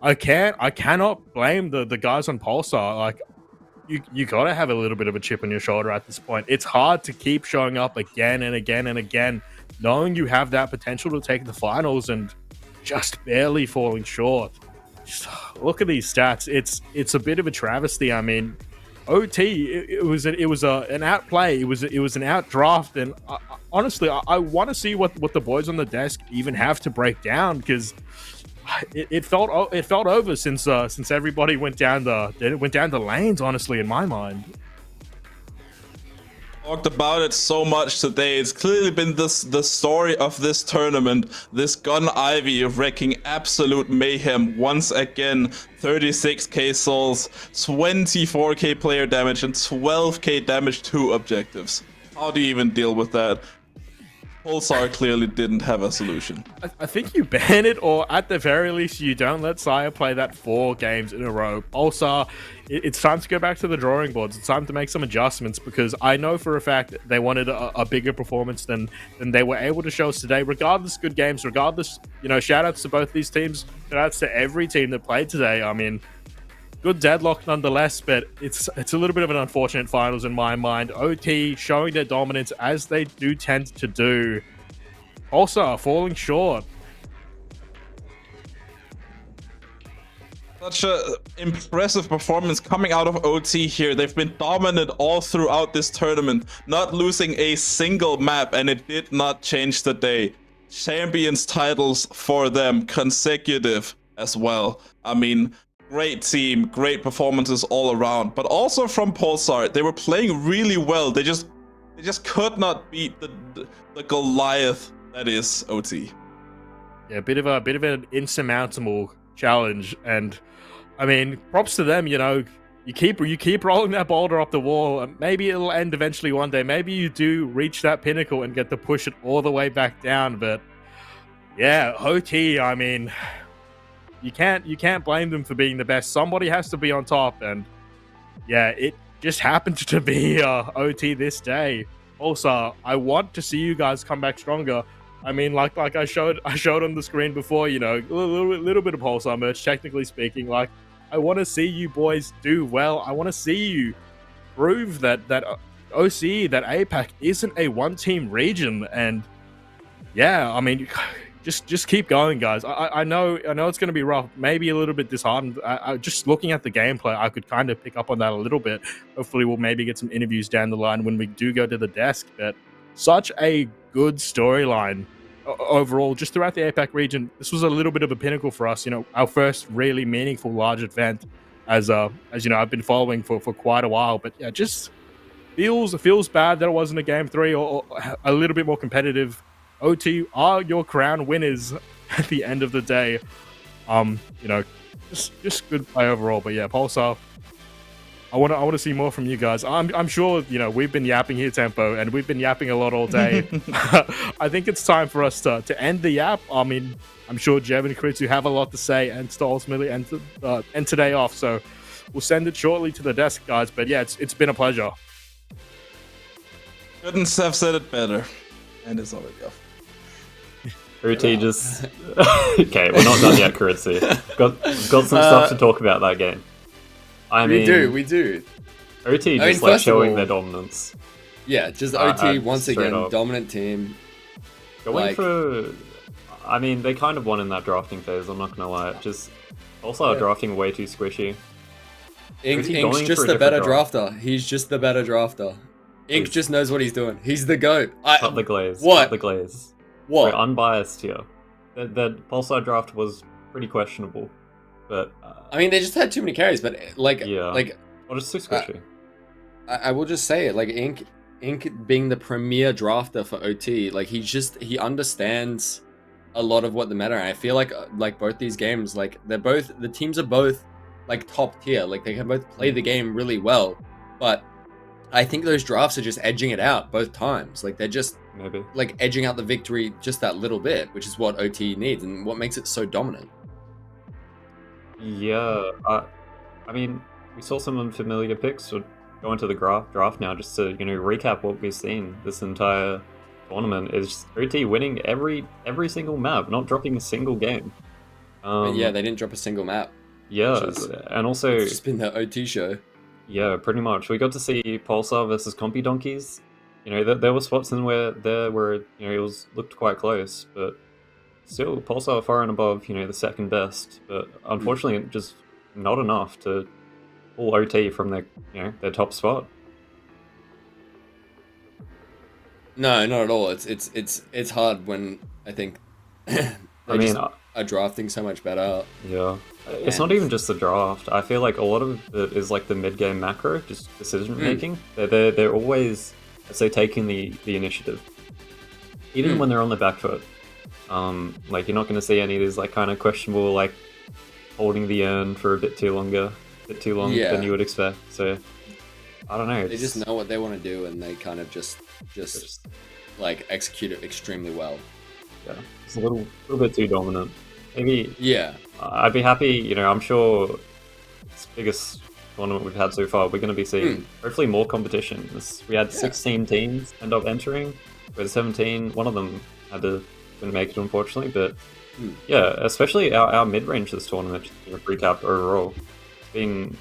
I cannot blame the guys on Pulsar. Like, you gotta have a little bit of a chip on your shoulder at this point. It's hard to keep showing up again and again and again, knowing you have that potential to take the finals and just barely falling short. Just look at these stats. It's a bit of a travesty. I mean, OT, it was an outplay. It was an outdraft, and honestly, I want to see what the boys on the desk even have to break down, because it felt over since everybody went down the lanes. Honestly, in my mind. Talked about it so much today. It's clearly been the story of this tournament. This gun Ivy wrecking absolute mayhem once again. 36k souls, 24k player damage, and 12k damage to objectives. How do you even deal with that? Pulsar clearly didn't have a solution. I think you ban it, or at the very least, you don't let Sire play that 4 games in a row. Pulsar, it's time to go back to the drawing boards. It's time to make some adjustments, because I know for a fact that they wanted a bigger performance than they were able to show us today. Regardless, good games. Regardless, shout outs to both these teams. Shout outs to every team that played today. I mean, good deadlock nonetheless, but it's a little bit of an unfortunate finals in my mind. OT showing their dominance as they do tend to do. Pulsar falling short. Such a impressive performance coming out of OT here. They've been dominant all throughout this tournament, not losing a single map, and it did not change the day. Champions titles for them, consecutive as well. I mean, great team, great performances all around, but also from Pulsar, they were playing really well. They just could not beat the Goliath that is OT. Yeah, a bit of an insurmountable challenge, and I mean, props to them. You keep rolling that boulder up the wall, and maybe it'll end eventually one day. Maybe you do reach that pinnacle and get to push it all the way back down. But yeah, OT, I mean, you can't blame them for being the best. Somebody has to be on top, and yeah, it just happened to be OT this day. Also, I want to see you guys come back stronger. I mean, like I showed on the screen before, a little bit of Pulsar merch, technically speaking. Like, I want to see you boys do well. I want to see you prove that OC, that APAC isn't a one-team region. And yeah, I mean, just keep going, guys. I know it's going to be rough, maybe a little bit disheartened. Just looking at the gameplay, I could kind of pick up on that a little bit. Hopefully, we'll maybe get some interviews down the line when we do go to the desk. But such a good storyline overall, just throughout the APAC region. This was a little bit of a pinnacle for us. Our first really meaningful large event, as I've been following for quite a while. But yeah, just feels bad that it wasn't a game 3 or a little bit more competitive. OT are your crown winners at the end of the day. Just good play overall. But yeah, Pulsar, I want to see more from you guys. I'm sure we've been yapping here, Tempo, and we've been yapping a lot all day. I think it's time for us to end the yap. I mean, I'm sure Jeb and Kritsu have a lot to say and to ultimately end today off. So we'll send it shortly to the desk, guys. But yeah, it's been a pleasure. Couldn't have said it better, and it's already off. OT just... Okay, we're not done yet, Kuritsu. Got some stuff to talk about that game. We do. OT just showing their dominance. Yeah, just OT once again, up. dominant team. I mean, they kind of won in that drafting phase, I'm not gonna lie. Just also drafting way too squishy. Ink's just the better drafter. He's just the better drafter. Ink just knows what he's doing. He's the GOAT. Cut the glaze. What? Cut the glaze. What? We're unbiased here. The Pulsar draft was pretty questionable, but I mean, they just had too many carries. But well, just too squishy. I will just say it, like Ink being the premier drafter for OT, like he understands a lot of what the meta. And I feel like both these games, like the teams are both like top tier, like they can both play the game really well, but I think those drafts are just edging it out both times. Like they're just Maybe. like edging out the victory just that little bit, which is what OT needs and what makes it so dominant. Yeah, I mean, we saw some unfamiliar picks. So go into the draft now, just to recap what we've seen this entire tournament. Is OT winning every single map, not dropping a single game. And yeah, they didn't drop a single map. Yeah, and also It's just been the OT show. Yeah, pretty much. We got to see Pulsar versus Compy Donkeys. There were spots in where it looked quite close, but still Pulsar far and above, the second best. But unfortunately, just not enough to pull OT from their top spot. No, not at all. It's hard when I think they are drafting so much better. Yeah. It's not even just the draft. I feel like a lot of it is like the mid-game macro, just decision making. They're always, let's say, taking the initiative, even when they're on the back foot. Like you're not going to see any of these like kind of questionable like holding the urn for a bit too long than you would expect. So I don't know. They just know what they want to do, and they kind of just like execute it extremely well. Yeah, it's a little bit too dominant. Maybe. Yeah. I'd be happy, I'm sure it's the biggest tournament we've had so far. We're going to be seeing hopefully more competition. We had 16 teams end up entering. We had 17. One of them couldn't make it, unfortunately. But yeah, especially our mid-range this tournament, just to recap overall, it's been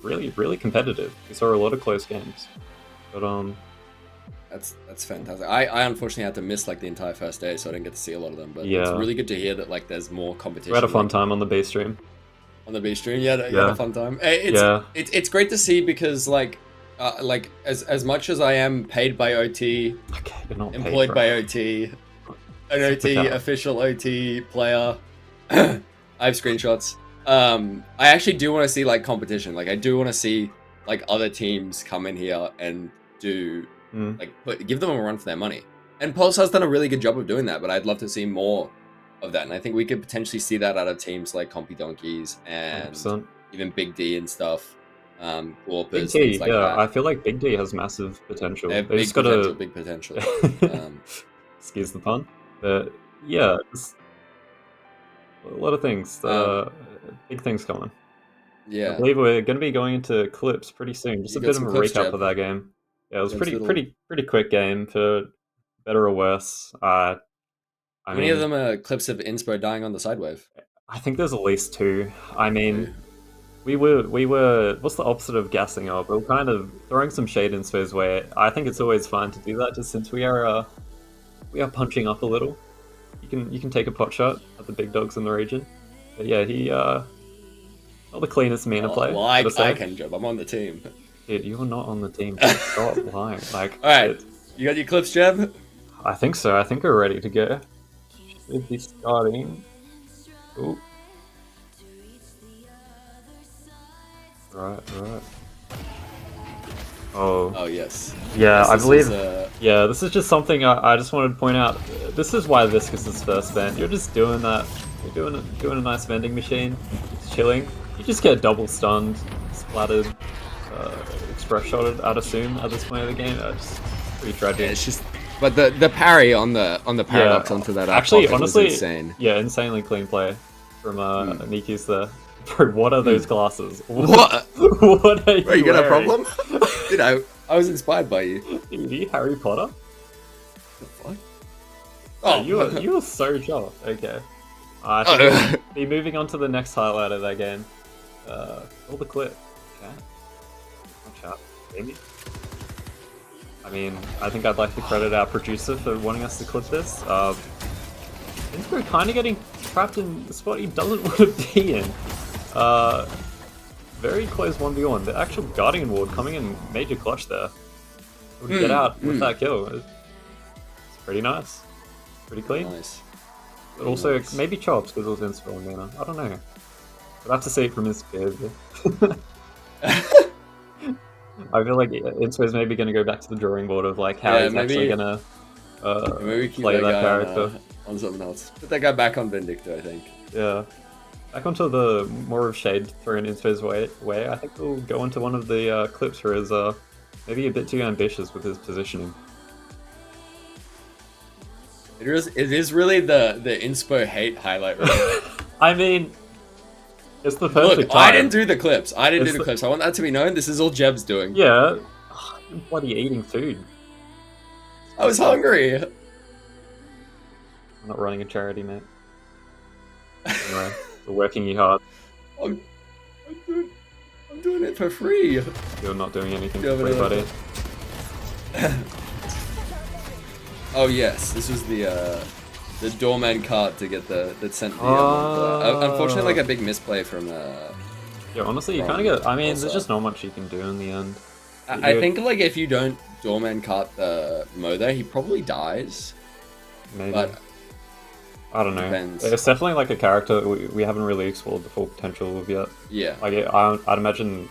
really, really competitive. We saw a lot of close games. But That's fantastic. I unfortunately had to miss like the entire first day, so I didn't get to see a lot of them. But it's really good to hear that like there's more competition. We had a fun time on the B stream. On the B stream, you had a fun time. It's great to see because like as much as I am paid by OT, employed by OT, an OT official OT player, I have screenshots. I actually do want to see like competition. Like I do want to see like other teams come in here and do. Give them a run for their money. And Pulsar's done a really good job of doing that, but I'd love to see more of that. And I think we could potentially see that out of teams like Compy Donkeys and 100%. Even Big D and stuff. Big D, that. I feel like Big D has massive potential. They've big just got big potential. Excuse the pun. But yeah, a lot of things. Big things coming. Yeah. I believe we're going to be going into clips pretty soon. Just a bit of a recap of that game. Yeah, it was pretty quick game, for better or worse. How many of them are clips of Inspo dying on the sidewave? I think there's at least 2. I mean, we were what's the opposite of gassing up? We were kind of throwing some shade in Inspo's way. I think it's always fine to do that, just since we are punching up a little. You can take a pot shot at the big dogs in the region. But yeah, he not the cleanest mana play. Well, I can job. I'm on the team. Dude, you're not on the team. Stop lying. Like, alright, you got your clips, Jeb? I think so. I think we're ready to go. Should be starting. Ooh. Right. Oh yes. Yeah, I believe. Yeah, this is just something I just wanted to point out. This is why Viscous is first banned. You're just doing that. You're doing a nice vending machine. It's chilling. You just get double stunned, splattered. Express shotted, I'd assume, at this point of the game. It's pretty tragic. Yeah, it's just, but the parry on the paradox onto that actually, honestly, was insane. Yeah, insanely clean play from Niki's there. Bro, what are those glasses? What? What are you? Bro, you got a problem? Dude, I was inspired by you. Are you Harry Potter? The fuck? Oh, you were so shocked. Okay. I think we'll be moving on to the next highlight of that game. Roll the clip. Okay. Watch out, baby. I mean, I think I'd like to credit our producer for wanting us to clip this. I think we're kind of getting trapped in the spot he doesn't want to be in. Very close 1v1. The actual Guardian Ward coming in major clutch there. Would get out with that kill. It's pretty nice. Pretty clean. Nice. But also, maybe chops because it was Inspire mana. I don't know. I'd have to see it from his behavior. I feel like Inspo is maybe going to go back to the drawing board of like how Yeah, he's actually going to maybe keep play that that guy character. on something else. Put that guy back on Vindictor, I think. Yeah. Back onto the more of shade thrown Inspo's way. I think we'll go into one of the clips where he's maybe a bit too ambitious with his positioning. It is really the Inspo hate highlight reel. I mean, it's the perfect Look, time. I didn't do the clips. I didn't It's do the the- clips. I want that to be known. This is all Jeb's doing. Yeah. I'm bloody eating food. I was hungry. I'm not running a charity, mate. Anyway, we're working you hard. I'm doing it for free. You're not doing anything Yeah, for free, but, buddy. Oh yes, this was the doorman card to get that sent the Oh. unfortunately, like a big misplay from Yeah, honestly, you From kind of get. I mean, Pulsar. there's just not much you can do in the end. I think like if you don't doorman cart the Mo there, he probably dies. Maybe. But I don't know. depends. It's definitely like a character we haven't really explored the full potential of yet. yeah. Like, I'd imagine,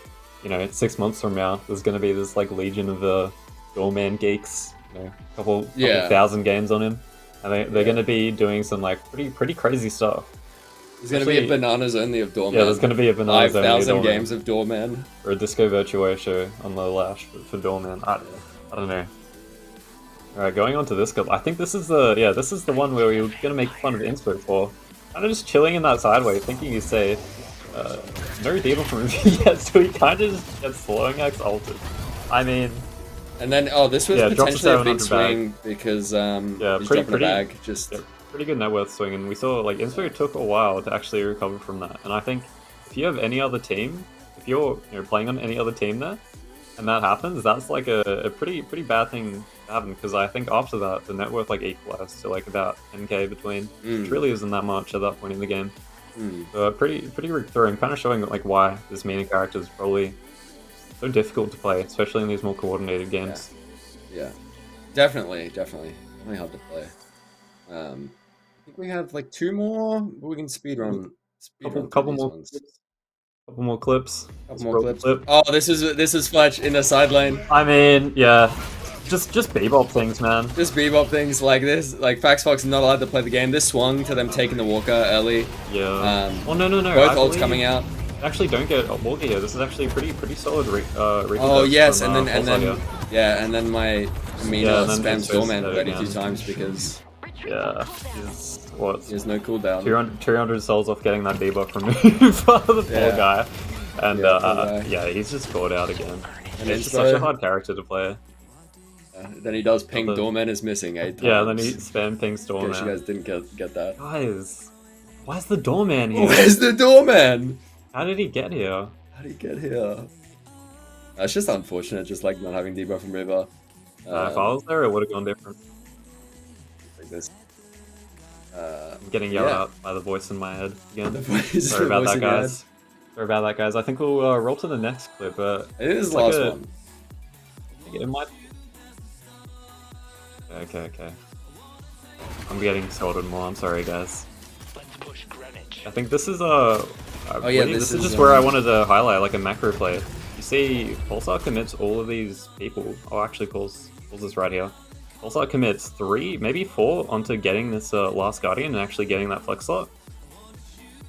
6 months from now, there's going to be this like legion of doorman geeks. Couple thousand games on him, and they're going to be doing some like pretty crazy stuff. There's gonna be a Especially- bananas only of doorman. Yeah, there's going to be a bananas 5,000 games of doorman. or a disco virtuoso on the lash for doorman. I don't know. All right, going on to this clip. I think this is the one where we were going to make fun of Inspo for. Kind of just chilling in that sideway, thinking he's safe. No debuff from him yet, so he kind of just gets slowing X ulted. I mean, And then this was Yeah, drops potentially a 700 big bag. swing because he's dropping a bag. Just yeah, pretty good net worth swing, and we saw like Inspo took a while to actually recover from that. And I think if you have any other team, if you're playing on any other team there, and that happens, that's like a pretty bad thing to happen, because I think after that the net worth like equalized to like about 10k between, which really isn't that much at that point in the game. So pretty thorough, kind of showing like why this meaning character is probably so difficult to play, especially in these more coordinated games. Yeah, definitely hard to play. I think we have like 2 more, but we can speedrun. Couple more clips. Couple more clips. Oh, this is Fletch in the side lane. I mean, yeah, just bebop things, man. Just bebop things like this. Like Fax Fox not allowed to play the game. This swung to them taking the Walker early. Yeah. Oh no. Both ults coming out. Actually, don't get a Walker here. This is actually pretty solid. Oh yes, from, and then Pulsar here. yeah, and then my Amina Yeah, and then spams Inspo's doorman dead 32 again. times because Yeah, he's what? there's no cooldown. 200 souls off getting that debuff removed for the poor Yeah. guy, and Yeah, poor guy. yeah, he's just caught out again. And It's just Inspo- such a hard character to play. Then he does ping The- doorman is missing 8 times. Yeah, and then he spam ping In storm. case you guys didn't get that. Guys, why's the doorman here? Where's the doorman? How did he get here? How did he get here? It's just unfortunate, just like not having debuff from River. If I was there, it would have gone different. Like this. I'm getting yelled at by the voice in my head again. The voice- Sorry about voice that, in your head. guys. Sorry about that, guys. I think we'll roll to the next clip. It is the like last a- one. It might. Okay. I'm getting sorted more. I'm sorry, guys. Let's push Greenwich. I think this is yeah, this this is is, just where I wanted to highlight like a macro play. You see, Pulsar commits all of these people. Oh, actually, pulls this right here. Pulsar commits 3, maybe 4 onto getting this last Guardian and actually getting that flex slot.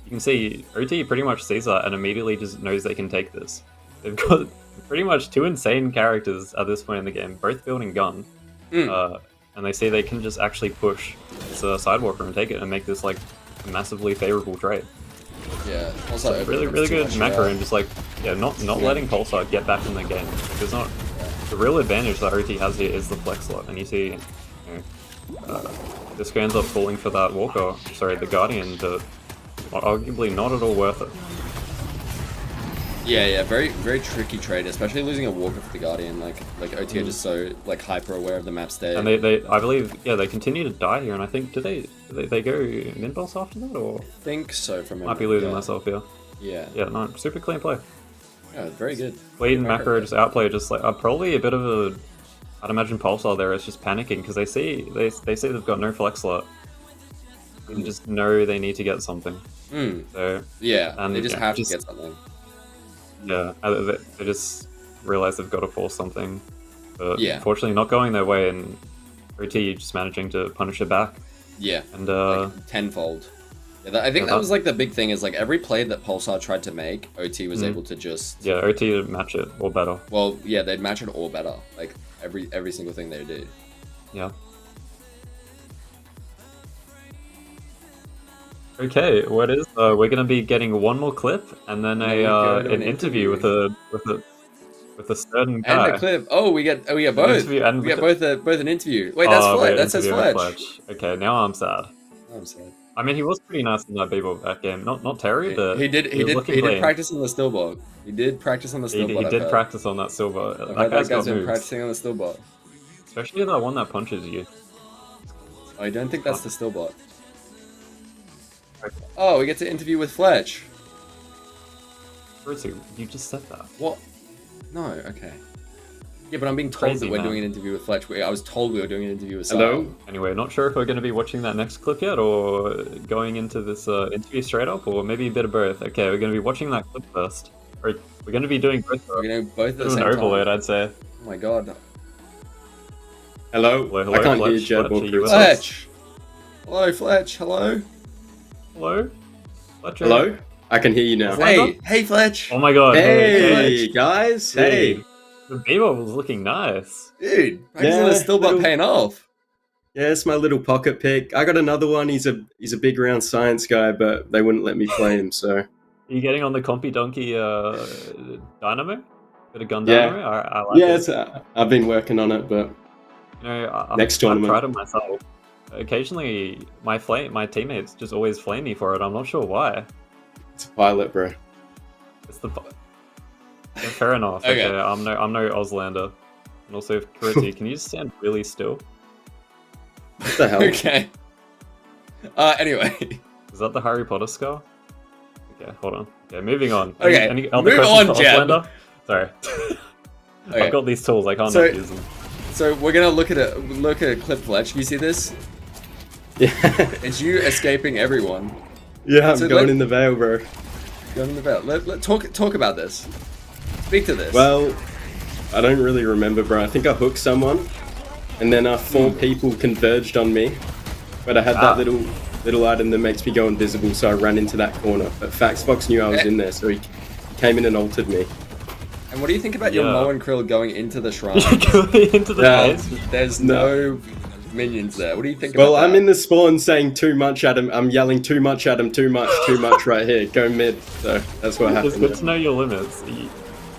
You can see OT pretty much sees that and immediately just knows they can take this. They've got pretty much 2 insane characters at this point in the game, both building gun. And they see they can just actually push this Sidewalker and take it and make this like a massively favorable trade. Yeah. Also, Really good macro and just like not letting Pulsar get back in the game. There's not the real advantage that OT has here is the flex slot, and you see this guy ends up falling for that Walker, sorry, the Guardian, but arguably not at all worth it. Yeah, very tricky trade, especially losing a Walker for the Guardian. Like OT are just so like hyper aware of the map state. And they I believe they continue to die here, and I think do they go min boss after that, or I think so from might be losing myself here. Yeah. Yeah, no, super clean play. Yeah, very good. Bleed and macro just outplay, just like probably a bit of a. I'd imagine Pulsar there is just panicking because they see they've got no flex slot. They just know they need to get something. So Yeah, and they just yeah, have to get something. yeah, they just realize they've got to force something. But Yeah. unfortunately, not going their way, and OT just managing to punish it back. Yeah. And Like, tenfold. Yeah, I think that was like the big thing is like every play that Pulsar tried to make, OT was able to just. yeah, OT to match it or better. Well, yeah, they'd match it or better. Like every single thing they do. Yeah. Okay, what is we're gonna be getting one more clip and then And then we go to an interview with a certain guy. And a clip. Oh, we get both. interview and We get with both an interview. Wait, that's Oh, Fletch. we're That says interviewing Fletch. Okay, now I'm sad. Oh, I'm sad. I mean, he was pretty nice in that Bebop back game. Not Terry, but He did was looking he did clean. practice on the stillbot. He did practice on the He stillbot. did practice on that silver. I've That heard guy's got been moves. practicing on the stillbot. Especially that one that punches you. I don't think that's the stillbot. Oh, we get to interview with Fletch. Ritsu, you just said that. What? No, okay. Yeah, but I'm being told Crazy, that we're man. doing an interview with Fletch. I was told we were doing an interview with Hello? Sal. Anyway, not sure if we're going to be watching that next clip yet, or going into this interview straight up, or maybe a bit of both. Okay, we're going to be watching that clip first. Or we're going to be doing both. We're gonna both at Bit the of same an overload, time. I'd say. Oh my god. Hello? Hello, I can't hear Fletch, Jeb Fletch, or are you Chris. with us? Fletch! Hello, Fletch. Hello? Hello? Fletcher? Hello? I can hear you now. Hey, Fletch! Oh my god. Hey, guys. Hey. Dude, the Bebop was looking nice. Dude, practicing on the Yeah, stillbot little- paying off. Yeah, it's my little pocket pick. I got another one. He's a big round science guy, but they wouldn't let me play him, so. Are you getting on the Compy Donkey Dynamo? Bit of gun Yeah. Dynamo? I like Yeah, it. it's, I've been working on it, but You know, Next I'm tournament. proud of myself. Occasionally, my teammates just always flame me for it. I'm not sure why. it's a pilot, bro. It's the yeah, fair enough. Okay. Okay, I'm no Auslander. And also, Kariti, can you just stand really still? What the hell? Okay. Anyway. Is that the Harry Potter scar? Okay, hold on. Okay, moving on. Okay, Any other move questions on, for Jeb. Auslander? Sorry. Okay. I've got these tools. I can't So- not use them. So we're gonna look at a clip, Fletch. You see this? Yeah. It's you escaping everyone. Yeah, I'm So going let- in the veil, bro. Going in the belt. Let talk about this. Speak to this. Well, I don't really remember, bro. I think I hooked someone, and then 4 people converged on me. But I had that little item that makes me go invisible, so I ran into that corner. But Faxbox knew I was in there, so he came in and altered me. and what do you think about your Yeah. Mo and Krill going into the shrine? Going into the Yeah. base. There's no minions there. What do you think Well, about I'm that? in the spawn saying too much at him. I'm yelling too much at him, too much right here. Go mid. So that's what It's happened. good to know your limits.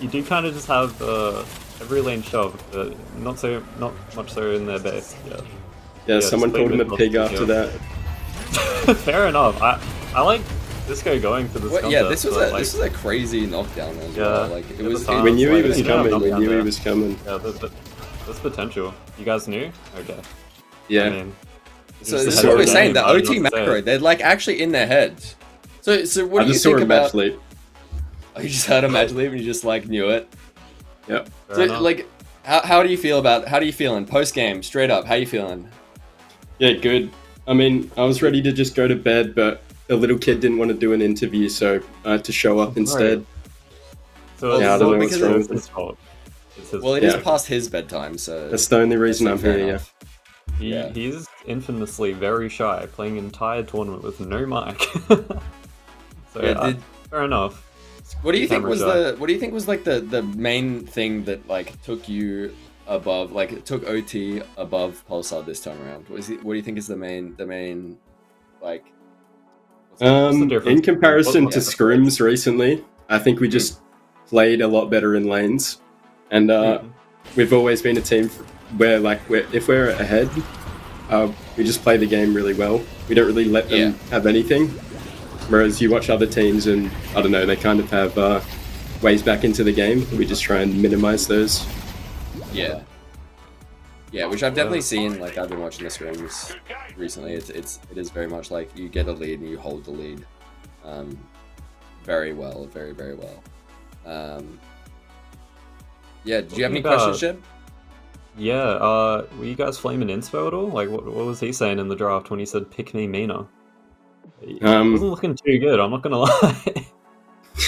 You do kind of just have every lane shoved, but not much so in their base. Yeah. Yeah, someone just called him a leave pig it after yeah. that. Fair enough. I like Disco going for this. What, yeah, concept, this was but, this was a crazy knockdown as Yeah. well. Like it At was. the time. We knew he like, was you don't coming. have We knockdown knew he there. was coming. Yeah, there's potential. You guys knew? Okay. I Yeah. mean, So just this is ahead what of we're the saying. game, The I don't know OT what to say. macro, they're like actually in their heads. So what I do you just saw think a match about? leap. Oh, you just heard a match leave and you just like knew it. Yep. fair So enough. like, how do you feel about? How do you feeling post game? Straight up, how you feeling? Yeah, good. I mean, I was ready to just go to bed, but the little kid didn't want to do an interview, so I had to show up instead. So Well, it's yeah, I not don't know because what's wrong it's with his fault. It's his Well, it fault. is Yeah. past his bedtime, so That's the only reason I'm fair here, yeah. enough. Yeah. He's infamously very shy, playing an entire tournament with no mic. So Yeah, did- fair enough. What do you think Camera was shy. What do you think was like the main thing that like took you above, like it took OT above Pulsar this time around? What do you think is the main like? what's the In difference? comparison What- to scrims recently, I think we just played a lot better in lanes, and we've always been a team where if we're ahead, we just play the game really well. We don't really let them have anything. Whereas you watch other teams and I don't know, they kind of have ways back into the game. We just try and minimize those. Yeah. Yeah, which I've definitely seen. Like I've been watching the scrims recently. It is very much like you get a lead and you hold the lead, very well, very well. Yeah. Do you have any Talking questions, Jeb? Yeah, were you guys flaming Inspo at all? Like, what was he saying in the draft when he said pick me Mina? He wasn't looking too good, I'm not gonna lie.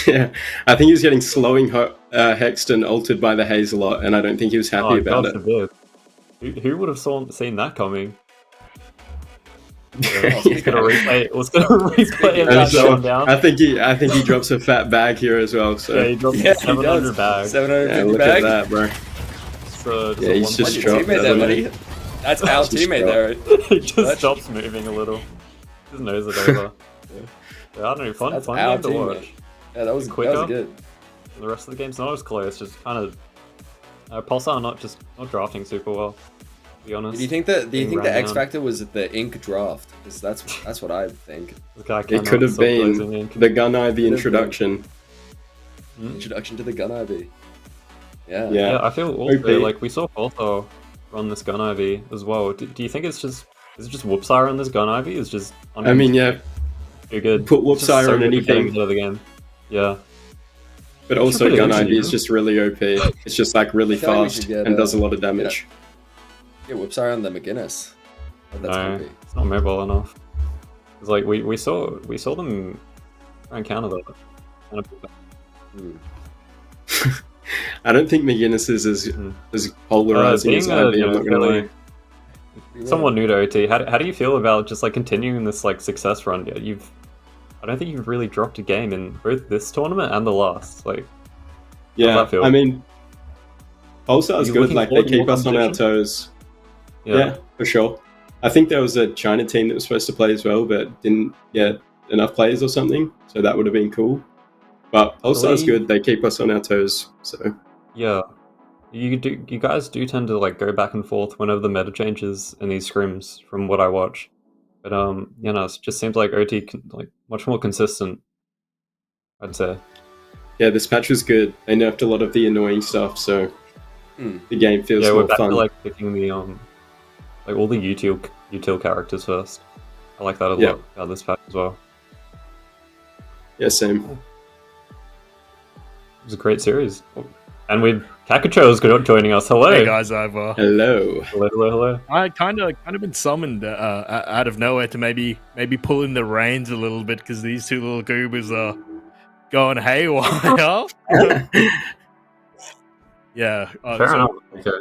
Yeah, I think he was getting slowing hexed and altered by the haze a lot, and I don't think he was happy about it. forbid. Who would have seen that coming? Yeah, Yeah. let's gonna replay him And that so, going down. I think he drops a fat bag here as well. So Yeah, he drops Yeah, a 700 bag. 750 yeah, look bag. at that, bro. So Yeah, he's just What's your dropped, teammate there, doesn't buddy? he? That's our Just teammate dropped. there. He just Clutch. stops moving a little. Just knows it over. Yeah, I don't know, fun That's game our to teammate. watch. Yeah, that was Quicker. good. The rest of the game's not as close, just kind of Pulsar not drafting super well, to be honest. Do you think the Being run X down. factor was the ink draft? Because that's what I think. This guy It cannot could have stop closing been in. the gun ivy Could have been. introduction. Introduction to the gun ivy. Yeah. Yeah. Yeah, I feel also OP. like we saw Pulsar run this gun ivy as well. Do you think is it just Whoopsire on this gun ivy? Is just I mean, yeah, too good. put It's just Whoopsire so on good at getting anything. out of the game. Yeah. but It's also pretty gun easy, ivy is huh? just really OP. It's just like really I feel like we fast should get, and does a lot of yeah. damage. Yeah, Whipsire on the McGinnis. Oh, that's No, creepy. it's not mobile enough. It's like we saw them try and counter that. Kind of- I don't think McGinnis is as polarizing as being Ivy. I'm not gonna lie. Someone new to OT. How do you feel about just like continuing this like success run? Yeah, I don't think you've really dropped a game in both this tournament and the last. Like, Yeah, that feel? I mean, Pulsar's You good. looking Like they forward to keep more us on our competition? toes. Yeah, for sure. I think there was a China team that was supposed to play as well, but didn't get enough players or something. So that would have been cool. But Pulsar's believe- good. They keep us on our toes. So yeah. You guys do tend to like go back and forth whenever the meta changes in these scrims, from what I watch. But it just seems like OT like much more consistent, I'd say. yeah, this patch was good. They nerfed a lot of the annoying stuff, so the game feels Yeah, we're more back fun. to like picking the like all the util characters first. I like that a Yeah. lot about this patch as well. Yeah, same. It was a great series. And with Kakacho's joining us. Hello. Hey guys, Hello. Hello. I kind of been summoned out of nowhere to maybe pull in the reins a little bit because these two little goobers are going haywire. Yeah. Fair enough. Okay.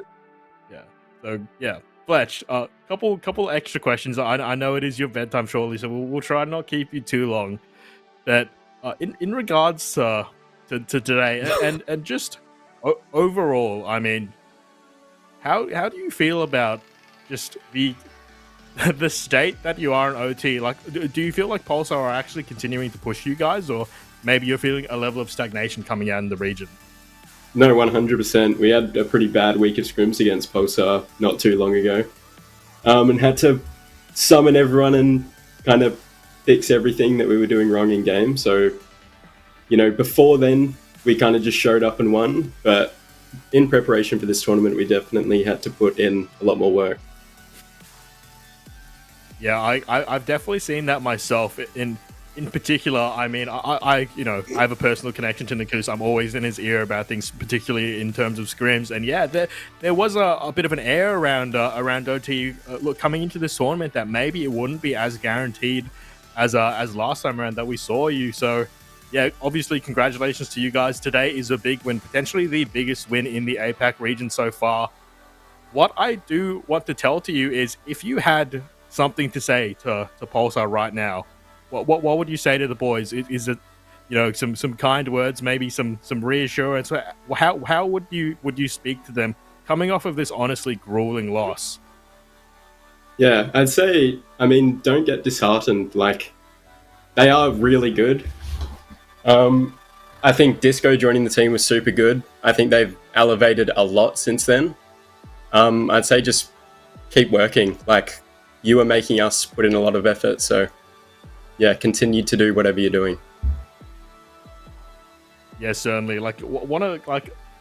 Yeah. So yeah, Fletch. Couple extra questions. I know it is your bedtime shortly, so we'll try and not keep you too long. But in regards to today and just overall, I mean, how do you feel about just the state that you are in OT? Like, do you feel like Pulsar are actually continuing to push you guys, or maybe you're feeling a level of stagnation coming out in the region? No, 100%. We had a pretty bad week of scrims against Pulsar not too long ago. And had to summon everyone and kind of fix everything that we were doing wrong in game. So, before then, we kind of just showed up and won. But in preparation for this tournament, we definitely had to put in a lot more work. Yeah, I've definitely seen that myself. In particular, I mean, I have a personal connection to Nakus. I'm always in his ear about things, particularly in terms of scrims. And yeah, there was a bit of an air around OT look coming into this tournament that maybe it wouldn't be as guaranteed as last time around that we saw you. So yeah, obviously congratulations to you guys. Today is a big win, potentially the biggest win in the APAC region so far. What I do want to tell to you is, if you had something to say to Pulsar right now, what would you say to the boys? Is it, some kind words, maybe some reassurance? How would you speak to them coming off of this honestly grueling loss? Yeah, I'd say, don't get disheartened. Like, they are really good. I think Disco joining the team was super good. I think they've elevated a lot since then. I'd say just keep working. Like, you are making us put in a lot of effort, so yeah, continue to do whatever you're doing. Yeah, certainly. Like,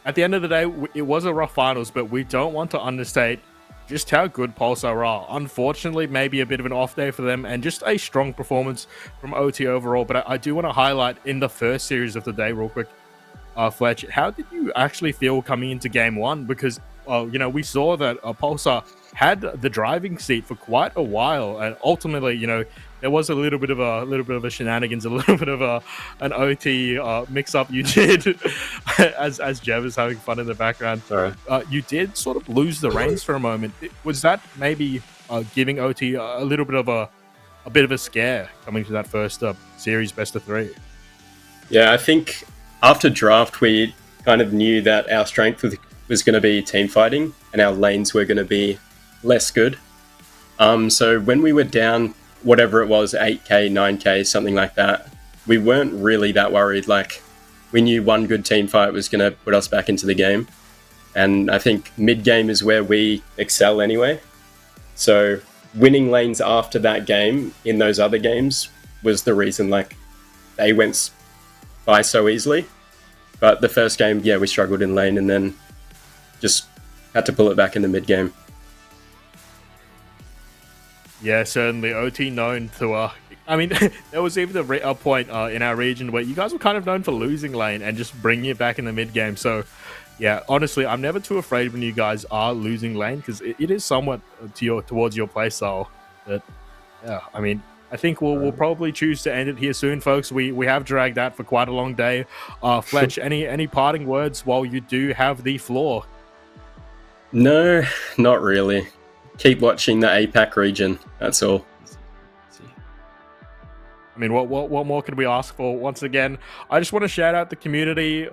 at the end of the day, it was a rough finals, but we don't want to understate just how good Pulsar are. Unfortunately, maybe a bit of an off day for them, and just a strong performance from OT overall. But I do want to highlight in the first series of the day, real quick, Fletch, how did you actually feel coming into game one? Because, we saw that Pulsar had the driving seat for quite a while, and ultimately, there was a little bit of a shenanigans, a little bit of an OT mix up you did as Jeb is having fun in the background. Sorry. You did sort of lose the reins for a moment. Was that maybe giving OT a little bit of a scare coming to that first series best of 3? Yeah, I think after draft we kind of knew that our strength was going to be team fighting and our lanes were going to be less good. So when we were down, whatever it was, 8k, 9k, something like that, we weren't really that worried. Like, we knew one good team fight was going to put us back into the game. And I think mid-game is where we excel anyway. So winning lanes after that game in those other games was the reason, like, they went by so easily. But the first game, yeah, we struggled in lane and then just had to pull it back in the mid-game. Yeah, certainly. OT known to, I mean, there was even a point in our region where you guys were kind of known for losing lane and just bringing it back in the mid game. So, yeah, honestly, I'm never too afraid when you guys are losing lane because it is somewhat towards your playstyle. But yeah, I mean, I think we'll probably choose to end it here soon, folks. We have dragged that for quite a long day. Fletch, any parting words while you do have the floor? No, not really. Keep watching the APAC region. That's all. I mean, what more could we ask for? Once again, I just want to shout out the community.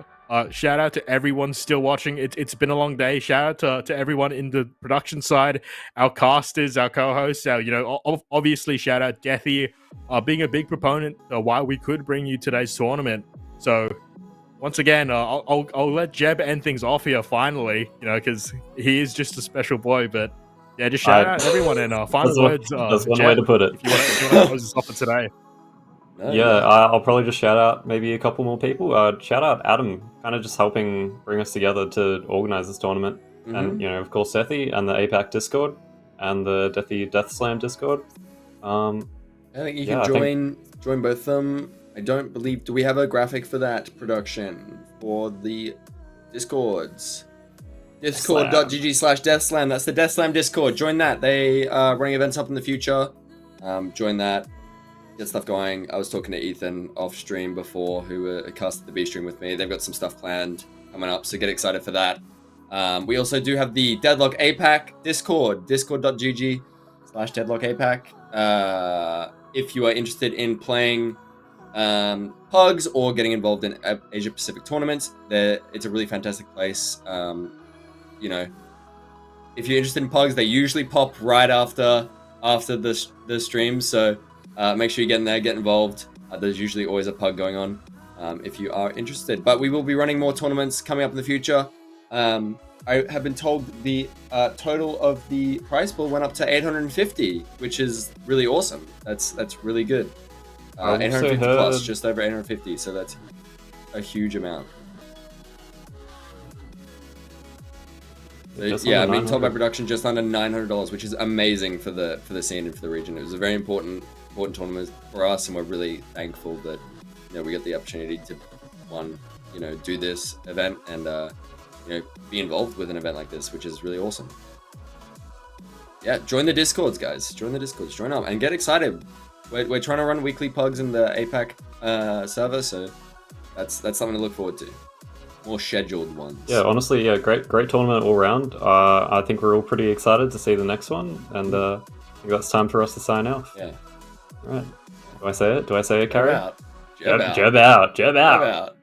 Shout out to everyone still watching. It's been a long day. Shout out to everyone in the production side, our casters, our co-hosts, obviously shout out Deathy, being a big proponent why we could bring you today's tournament. So once again, I'll let Jeb end things off here finally, because he is just a special boy. But yeah, just shout out everyone and final words. That's one Jeb, way to put it. If you want to close this off for today. I'll probably just shout out maybe a couple more people. Shout out Adam, kind of just helping bring us together to organize this tournament. And, of course, Sethy and the APAC Discord and the Deathy Death Slam Discord. I think you can join both of them. I don't believe... Do we have a graphic for that production for the Discords? Discord.gg/DeathSlam. That's the Death Slam Discord. Join that. They are running events up in the future. Join that. Get stuff going. I was talking to Ethan off stream before, who casted the B stream with me. They've got some stuff planned coming up, so get excited for that. We also do have the Deadlock APAC Discord, discord.gg/DeadlockAPAC. If you are interested in playing pugs or getting involved in Asia Pacific tournaments, it's a really fantastic place. If you're interested in pugs, they usually pop right after the stream, so make sure you get in there, get involved. There's usually always a pug going on if you are interested. But we will be running more tournaments coming up in the future. I have been told the total of the prize pool went up to 850, which is really awesome. That's really good. 850 plus, just over 850, so that's a huge amount. Yeah, I mean, told by production just under $900, which is amazing for the scene and for the region. It was a very important tournament for us, and we're really thankful that we get the opportunity to do this event and be involved with an event like this, which is really awesome. Yeah, join the Discords, guys. Join the Discords. Join up and get excited. We're trying to run weekly pugs in the APAC server, so that's something to look forward to. More scheduled ones. Yeah, honestly, great tournament all round. I think we're all pretty excited to see the next one, and I think that's time for us to sign off. Yeah. All right. Do I say it? Do I say it, Carrie? Jeb out. Jeb out. Jeb out.